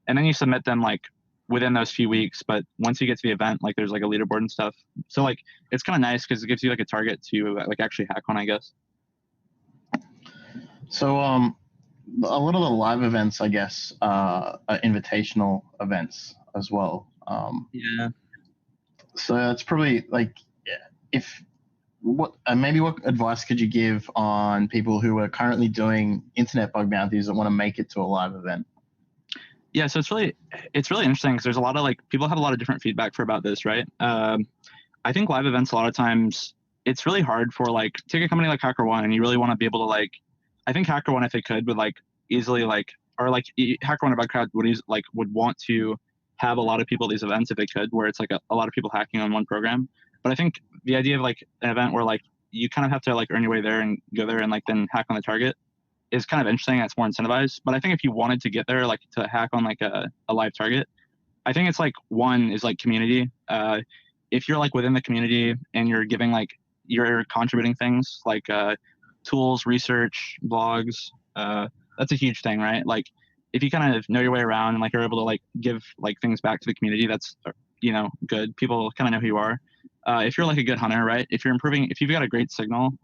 Q: and then you submit them like within those few weeks. But once you get to the event, like there's like a leaderboard and stuff. So like it's kind of nice because it gives you like a target to like actually hack on, I guess.
H: So a lot of the live events, I guess, are invitational events as well.
Q: Yeah.
H: So it's probably like, what advice could you give on people who are currently doing internet bug bounties that want to make it to a live event?
Q: Yeah, so it's really interesting because there's a lot of like people have a lot of different feedback about this, right? I think live events a lot of times it's really hard for like take a company like HackerOne and you really want to be able to like. I think HackerOne, if they could, would like easily like, or like HackerOne or ThugCrowd would want to have a lot of people at these events if they could, where it's like a lot of people hacking on one program. But I think the idea of like an event where like you kind of have to like earn your way there and go there and like then hack on the target is kind of interesting. It's more incentivized. But I think if you wanted to get there, like to hack on like a live target, I think it's like one is like community. If you're like within the community and you're giving like you're contributing things like tools, research, blogs, that's a huge thing, right? Like if you kind of know your way around and like are able to like give like things back to the community, that's good. People kind of know who you are. If you're like a good hunter, right? If you've got a great signal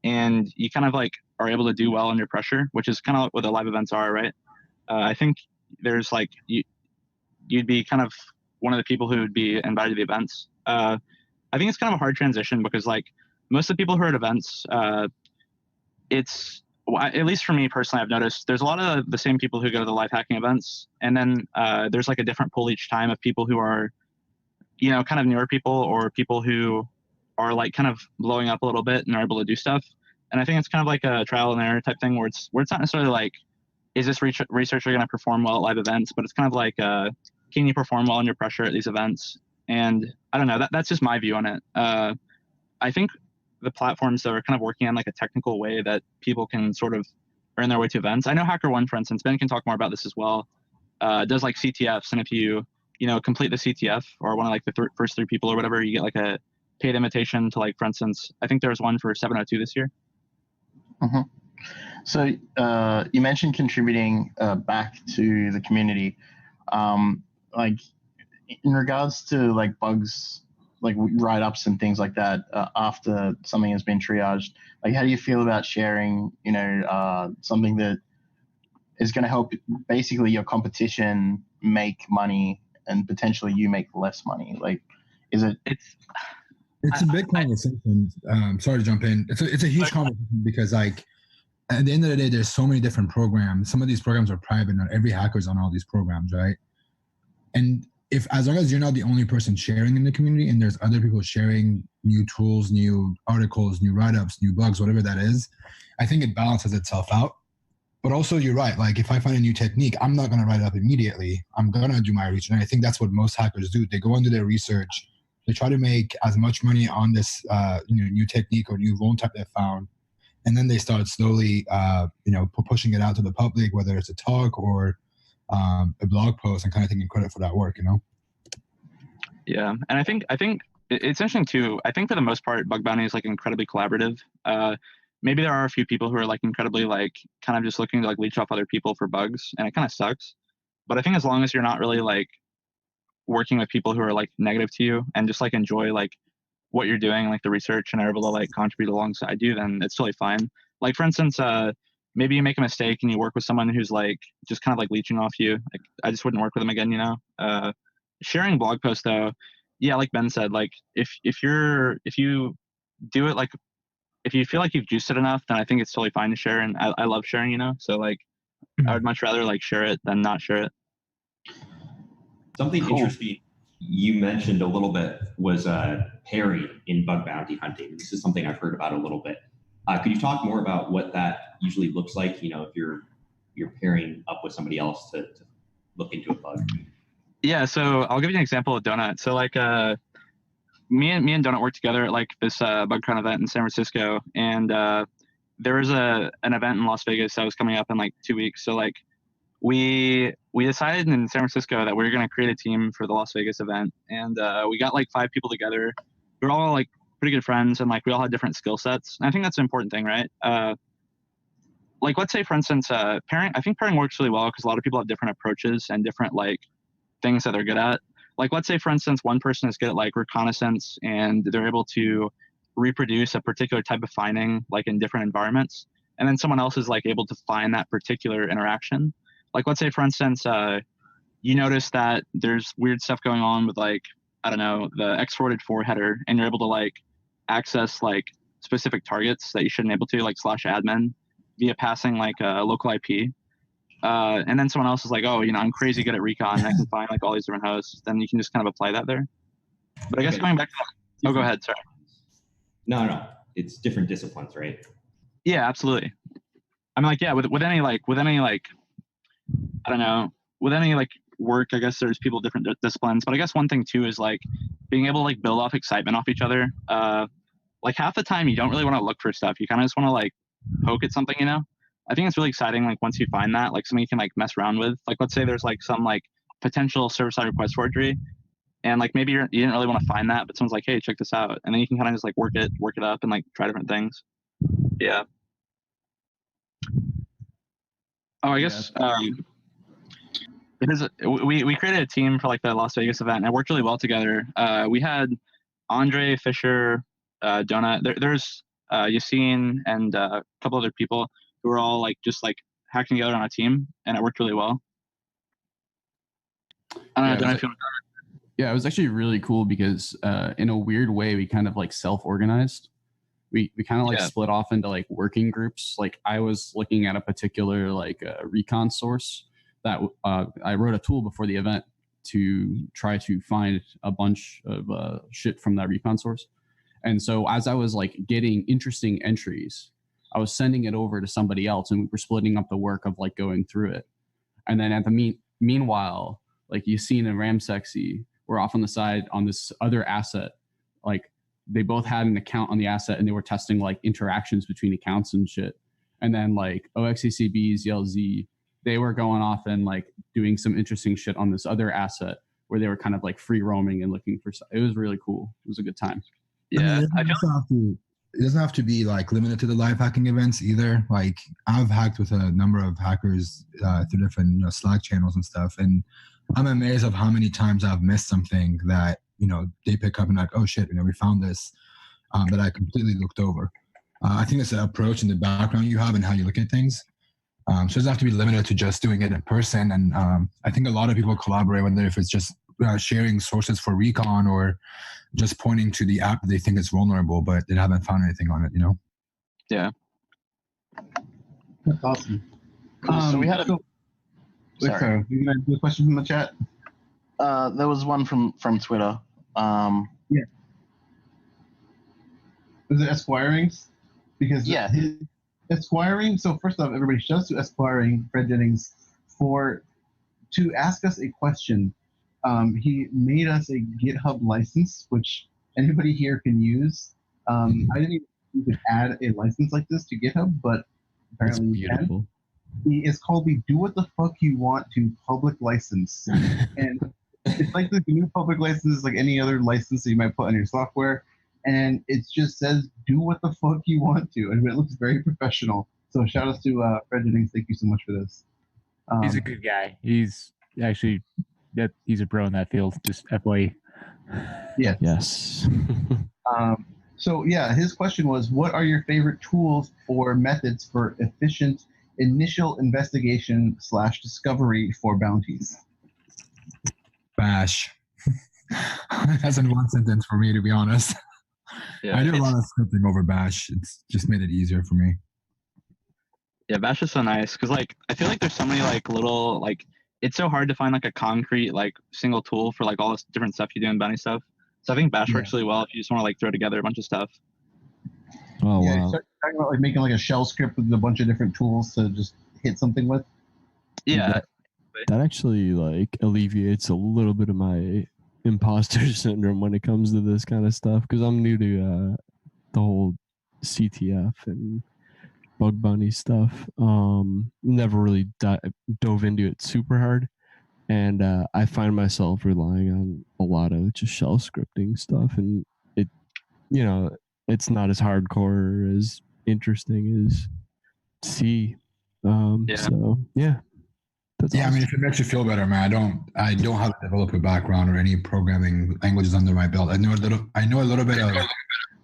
Q: and you kind of like are able to do well under pressure, which is kind of what the live events are, right? I think there's like you'd be kind of one of the people who would be invited to the events. I think it's kind of a hard transition because like most of the people who are at events, at least for me personally, I've noticed there's a lot of the same people who go to the life hacking events, and then there's like a different pool each time of people who are, you know, kind of newer people or people who are like kind of blowing up a little bit and are able to do stuff. And I think it's kind of like a trial and error type thing where it's not necessarily like, is this researcher going to perform well at live events? But it's kind of like, can you perform well under pressure at these events? And I don't know, that's just my view on it. I think the platforms that are kind of working on like a technical way that people can sort of earn their way to events. I know HackerOne, for instance, Ben can talk more about this as well, does like CTFs. And if you complete the CTF or one of like the first 3 people or whatever, you get like a paid invitation to like, for instance, I think there was one for 702 this year.
H: Mm-hmm. So you mentioned contributing back to the community. Like in regards to like bugs, like write-ups and things like that after something has been triaged, like how do you feel about sharing, something that is going to help basically your competition make money and potentially you make less money? Like, is it?
S: It's a big conversation. Sorry to jump in. It's a huge conversation because like at the end of the day, there's so many different programs. Some of these programs are private. Not every hacker's on all these programs, right? And as long as you're not the only person sharing in the community and there's other people sharing new tools, new articles, new write-ups, new bugs, whatever that is, I think it balances itself out. But also you're right. Like if I find a new technique, I'm not going to write it up immediately. I'm going to do my research. And I think that's what most hackers do. They go and do their research. They try to make as much money on this new technique or new vuln type they found. And then they start slowly pushing it out to the public, whether it's a talk or a blog post, and kind of taking credit for that work,
Q: Yeah, and I think it's interesting too. I think for the most part, bug bounty is like incredibly collaborative. Maybe there are a few people who are like incredibly like kind of just looking to like leech off other people for bugs, and it kind of sucks. But I think as long as you're not really like working with people who are like negative to you and just like enjoy like what you're doing, like the research, and are able to like contribute alongside you, then it's totally fine. Like for instance, maybe you make a mistake and you work with someone who's like just kind of like leeching off you. Like I just wouldn't work with them again, Sharing blog posts though, yeah, like Ben said, like if you do it like if you feel like you've juiced it enough, then I think it's totally fine to share. And I love sharing, So like I would much rather like share it than not share it.
G: Something interesting you mentioned a little bit was pairing in bug bounty hunting. This is something I've heard about a little bit. Could you talk more about what that usually looks like? If you're pairing up with somebody else to look into a bug.
Q: Yeah, so I'll give you an example of Donut. So like me and Donut worked together at like this BugCrowd event in San Francisco, and there was an event in Las Vegas that was coming up in like 2 weeks. So like we decided in San Francisco that we were going to create a team for the Las Vegas event, and we got like 5 people together. We were all like pretty good friends, and like we all had different skill sets. And I think that's an important thing, right? Like let's say for instance, pairing. I think pairing works really well because a lot of people have different approaches and different like things that they're good at. Like let's say for instance, one person is good at like reconnaissance and they're able to reproduce a particular type of finding like in different environments, and then someone else is like able to find that particular interaction. Like let's say for instance, you notice that there's weird stuff going on with like, I don't know, the x-forwarded4 header, and you're able to like access like specific targets that you shouldn't able to, like /admin via passing like a local IP. And then someone else is like, oh, I'm crazy good at recon and I can find like all these different hosts. Then you can just kind of apply that there. But I guess going back to that, go ahead, sorry.
G: No, it's different disciplines, right?
Q: Yeah, absolutely. I mean, like, yeah, with any I don't know, with any like work, I guess there's people different disciplines. But I guess one thing too is like being able to like build off excitement off each other. Like half the time you don't really want to look for stuff. You kind of just want to like poke at something, I think it's really exciting. Like once you find that, like something you can like mess around with. Like let's say there's like some like potential server-side request forgery, and like maybe you didn't really want to find that, but someone's like, hey, check this out, and then you can kind of just like work it up and like try different things. Yeah. Oh, I guess it is. We created a team for like the Las Vegas event, and it worked really well together. We had Andre, Fisher, Donut. There's Yassine and a couple other people who were all like just like hacking together on a team, and it worked really well. I don't know if you
R: Yeah, it was actually really cool because in a weird way, we kind of like self-organized. We kind of like split off into like working groups. Like I was looking at a particular like recon source that I wrote a tool before the event to try to find a bunch of shit from that recon source. And so as I was like getting interesting entries, I was sending it over to somebody else, and we were splitting up the work of like going through it. And then at the meanwhile, like you seen in Ramsexy, we're off on the side on this other asset. Like they both had an account on the asset, and they were testing like interactions between accounts and shit. And then like OXCCB's YLZ, they were going off and like doing some interesting shit on this other asset where they were kind of like free roaming and looking for. It was really cool. It was a good time.
S: Yeah, it doesn't have to be like limited to the live hacking events either. Like I've hacked with a number of hackers through different Slack channels and stuff, and I'm amazed of how many times I've missed something that they pick up and like, oh shit, we found this that I completely looked over. I think it's an approach in the background you have and how you look at things. So it doesn't have to be limited to just doing it in person. And I think a lot of people collaborate, whether if it's just sharing sources for recon or just pointing to the app that they think is vulnerable, but they haven't found anything on it,
Q: Yeah.
D: That's awesome.
H: Cool. So we had a...
D: Sorry. You had a question from the chat?
H: There was one from Twitter.
D: Yeah. Was it Esquiring? Because Esquiring. So first off, everybody, shouts to Esquiring, Fred Jennings, to ask us a question. He made us a GitHub license, which anybody here can use. I didn't even know you could add a license like this to GitHub, but apparently you can. It's called the Do What the Fuck You Want to public license. And it's like the new public license, like any other license that you might put on your software. And it just says, do what the fuck you want to. And it looks very professional. So shout out to Fred Jennings. Thank you so much for this.
F: He's a good guy. He's actually, he's a pro in that field, just FYE.
D: Yeah.
A: Yes.
D: So yeah, his question was, what are your favorite tools or methods for efficient initial investigation / discovery for bounties?
S: Bash. That's in one sentence for me, to be honest.
Q: Yeah,
S: I do a lot of scripting over Bash. It's just made it easier for me.
Q: Yeah, Bash is so nice because like I feel like there's so many like little like it's so hard to find like a concrete like single tool for like all this different stuff you do in bounty stuff. So I think Bash works really well if you just want to like throw together a bunch of stuff.
A: Oh
D: yeah,
A: wow!
D: You start talking about like making like a shell script with a bunch of different tools to just hit something with.
Q: Yeah,
A: that actually like alleviates a little bit of my imposter syndrome when it comes to this kind of stuff because I'm new to the whole CTF and bug bounty stuff. Never really dove into it super hard, and I find myself relying on a lot of just shell scripting stuff, and it, it's not as hardcore as interesting as C. So yeah. That's
S: awesome.
A: Awesome.
S: I mean, if it makes you feel better, man, I don't have a developer background or any programming languages under my belt. I know a little bit of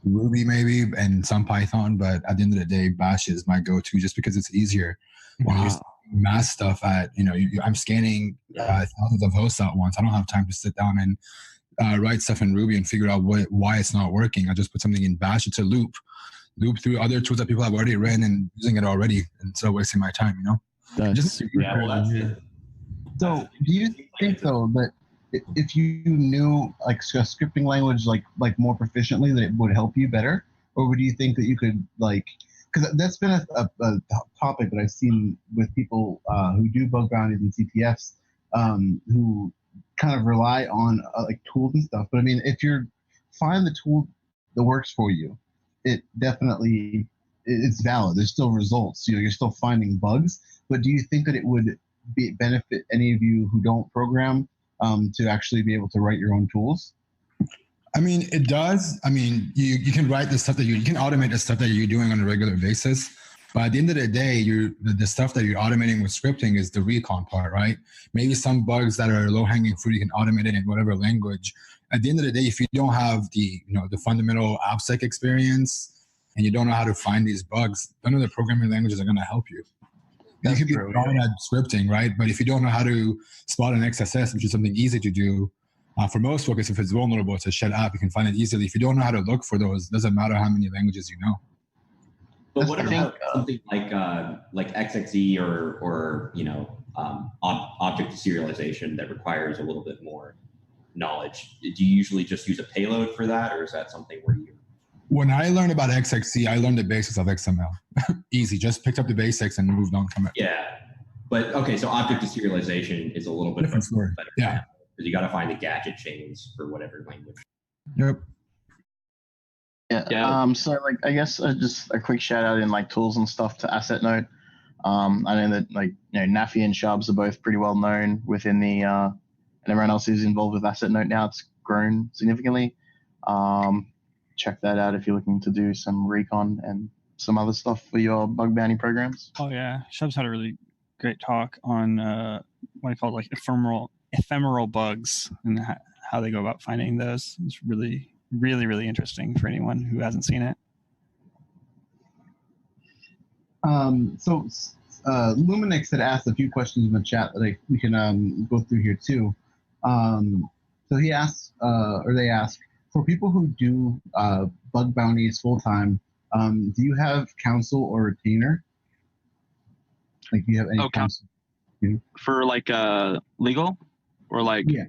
S: Ruby maybe and some Python, but at the end of the day, Bash is my go-to just because it's easier. When you mass stuff at, I'm scanning thousands of hosts at once. I don't have time to sit down and write stuff in Ruby and figure out why it's not working. I just put something in Bash. It's a loop through other tools that people have already written and using it already, and so wasting my time,
A: That's super cool.
D: So, do you think though that if you knew like a scripting language like more proficiently, that it would help you better, or would you think that you could like? Because that's been a topic that I've seen with people who do bug bounties and CTFs, who kind of rely on like tools and stuff. But I mean, if you find the tool that works for you, it definitely it's valid. There's still results. You're still finding bugs. But do you think that it would benefit any of you who don't program to actually be able to write your own tools?
S: I mean, it does. I mean, you can write the stuff that you can automate the stuff that you're doing on a regular basis. But at the end of the day, the stuff that you're automating with scripting is the recon part, right? Maybe some bugs that are low-hanging fruit, you can automate it in whatever language. At the end of the day, if you don't have the fundamental AppSec experience and you don't know how to find these bugs, none of the programming languages are going to help you. You could be strong at scripting, right? But if you don't know how to spot an XSS, which is something easy to do, For most focus, if it's vulnerable, it's a shell app. You can find it easily. If you don't know how to look for those, it doesn't matter how many languages you know.
G: But what about something like XXE or object deserialization that requires a little bit more knowledge? Do you usually just use a payload for that, or is that something where you?
S: When I learned about XXE, I learned the basics of XML. Easy, just picked up the basics and moved on from it.
G: Yeah, but okay, so object deserialization is a little bit
S: different story. Yeah,
G: because you got to find the gadget chains for whatever language.
S: Yep.
H: Yeah. So like, I guess just a quick shout out in like tools and stuff to Asset Note. I know that Nafi and Shabs are both pretty well known within the, and everyone else who's involved with Asset Note now. It's grown significantly. Check that out if you're looking to do some recon and some other stuff for your bug bounty programs.
C: Oh yeah, Shabs had a really great talk on what I call like ephemeral bugs and how they go about finding those. It's really interesting for anyone who hasn't seen it.
D: So Luminix had asked a few questions in the chat that we can go through here too. So he asked, or they asked, for people who do bug bounties full time, do you have counsel or retainer? Like, do you have any counsel?
Q: For like legal, or like?
D: Yeah.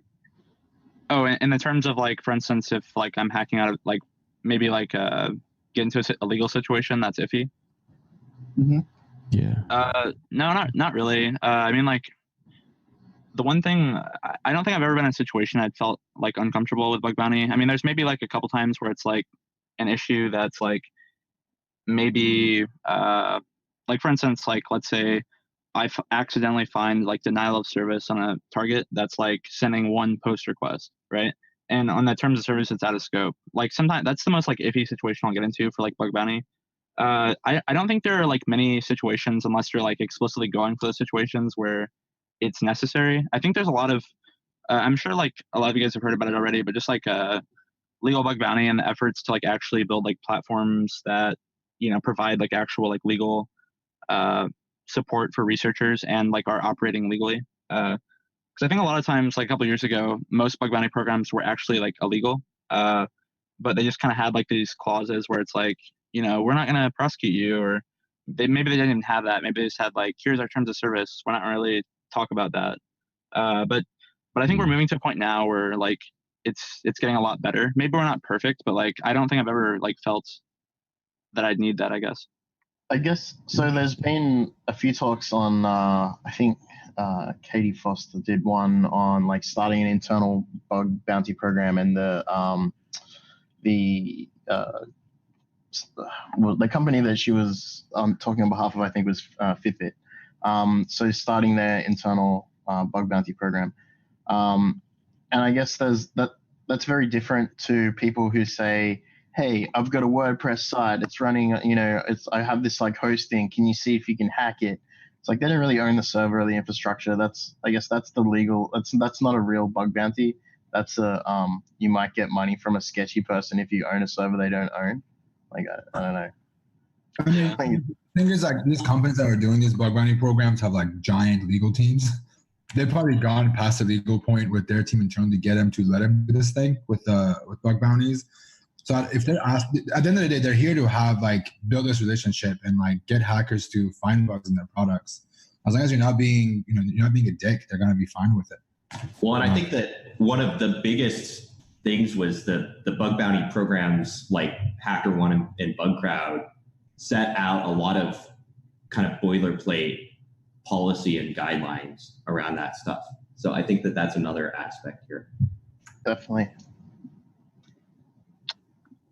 Q: Oh, in the terms of like, for instance, if like I'm hacking out of like maybe like get into a legal situation that's iffy.
D: Mm-hmm.
R: Yeah.
Q: No, not really. I mean, like, the one thing, I don't think I've ever been in a situation I'd felt like uncomfortable with bug bounty. I mean, there's maybe like a couple times where it's like an issue that's like maybe like, for instance, like let's say I accidentally find like denial of service on a target that's like sending one post request, right? And on the terms of service, it's out of scope. Like sometimes that's the most like iffy situation I'll get into for like bug bounty. I don't think there are like many situations, unless you're like explicitly going for those situations, where it's necessary. I think there's a lot of, I'm sure like a lot of you guys have heard about it already, but just like legal bug bounty and the efforts to like actually build like platforms that, provide like actual like legal support for researchers and like are operating legally. Because I think a lot of times, like a couple of years ago, most bug bounty programs were actually like illegal, but they just kind of had like these clauses where it's like, we're not going to prosecute you, or maybe they didn't even have that. Maybe they just had like, here's our terms of service. We're not going to really talk about that. But I think we're moving to a point now where like it's getting a lot better. Maybe we're not perfect, but like I don't think I've ever like felt that I'd need that, I guess.
H: So. There's been a few talks on I think Katie Foster did one on like starting an internal bug bounty program, and the company that she was talking on behalf of, I think, was Fitbit. So starting their internal bug bounty program, and I guess that's very different to people who say, hey, I've got a WordPress site, it's running, I have this like hosting, can you see if you can hack it? It's like they don't really own the server or the infrastructure. I guess that's the legal, that's not a real bug bounty. That's you might get money from a sketchy person if you own a server they don't own. Like, I don't know.
S: I mean, the thing is, like, these companies that are doing these bug bounty programs have like giant legal teams. They've probably gone past the legal point with their team internally to get them to let them do this thing with bug bounties. So if they're asked, at the end of the day, they're here to have like build this relationship and like get hackers to find bugs in their products. As long as you're not being, you're not being a dick, they're gonna be fine with it.
G: Well, and I think that one of the biggest things was the bug bounty programs like HackerOne and ThugCrowd set out a lot of kind of boilerplate policy and guidelines around that stuff. So I think that that's another aspect here.
H: Definitely.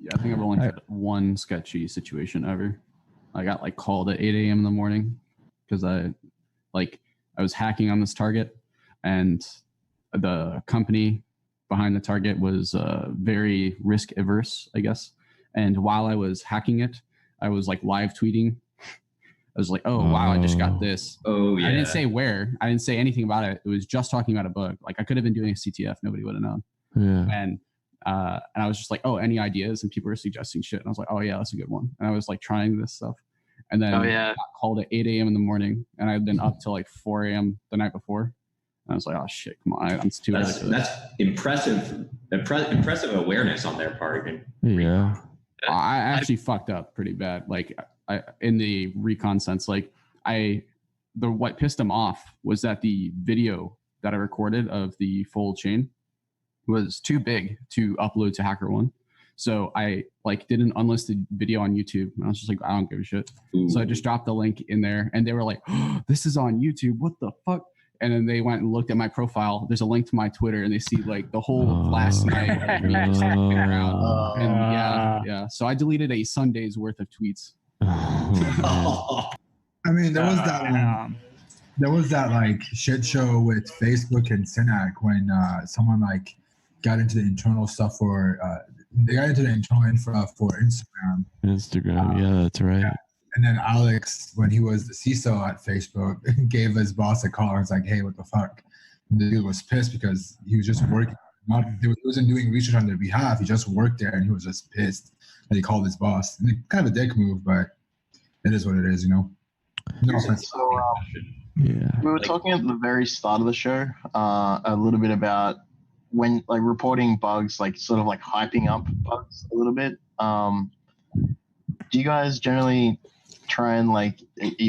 R: Yeah, I think I've only had one sketchy situation ever. I got like called at 8 a.m. in the morning because I was hacking on this target, and the company behind the target was very risk averse, I guess. And while I was hacking it, I was like live tweeting. I was like, oh, wow, I just got this.
G: Oh, yeah.
R: I didn't say where. I didn't say anything about it. It was just talking about a bug. Like I could have been doing a CTF. Nobody would have known.
A: Yeah.
R: And I was just like, oh, any ideas? And people were suggesting shit. And I was like, oh, yeah, that's a good one. And I was like trying this stuff. And then I got called at 8 a.m. in the morning. And I'd been up till like 4 a.m. the night before. I was like, oh shit, come on, I'm too early for
G: That's impressive awareness on their part.
A: Yeah.
R: I actually fucked up pretty bad. Like in the recon sense, like what pissed them off was that the video that I recorded of the full chain was too big to upload to HackerOne. So I like did an unlisted video on YouTube, and I was just like, I don't give a shit.
G: Ooh.
R: So I just dropped the link in there, and they were like, oh, this is on YouTube. What the fuck? And then they went and looked at my profile. There's a link to my Twitter, and they see like the whole of last night. Like, me just fucking around. And yeah. So I deleted a Sunday's worth of tweets.
S: I mean, there was that like shit show with Facebook and Synac when someone like got into the internal stuff for they got into the internal infra for Instagram.
A: Yeah, that's right. Yeah.
S: And then Alex, when he was the CISO at Facebook, gave his boss a call and was like, hey, what the fuck? And the dude was pissed because he was just working. He wasn't doing research on their behalf. He just worked there, and he was just pissed that he called his boss. And kind of a dick move, but it is what it is, you know? No offense.
H: So, we were talking at the very start of the show a little bit about when, like, reporting bugs, like, sort of like hyping up bugs a little bit. Do you guys generally try and, like,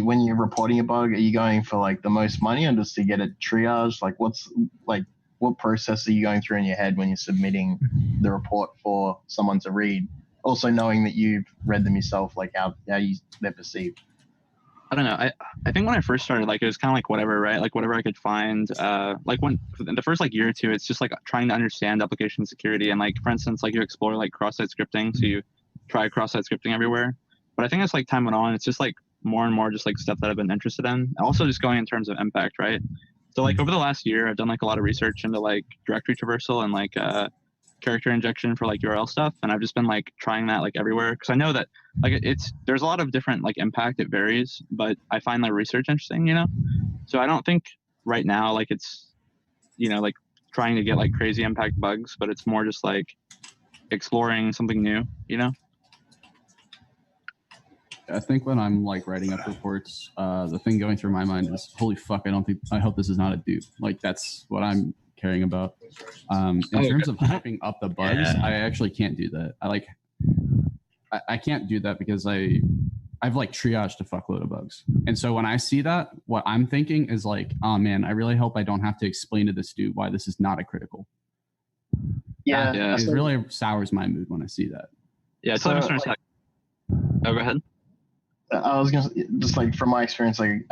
H: when you're reporting a bug, are you going for like the most money or just to get it triaged? Like, what process are you going through in your head when you're submitting the report for someone to read? Also knowing that you've read them yourself, like how they're perceived.
Q: I don't know. I think when I first started, like, it was kind of like whatever, right? Like whatever I could find. Like when the first like year or two, it's just like trying to understand application security. And like, for instance, like you explore like cross-site scripting. So you try cross-site scripting everywhere. But I think as like time went on, it's just like more and more just like stuff that I've been interested in. Also just going in terms of impact, right? So like over the last year, I've done like a lot of research into like directory traversal and like character injection for like URL stuff. And I've just been like trying that like everywhere. Because I know that like there's a lot of different like impact, it varies, but I find like research interesting, you know? So I don't think right now like it's, you know, like trying to get like crazy impact bugs, but it's more just like exploring something new, you know?
R: I think when I'm like writing up reports, the thing going through my mind is, holy fuck, I hope this is not a dupe. Like that's what I'm caring about. In terms of hyping up the bugs, I actually can't do that. I can't do that because I've like triaged a fuckload of bugs. And so when I see that, what I'm thinking is like, oh man, I really hope I don't have to explain to this dude why this is not a critical.
H: Yeah.
R: It really sours my mood when I see that.
Q: Yeah. So, go ahead.
H: I was gonna just like from my experience, like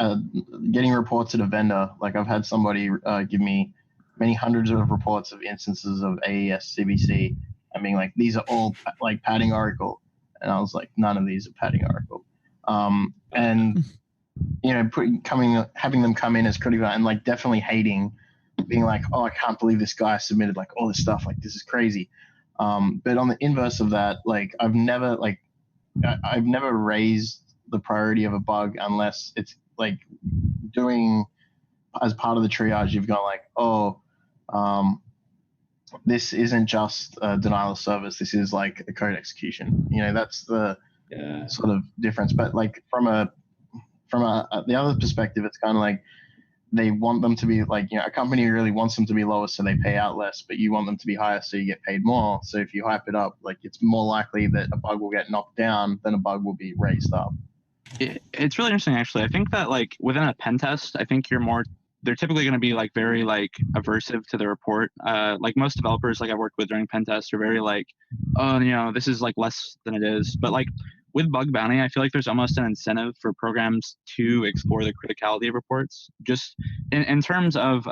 H: getting reports at a vendor. Like I've had somebody give me many hundreds of reports of instances of AES CBC, and being like, these are all like padding Oracle, and I was like, none of these are padding Oracle. And you know, having them come in as critical and like definitely hating, being like, oh, I can't believe this guy submitted like all this stuff, like this is crazy. But on the inverse of that, like I've never raised the priority of a bug unless it's like doing as part of the triage. You've got like, this isn't just a denial of service, this is like a code execution, you know. That's the sort of difference. But like from the other perspective, it's kind of like they want them to be like, you know, a company really wants them to be lower so they pay out less, but you want them to be higher so you get paid more. So if you hype it up, like it's more likely that a bug will get knocked down than a bug will be raised up.
Q: It's really interesting, actually. I think that like within a pen test, I think they're typically going to be like very like aversive to the report. Like most developers like I've worked with during pen tests are very like, oh, you know, this is like less than it is. But like with bug bounty, I feel like there's almost an incentive for programs to explore the criticality of reports, just in terms of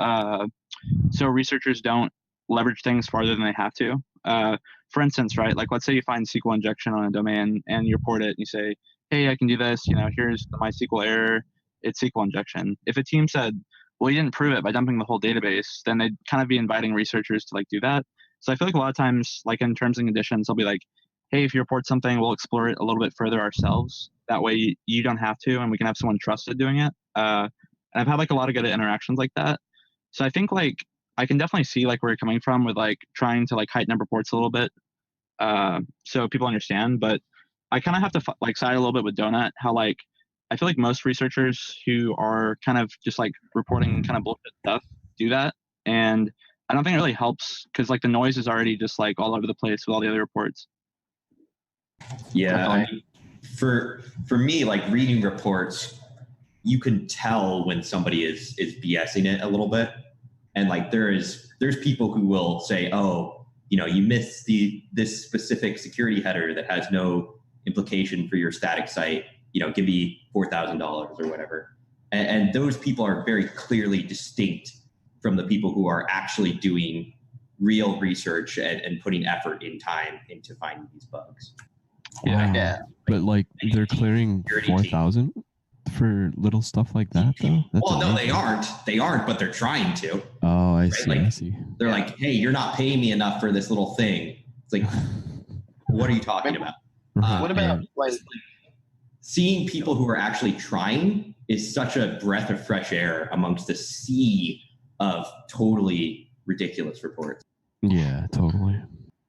Q: so researchers don't leverage things farther than they have to. For instance, right, like let's say you find SQL injection on a domain and you report it and you say, hey, I can do this, you know, here's the MySQL error, it's SQL injection. If a team said, well, you didn't prove it by dumping the whole database, then they'd kind of be inviting researchers to like do that. So I feel like a lot of times, like in terms and conditions, they'll be like, hey, if you report something, we'll explore it a little bit further ourselves. That way you don't have to, and we can have someone trusted doing it. And I've had like a lot of good interactions like that. So I think like I can definitely see like where you're coming from with like trying to like heighten up reports a little bit so people understand. But I kind of have to like side a little bit with Donut, how like I feel like most researchers who are kind of just like reporting kind of bullshit stuff do that. And I don't think it really helps because like the noise is already just like all over the place with all the other reports.
G: Yeah, I mean, for me, like reading reports, you can tell when somebody is BSing it a little bit, and like there's people who will say, oh, you know, you missed this specific security header that has no implication for your static site. You know, give me $4,000 or whatever, and those people are very clearly distinct from the people who are actually doing real research and putting effort in time into finding these bugs.
A: Yeah. But like they're clearing 4,000 for little stuff like that, though. That's
G: well, no,
A: amazing.
G: they aren't, but they're trying to.
A: Oh, I
G: right?
A: see.
G: Like,
A: I see.
G: They're like, hey, you're not paying me enough for this little thing. It's like, what are you talking about?
H: What about like
G: seeing people who are actually trying is such a breath of fresh air amongst a sea of totally ridiculous reports.
A: Yeah, totally.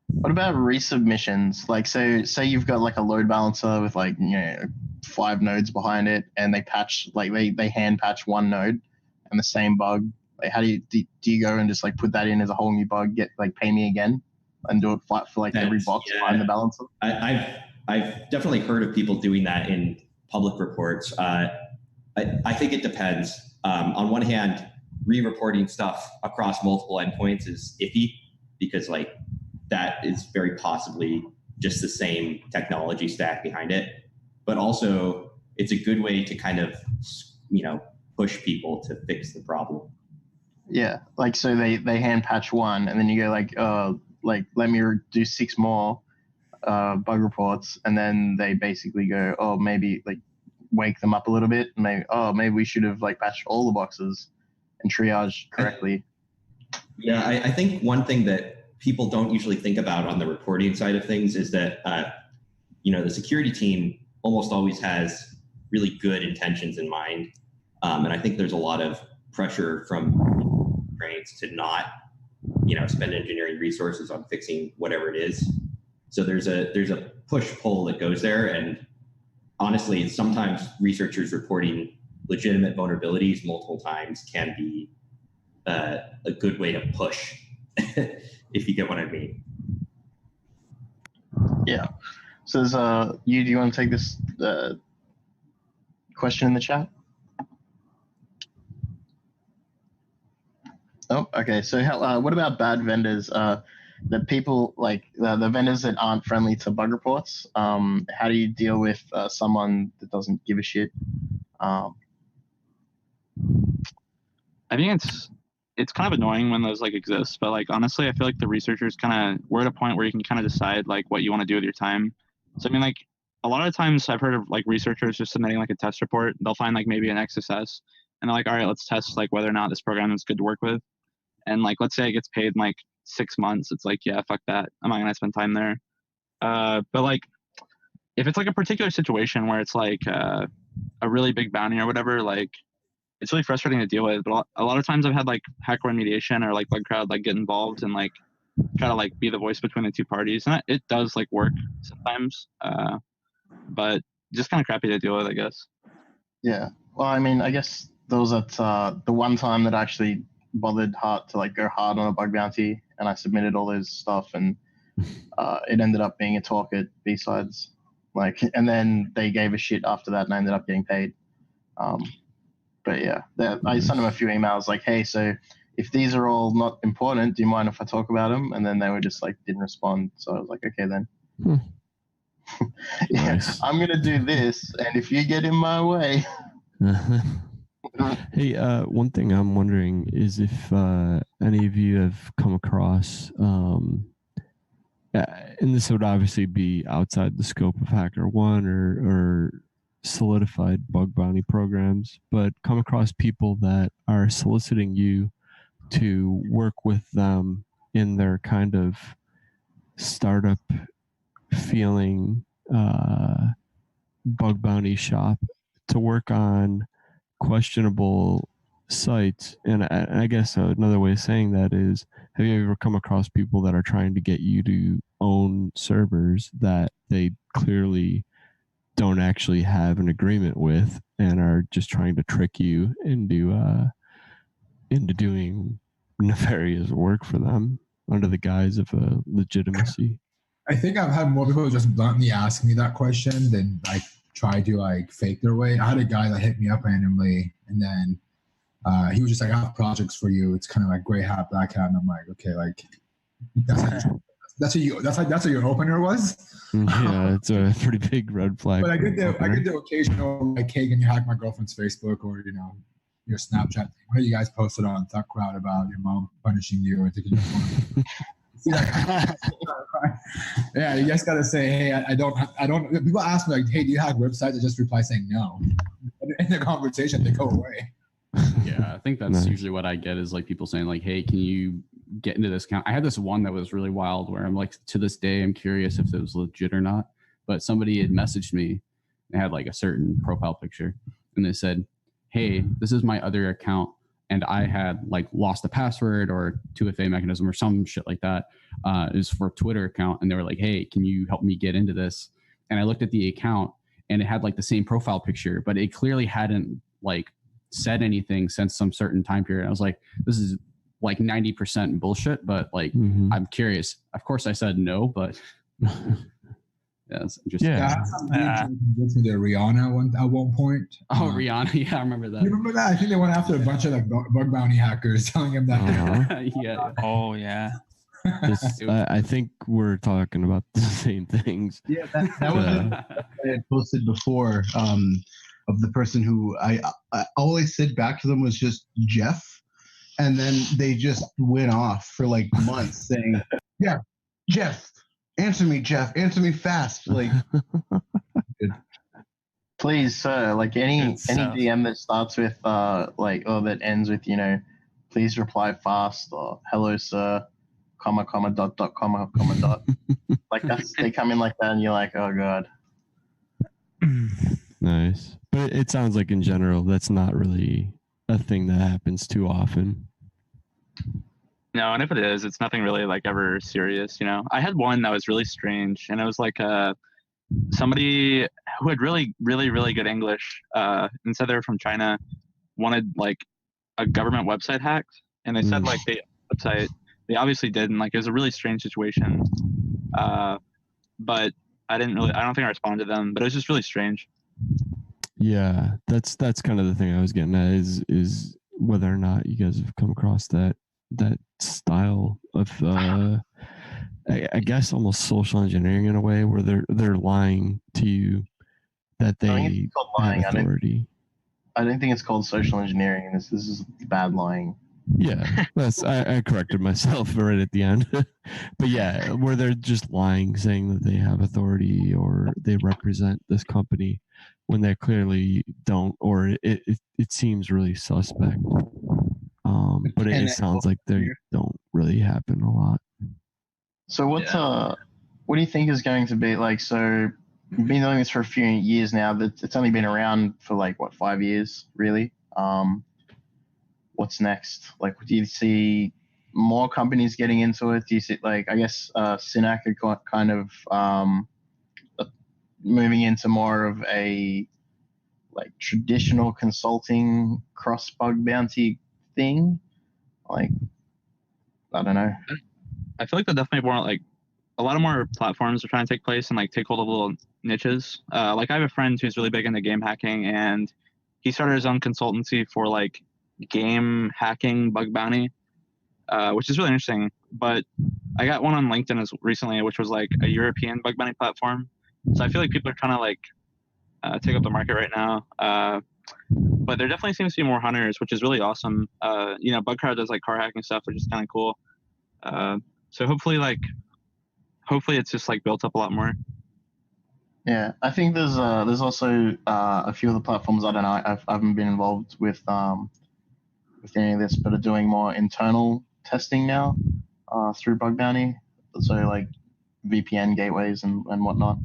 H: What about resubmissions? Like, say you've got like a load balancer with like 5 nodes behind it, and they patch like they hand patch one node, and the same bug. Like, how do you go and just like put that in as a whole new bug? Get like pay me again, and do it for like every box behind the balancer.
G: I've definitely heard of people doing that in public reports. I think it depends. On one hand, re-reporting stuff across multiple endpoints is iffy because like that is very possibly just the same technology stack behind it. But also it's a good way to kind of, push people to fix the problem.
H: Yeah. Like, so they hand patch one and then you go like, let me do 6 more bug reports. And then they basically go, oh, maybe like wake them up a little bit. Maybe we should have like patched all the boxes and triaged correctly.
G: Yeah. I think one thing that people don't usually think about on the reporting side of things is that, the security team almost always has really good intentions in mind. And I think there's a lot of pressure from brains to not, spend engineering resources on fixing whatever it is. So there's a push-pull that goes there. And honestly, sometimes researchers reporting legitimate vulnerabilities multiple times can be a good way to push, if you get what I mean.
H: Yeah. So do you want to take this question in the chat? Oh, okay. So what about bad vendors? The people like the vendors that aren't friendly to bug reports. How do you deal with someone that doesn't give a shit?
Q: I think it's kind of annoying when those like exist, but like honestly, I feel like the researchers we're at a point where you can kind of decide like what you want to do with your time. So I mean, like a lot of times I've heard of like researchers just submitting like a test report. They'll find like maybe an XSS and they're like, all right, let's test like whether or not this program is good to work with. And like, let's say it gets paid in like 6 months. It's like, yeah, fuck that. I'm not gonna spend time there. But like, if it's like a particular situation where it's like a really big bounty or whatever, like it's really frustrating to deal with. But a lot of times I've had like hacker remediation or like ThugCrowd like get involved and like try to like be the voice between the two parties, and it does like work sometimes. But just kind of crappy to deal with, I guess.
H: Yeah. Well, I mean, I guess there was the one time that I actually bothered hard to like go hard on a bug bounty, and I submitted all those stuff, and it ended up being a talk at B-Sides. Like, and then they gave a shit after that, and I ended up getting paid. But yeah, I sent them a few emails like, hey, so if these are all not important, do you mind if I talk about them? And then they were just like, didn't respond. So I was like, okay, then. Yeah, nice. I'm going to do this. And if you get in my way.
A: Hey, one thing I'm wondering is if any of you have come across, and this would obviously be outside the scope of HackerOne or solidified bug bounty programs, but come across people that are soliciting you to work with them in their kind of startup feeling bug bounty shop to work on questionable sites. And I guess another way of saying that is, have you ever come across people that are trying to get you to own servers that they clearly don't actually have an agreement with and are just trying to trick you into into doing nefarious work for them under the guise of legitimacy.
S: I think I've had more people just bluntly ask me that question than like try to like fake their way. I had a guy that hit me up randomly, and then he was just like, "I have projects for you." It's kind of like gray hat, black hat, and I'm like, okay, like that's what your opener was.
A: Yeah, it's a pretty big red flag.
S: But I get the occasional like, "Hey, can you hack my girlfriend's Facebook or your Snapchat thing?" What do you guys posted on ThugCrowd about your mom punishing you or taking your phone? Yeah, you just gotta say, "Hey, I don't." People ask me like, "Hey, do you hack websites?" I just reply saying no. In the conversation, they go away.
R: Yeah, I think that's usually what I get is like people saying like, "Hey, can you get into this account?" I had this one that was really wild where I'm like, to this day, I'm curious if it was legit or not. But somebody had messaged me and had like a certain profile picture, and they said, "Hey, this is my other account, and I had like lost the password or 2FA mechanism or some shit like that. Is for a Twitter account." And they were like, "Hey, can you help me get into this?" And I looked at the account, and it had like the same profile picture, but it clearly hadn't like said anything since some certain time period. I was like, this is like 90% bullshit, but like, I'm curious. Of course I said no, but yeah, it's interesting.
S: Yeah, the Rihanna one at one point.
R: Rihanna, yeah, I remember that.
S: You remember that? I think they went after a bunch of like bug bounty hackers telling him that.
R: Yeah.
C: Oh yeah.
A: I think we're talking about the same things.
D: Yeah, that was what I had posted before. Of the person who I always said back to them was just Jeff, and then they just went off for like months saying, "Yeah, Jeff, answer me, Jeff, answer me fast." Like,
H: please, sir, like any DM that starts with that ends with please reply fast or hello, sir, comma dot comma dot. Like they come in like that, and you're like, oh god.
A: Nice. But it sounds like in general, that's not really a thing that happens too often.
Q: No, and if it is, it's nothing really like ever serious, I had one that was really strange, and it was like somebody who had really, really, really good English, and said they were from China, wanted like a government website hacked, and they said like they obviously did, and like it was a really strange situation. But I don't think I responded to them, but it was just really strange.
A: Yeah, that's kind of the thing I was getting at is whether or not you guys have come across that style of I guess almost social engineering in a way where they're lying to you that they have authority.
H: I don't think it's called social engineering. This is bad lying.
A: Yeah, I corrected myself right at the end. But yeah, where they're just lying, saying that they have authority or they represent this company when they clearly don't, or it seems really suspect. But it sounds like they don't really happen a lot.
H: So what do you think is going to be like? So you've been doing this for a few years now. It's only been around for like 5 years, really. What's next? Like, do you see more companies getting into it? Do you see, like, I guess Synack are kind of moving into more of a like traditional consulting cross bug bounty thing? Like, I don't know.
Q: I feel like they're definitely more like a lot of more platforms are trying to take place and like take hold of little niches. Like I have a friend who's really big into game hacking, and he started his own consultancy for like game hacking bug bounty, which is really interesting. But I got one on LinkedIn recently, which was like a European bug bounty platform. So I feel like people are trying to like take up the market right now. But there definitely seems to be more hunters, which is really awesome. ThugCrowd does like car hacking stuff, which is kind of cool. So hopefully it's just like built up a lot more.
H: Yeah, I think there's also a few of the platforms, I don't know, I haven't been involved with any of this, but are doing more internal testing now through bug bounty. So like VPN gateways and whatnot.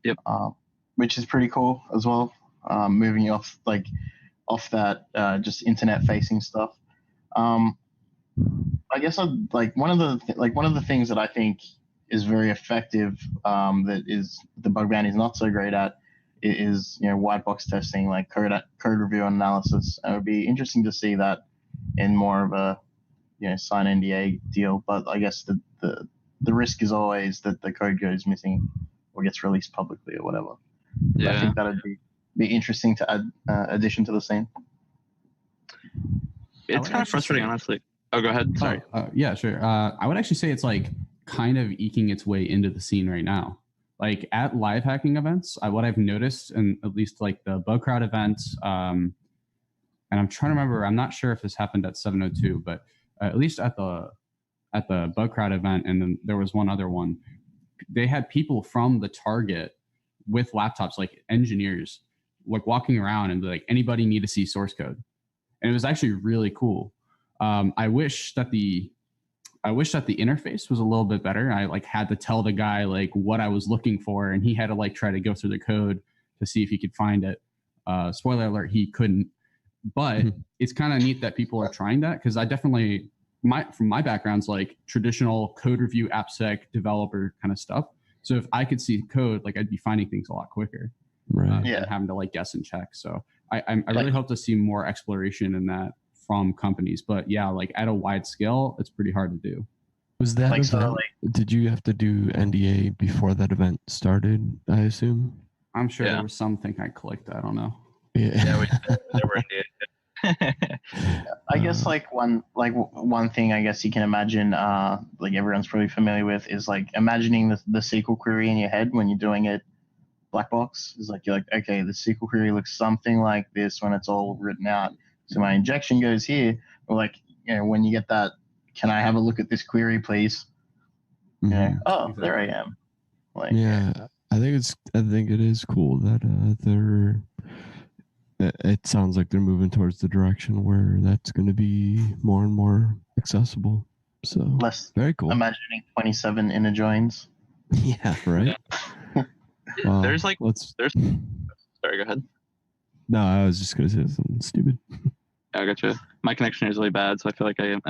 Q: Yep.
H: Which is pretty cool as well. Moving off that just internet facing stuff. I guess one of the things that I think is very effective that is the bug bounty is not so great at is white box testing, like code review and analysis. And it would be interesting to see that in more of a sign NDA deal. But I guess the risk is always that the code goes missing or gets released publicly or whatever.
Q: Yeah.
H: I think that'd be interesting to add addition to the scene.
Q: It's kind of frustrating, honestly. Oh, go ahead. Sorry.
R: Yeah, sure. I would actually say it's like kind of eking its way into the scene right now. Like at live hacking events, what I've noticed, and at least like the ThugCrowd events, and I'm trying to remember, I'm not sure if this happened at 702, but at least at the ThugCrowd event, and then there was one other one, they had people from the target with laptops, like engineers, like walking around and be like, anybody need to see source code? And it was actually really cool. I wish that the interface was a little bit better. I like had to tell the guy like what I was looking for, and he had to like try to go through the code to see if he could find it. Spoiler alert, he couldn't. But it's kind of neat that people are trying that, because I definitely, from my background's like traditional code review, AppSec developer kind of stuff. So if I could see code, like I'd be finding things a lot quicker,
O: right?
R: Than having to like guess and check. So I really hope to see more exploration in that from companies. But yeah, like at a wide scale, it's pretty hard to do.
O: Was that event, did you have to do NDA before that event started, I assume?
R: I'm sure there was something I clicked. I don't know.
O: Yeah,
Q: there were
H: I guess like one thing I guess you can imagine, like everyone's probably familiar with, is like imagining the SQL query in your head when you're doing it black box. Is like you're like, okay, the SQL query looks something like this when it's all written out. So my injection goes here. Or like, when you get that, can I have a look at this query, please?
O: Mm-hmm.
H: Oh, there I am. Like,
O: yeah, I think it is cool that it sounds like they're moving towards the direction where that's going to be more and more accessible. So very cool.
H: Imagining 27 inner joins.
O: Yeah, right.
Q: Well, there's sorry, go ahead.
O: No, I was just going to say something stupid.
Q: I gotcha. My connection is really bad, so I feel like I am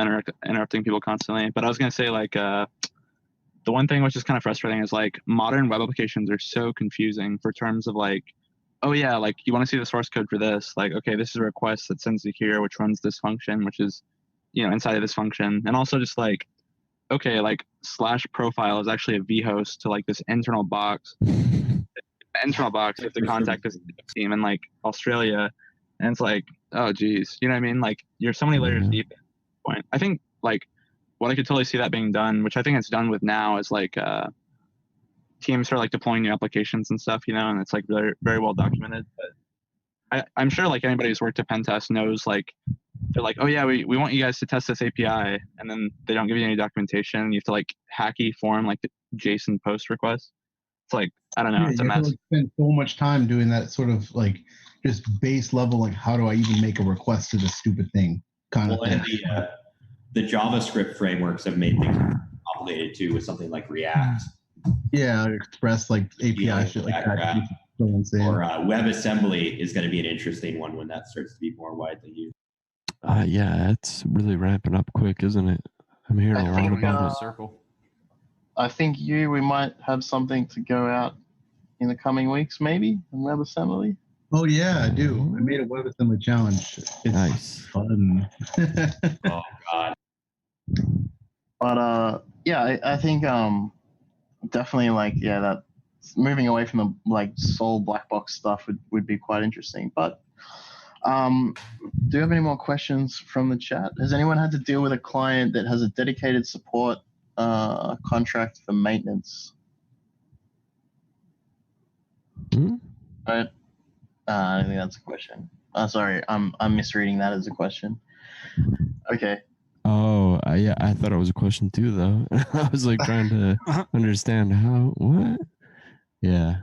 Q: interrupting people constantly. But I was going to say, like, the one thing which is kind of frustrating is, like, modern web applications are so confusing for terms of, like, oh, yeah, like, you want to see the source code for this. Like, okay, this is a request that sends you here, which runs this function, which is, inside of this function. And also just, like, okay, like, /profile is actually a vhost to, like, this internal box. Internal box, you have to contact this team in, like, Australia. And it's like, oh, geez. You know what I mean? Like, you're so many layers deep at this point. I think, like, what I could totally see that being done, which I think it's done with now, is, like, teams are, like, deploying new applications and stuff, and it's, like, very, very well documented. But I'm sure, like, anybody who's worked at pen test knows, like, they're like, oh, yeah, we want you guys to test this API. And then they don't give you any documentation. You have to, like, hacky form, like, the JSON post request. It's like, I don't know. It's a mess.
D: You spend so much time doing that sort of like just base level, like how do I even make a request to this stupid thing kind of thing.
G: And the JavaScript frameworks have made things complicated too with something like React.
D: Yeah, Express, like API shit like that. So
G: or WebAssembly is going to be an interesting one when that starts to be more widely used.
O: Yeah, it's really ramping up quick, isn't it? I'm hearing a lot about it.
H: I think we might have something to go out in the coming weeks, maybe, in WebAssembly.
D: Oh, yeah, I do. I made a WebAssembly challenge. It's
O: nice.
D: Fun.
G: Oh, God.
H: But, yeah, I think definitely, like, yeah, that moving away from the, like, sole black box stuff would be quite interesting. But do you have any more questions from the chat? Has anyone had to deal with a client that has a dedicated support contract for maintenance? Right. I think that's a question. Sorry, I'm misreading that as a question. Okay.
O: Oh, yeah, I thought it was a question too, though. I was like trying to understand what? Yeah.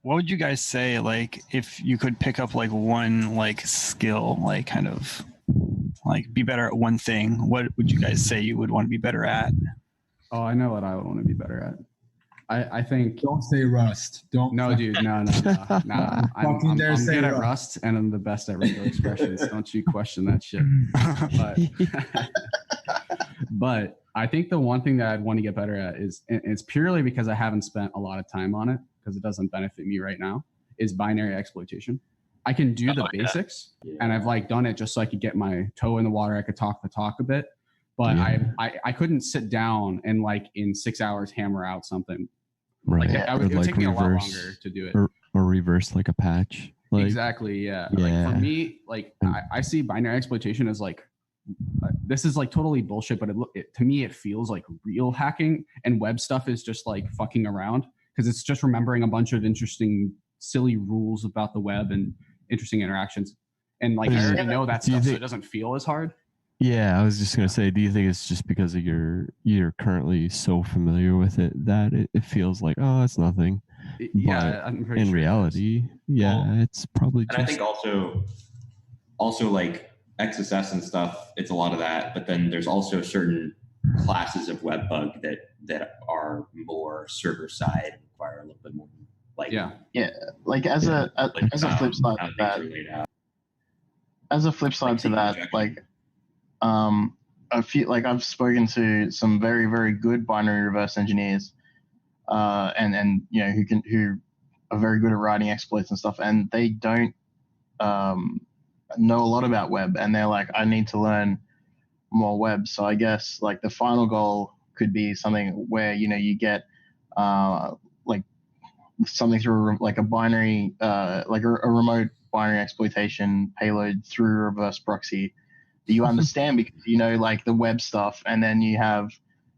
C: What would you guys say, like, if you could pick up like one like skill, like kind of like be better at one thing? What would you guys say you would want to be better at?
R: Oh, I know what I would want to be better at. I think.
S: Don't say Rust. Don't.
R: No, dude. No. I'm good at Rust, and I'm the best at regular expressions. Don't you question that shit. But I think the one thing that I'd want to get better at is, and it's purely because I haven't spent a lot of time on it, because it doesn't benefit me right now, is binary exploitation. I can do the
G: yeah.
R: basics,
G: Yeah.
R: and I've like done it just so I could get my toe in the water. I could talk the talk a bit, but I couldn't sit down and like in 6 hours hammer out something.
O: Right.
R: Like, it would take me a lot longer to do it.
O: Or reverse like a patch. Like,
R: exactly. Yeah. Like for me, like I see binary exploitation as like, this is like totally bullshit, but to me, it feels like real hacking, and web stuff is just like fucking around because it's just remembering a bunch of interesting, silly rules about the web and interesting interactions. And like, I already know that stuff, so it doesn't feel as hard.
O: Yeah, I was just gonna say, do you think it's just because of you're currently so familiar with it that it feels like, oh, it's nothing?
R: Yeah,
O: but
R: I'm pretty
O: in
R: sure
O: reality, it's probably
G: And I think also like XSS and stuff, it's a lot of that. But then there's also certain classes of web bug that are more server side, require a little bit more like
H: like as a flip side to that. As a flip side to that, like I feel like I've spoken to some very, very good binary reverse engineers, and you know who are very good at writing exploits and stuff, and they don't know a lot about web, and they're like, I need to learn more web. So I guess like the final goal could be something where you get like something through like a binary like a remote binary exploitation payload through a reverse proxy that you understand because you know like the web stuff, and then you have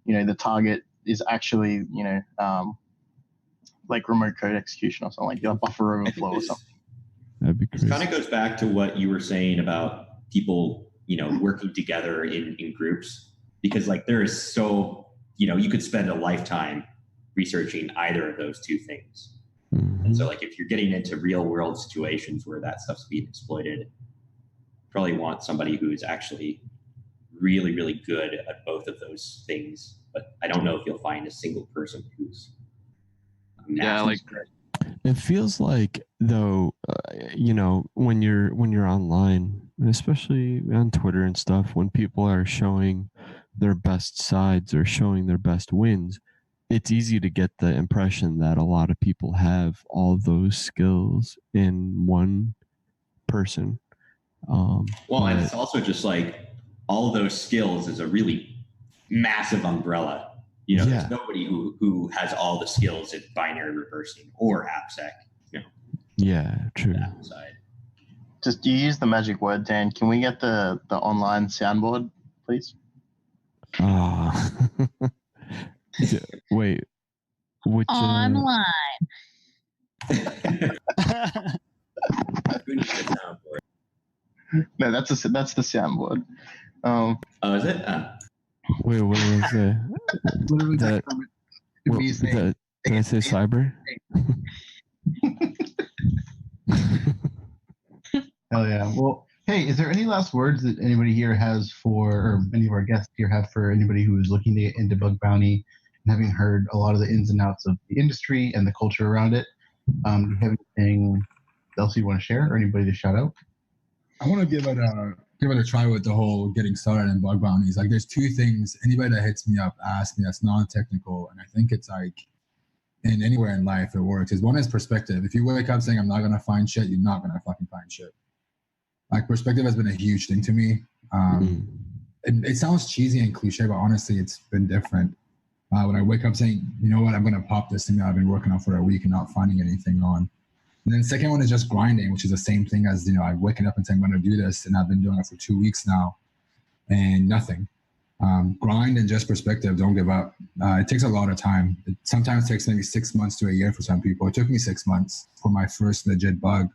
H: the target is actually like remote code execution or something, like a buffer overflow or something.
O: That'd be crazy.
G: It kind of goes back to what you were saying about people working together in groups, because like there is so you could spend a lifetime researching either of those two things. And so like if you're getting into real world situations where that stuff's being exploited, probably want somebody who's actually really, really good at both of those things. But I don't know if you'll find a single person who's
O: it feels like though, when you're online, especially on Twitter and stuff, when people are showing their best sides or showing their best wins, it's easy to get the impression that a lot of people have all those skills in one person.
G: And it's also just like all those skills is a really massive umbrella. There's nobody who has all the skills at binary reversing or AppSec.
O: Yeah, true.
H: Just do you use the magic word, Dan? Can we get the online soundboard, please?
O: Wait, which
P: online?
H: No, that's the soundboard.
G: Oh, is it?
O: Wait, what was it? Did I say cyber?
D: Hell yeah. Well, hey, is there any last words that anybody here has or any of our guests here have for anybody who is looking to get into bug bounty and having heard a lot of the ins and outs of the industry and the culture around it? Do you have anything else you want to share or anybody to shout out?
S: I want to give it a try with the whole getting started in bug bounties. Like, there's two things anybody that hits me up asks me that's non-technical, and I think it's like in anywhere in life it works. Is one is perspective. If you wake up saying I'm not gonna find shit, you're not gonna fucking find shit. Like, perspective has been a huge thing to me. It sounds cheesy and cliche, but honestly, it's been different. When I wake up saying, you know what, I'm gonna pop this thing that I've been working on for a week and not finding anything on. And then the second one is just grinding, which is the same thing as, I'm waking up and saying I'm going to do this, and I've been doing it for 2 weeks now, and nothing. Grind and just perspective, don't give up. It takes a lot of time. It sometimes takes maybe 6 months to a year for some people. It took me 6 months for my first legit bug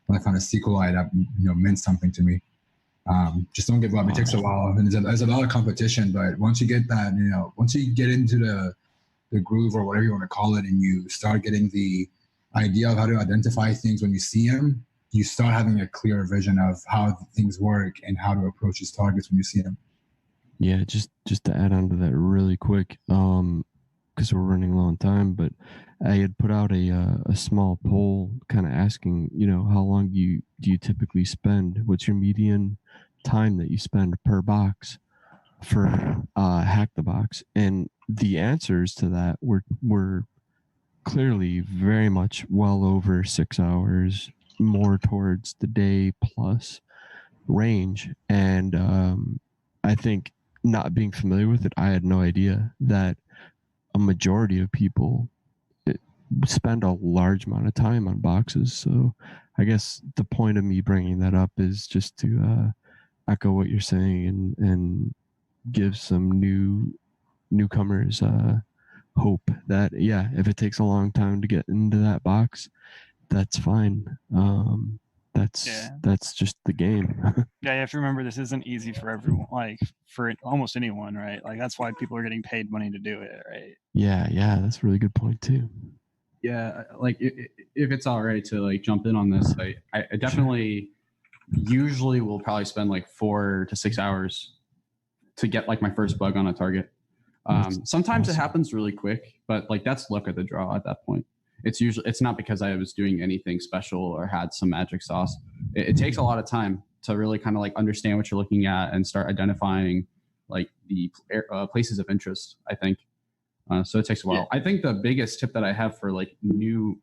S: when I found a SQLite that meant something to me. Just don't give up. It takes a while, and there's a lot of competition, but once you get that, once you get into the groove or whatever you want to call it, and you start getting the idea of how to identify things when you see them, you start having a clear vision of how things work and how to approach these targets when you see them.
O: Yeah, just to add on to that really quick, because we're running low on time, but I had put out a small poll kind of asking, how long do you typically spend? What's your median time that you spend per box for Hack the Box? And the answers to that were clearly very much well over 6 hours, more towards the day plus range. And I think not being familiar with it, I had no idea that a majority of people spend a large amount of time on boxes. So I guess the point of me bringing that up is just to echo what you're saying and give some newcomers hope that, yeah, if it takes a long time to get into that box, that's fine. That's just the game.
C: Yeah, you have to remember this isn't easy for everyone, like for almost anyone, right? Like that's why people are getting paid money to do it, right?
O: Yeah, that's a really good point too.
R: Yeah, like if it's all right to like jump in on this, I definitely usually will probably spend like 4 to 6 hours to get like my first bug on a target. Sometimes it happens really quick, but like that's luck of the draw at that point. It's not because I was doing anything special or had some magic sauce. It takes a lot of time to really kind of like understand what you're looking at and start identifying like the places of interest, I think. So it takes a while. I think the biggest tip that I have for like new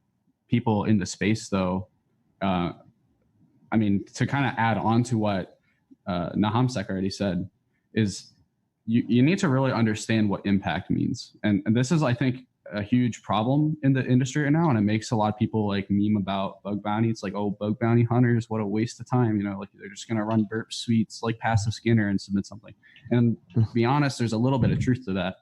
R: people in the space though, I mean, to kind of add on to what Nahamsek already said, is you need to really understand what impact means. And this is, I think, a huge problem in the industry right now. And it makes a lot of people like meme about bug bounty. It's like, oh, bug bounty hunters, what a waste of time. You know, like they're just going to run burp suites like passive scanner and submit something. And to be honest, there's a little bit of truth to that.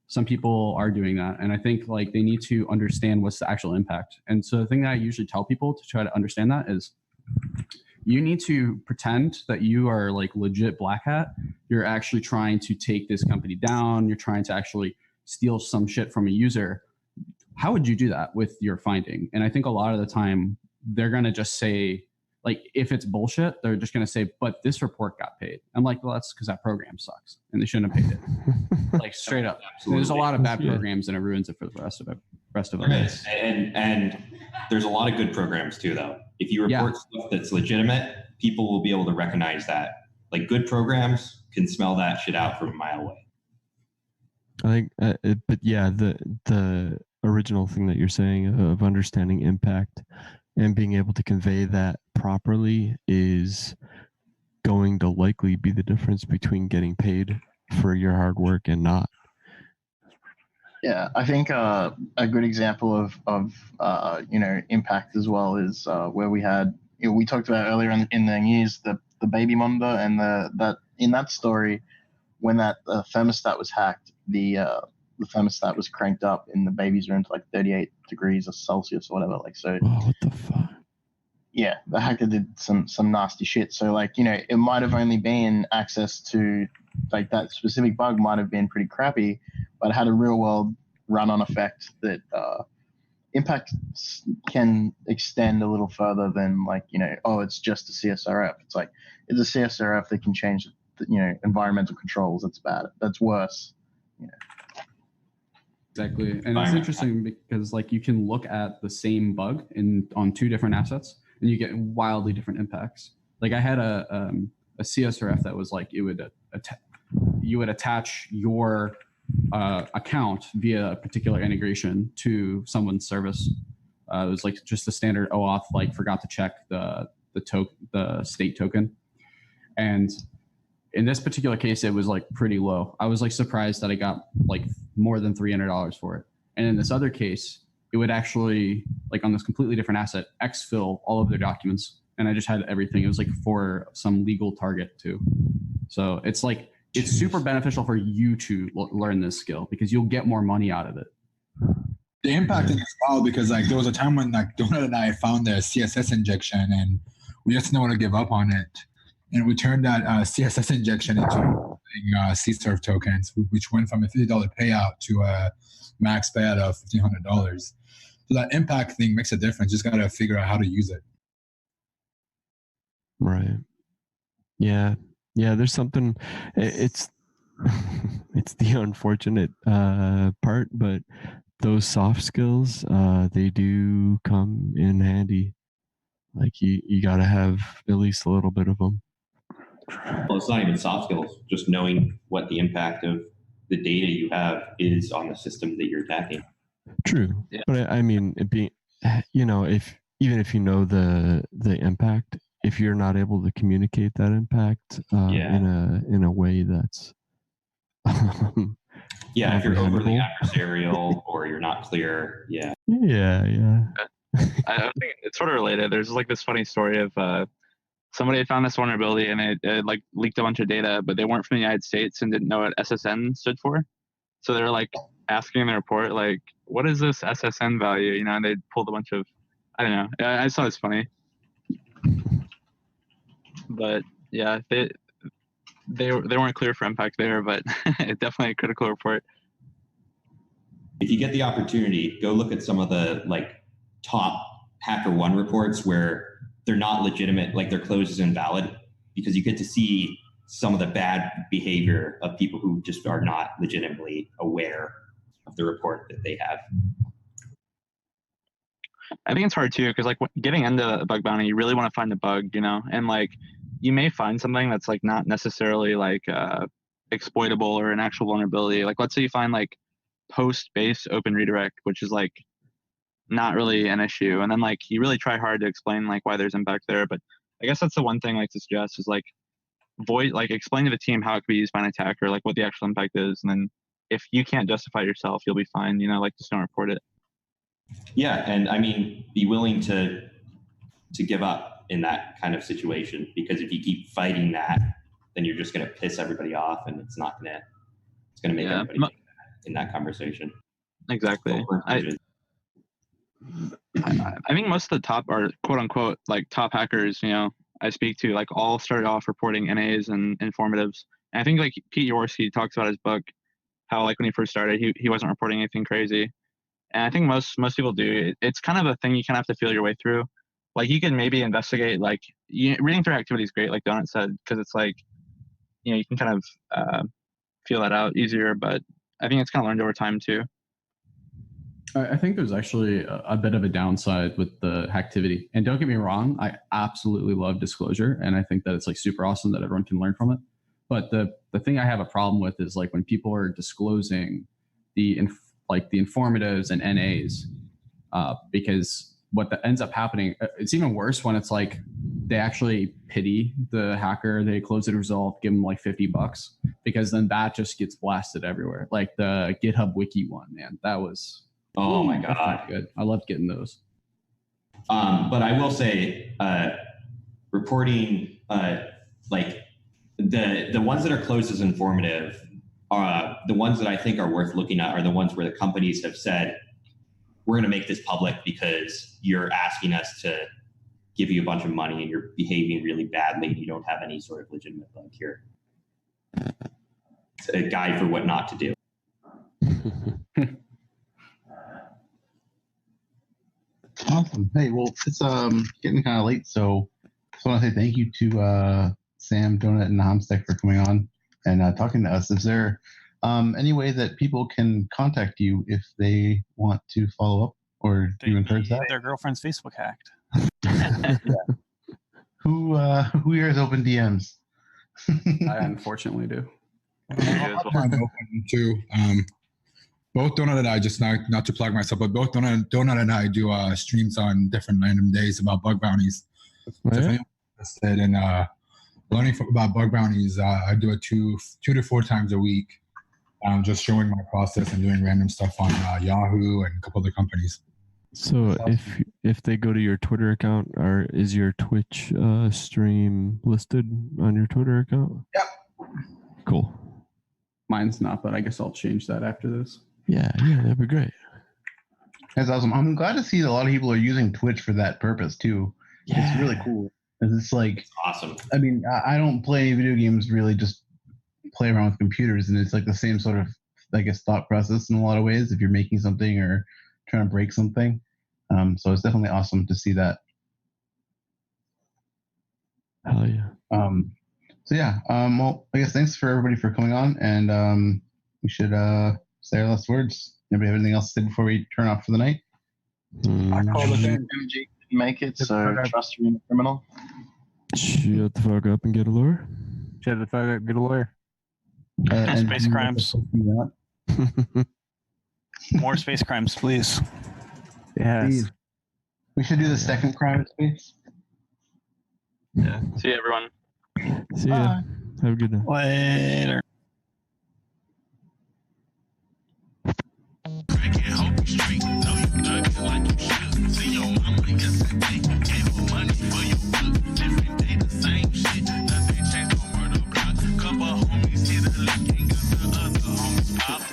R: Some people are doing that. And I think like they need to understand what's the actual impact. And so the thing that I usually tell people to try to understand that is you need to pretend that you are like legit black hat. You're actually trying to take this company down. You're trying to actually steal some shit from a user. How would you do that with your finding? And I think a lot of the time they're going to just say, like, if it's bullshit, they're just going to say, but this report got paid. I'm like, well, that's because that program sucks and they shouldn't have paid it. Like straight up. There's a lot of bad programs and it ruins it for the rest of us.
G: And there's a lot of good programs too, though. If you report stuff that's legitimate, people will be able to recognize that. Like good programs can smell that shit out from a mile away.
O: I think, but yeah, the original thing that you're saying of understanding impact and being able to convey that properly is going to likely be the difference between getting paid for your hard work and not.
H: Yeah, I think a good example of impact as well is where we had, we talked about earlier in the news the baby monitor and that in that story when that thermostat was hacked, the thermostat was cranked up in the baby's room to like 38 degrees of Celsius or whatever. Like so.
O: Oh, what the fuck?
H: Yeah, the hacker did some nasty shit. So like it might have only been access to like that specific bug might have been pretty crappy, but it had a real world run-on effect that impact can extend a little further than like it's just a CSRF. It's like it's a CSRF that can change environmental controls. That's bad. That's worse.
R: Exactly, and it's interesting because like you can look at the same bug on two different assets and you get wildly different impacts. Like I had a CSRF that was like you would attach your account via a particular integration to someone's service. It was like just the standard OAuth, like forgot to check the state token. And in this particular case, it was like pretty low. I was like surprised that I got like more than $300 for it. And in this other case, it would actually, like on this completely different asset, exfil all of their documents. And I just had everything. It was like for some legal target too. So it's like, it's super beneficial for you to learn this skill because you'll get more money out of it.
S: The impact is wild because like there was a time when like Donut and I found the CSS injection and we just didn't want to give up on it. And we turned that CSS injection into CSRF tokens, which went from a $50 payout to a max payout of $1,500. So that impact thing makes a difference. Just got to figure out how to use it.
O: Right. Yeah. There's something. It's it's the unfortunate part, but those soft skills they do come in handy. Like you got to have at least a little bit of them.
G: Well, it's not even soft skills, just knowing what the impact of the data you have is on the system that you're attacking.
O: True. Yeah. But I mean, it being, if even if you know the impact, if you're not able to communicate that impact in a way that's
G: yeah, if you're overly adversarial or you're not clear, yeah.
Q: I think it's sort of related. There's like this funny story of somebody had found this vulnerability and it like leaked a bunch of data, but they weren't from the United States and didn't know what SSN stood for. So they're like asking in the report, like, what is this SSN value? You know, and they pulled a bunch of, I don't know. I just thought it's funny. But yeah, they weren't clear for impact there, but definitely a critical report.
G: If you get the opportunity, go look at some of the like top HackerOne reports where they're not legitimate, like their close is invalid, because you get to see some of the bad behavior of people who just are not legitimately aware of the report that they have.
Q: I think it's hard too, because like getting into a bug bounty, you really want to find the bug, you know, and like you may find something that's like not necessarily like exploitable or an actual vulnerability. Like let's say you find like post base open redirect, which is like not really an issue, and then like you really try hard to explain like why there's impact there. But I guess that's the one thing like to suggest is like explain to the team how it could be used by an attacker, like what the actual impact is, and then if you can't justify yourself, you'll be fine, you know, like just don't report it.
G: Yeah, and I mean, be willing to give up in that kind of situation, because if you keep fighting that, then you're just going to piss everybody off, and it's going to make everybody think that in that conversation.
Q: Exactly. I think most of the top are quote unquote like top hackers, you know, I speak to like all started off reporting NAs and informatives. And I think like Pete Yaworski talks about his book, how like when he first started, he wasn't reporting anything crazy. And I think most people do. It's kind of a thing you kind of have to feel your way through. Like you can maybe investigate, like reading through activity is great, like Donut said, because it's like, you know, you can kind of feel that out easier. But I think it's kind of learned over time too.
R: I think there's actually a bit of a downside with the hacktivity. And don't get me wrong, I absolutely love disclosure. And I think that it's like super awesome that everyone can learn from it. But the thing I have a problem with is like when people are disclosing the informatives and NAs, because what ends up happening, it's even worse when it's like they actually pity the hacker, they close the result, give them like $50, because then that just gets blasted everywhere. Like the GitHub Wiki one, man, that was...
G: Oh my God.
R: Good. I loved getting those.
G: But I will say, reporting, like the ones that are closed as informative, the ones that I think are worth looking at are the ones where the companies have said, we're going to make this public because you're asking us to give you a bunch of money and you're behaving really badly and you don't have any sort of legitimate bug here. It's a guide for what not to do.
D: Awesome. Hey, well, it's getting kind of late, so I just want to say thank you to Sam, Donut, and Hamstek for coming on and talking to us. Is there any way that people can contact you if they want to follow up, or do you encourage that?
C: Their girlfriend's Facebook hacked.
D: Who here has open DMs?
R: I unfortunately do.
S: I'm open too. Both Donut and I, just not to plug myself, but both Donut and I do streams on different random days about bug bounties. So if anyone's interested in learning about bug bounties, I do it two to 4 times a week. Just showing my process and doing random stuff on Yahoo and a couple other companies.
O: So if they go to your Twitter account, is your Twitch stream listed on your Twitter account?
S: Yep.
O: Cool.
R: Mine's not, but I guess I'll change that after this.
O: Yeah, that'd be great.
D: That's awesome. I'm glad to see that a lot of people are using Twitch for that purpose too. Yeah. It's really cool. It's like
G: awesome.
D: I mean, I don't play any video games really, just play around with computers, and it's like the same sort of, I guess, thought process in a lot of ways if you're making something or trying to break something. So it's definitely awesome to see that.
O: Hell yeah.
D: So yeah, well, I guess thanks for everybody for coming on, and we should say our last words. Anybody have anything else to say before we turn off for the night?
H: I call the thing. MG didn't make it, so trust me, criminal.
O: Shut the fuck up and get a lawyer.
C: Shut the fuck up, get a lawyer. Space crimes. More space crimes, please.
D: Yes. We should do the second crowd, please.
Q: Yeah. See you, everyone.
O: See ya. Have a good night.
C: Later.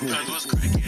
B: Cause what's cracking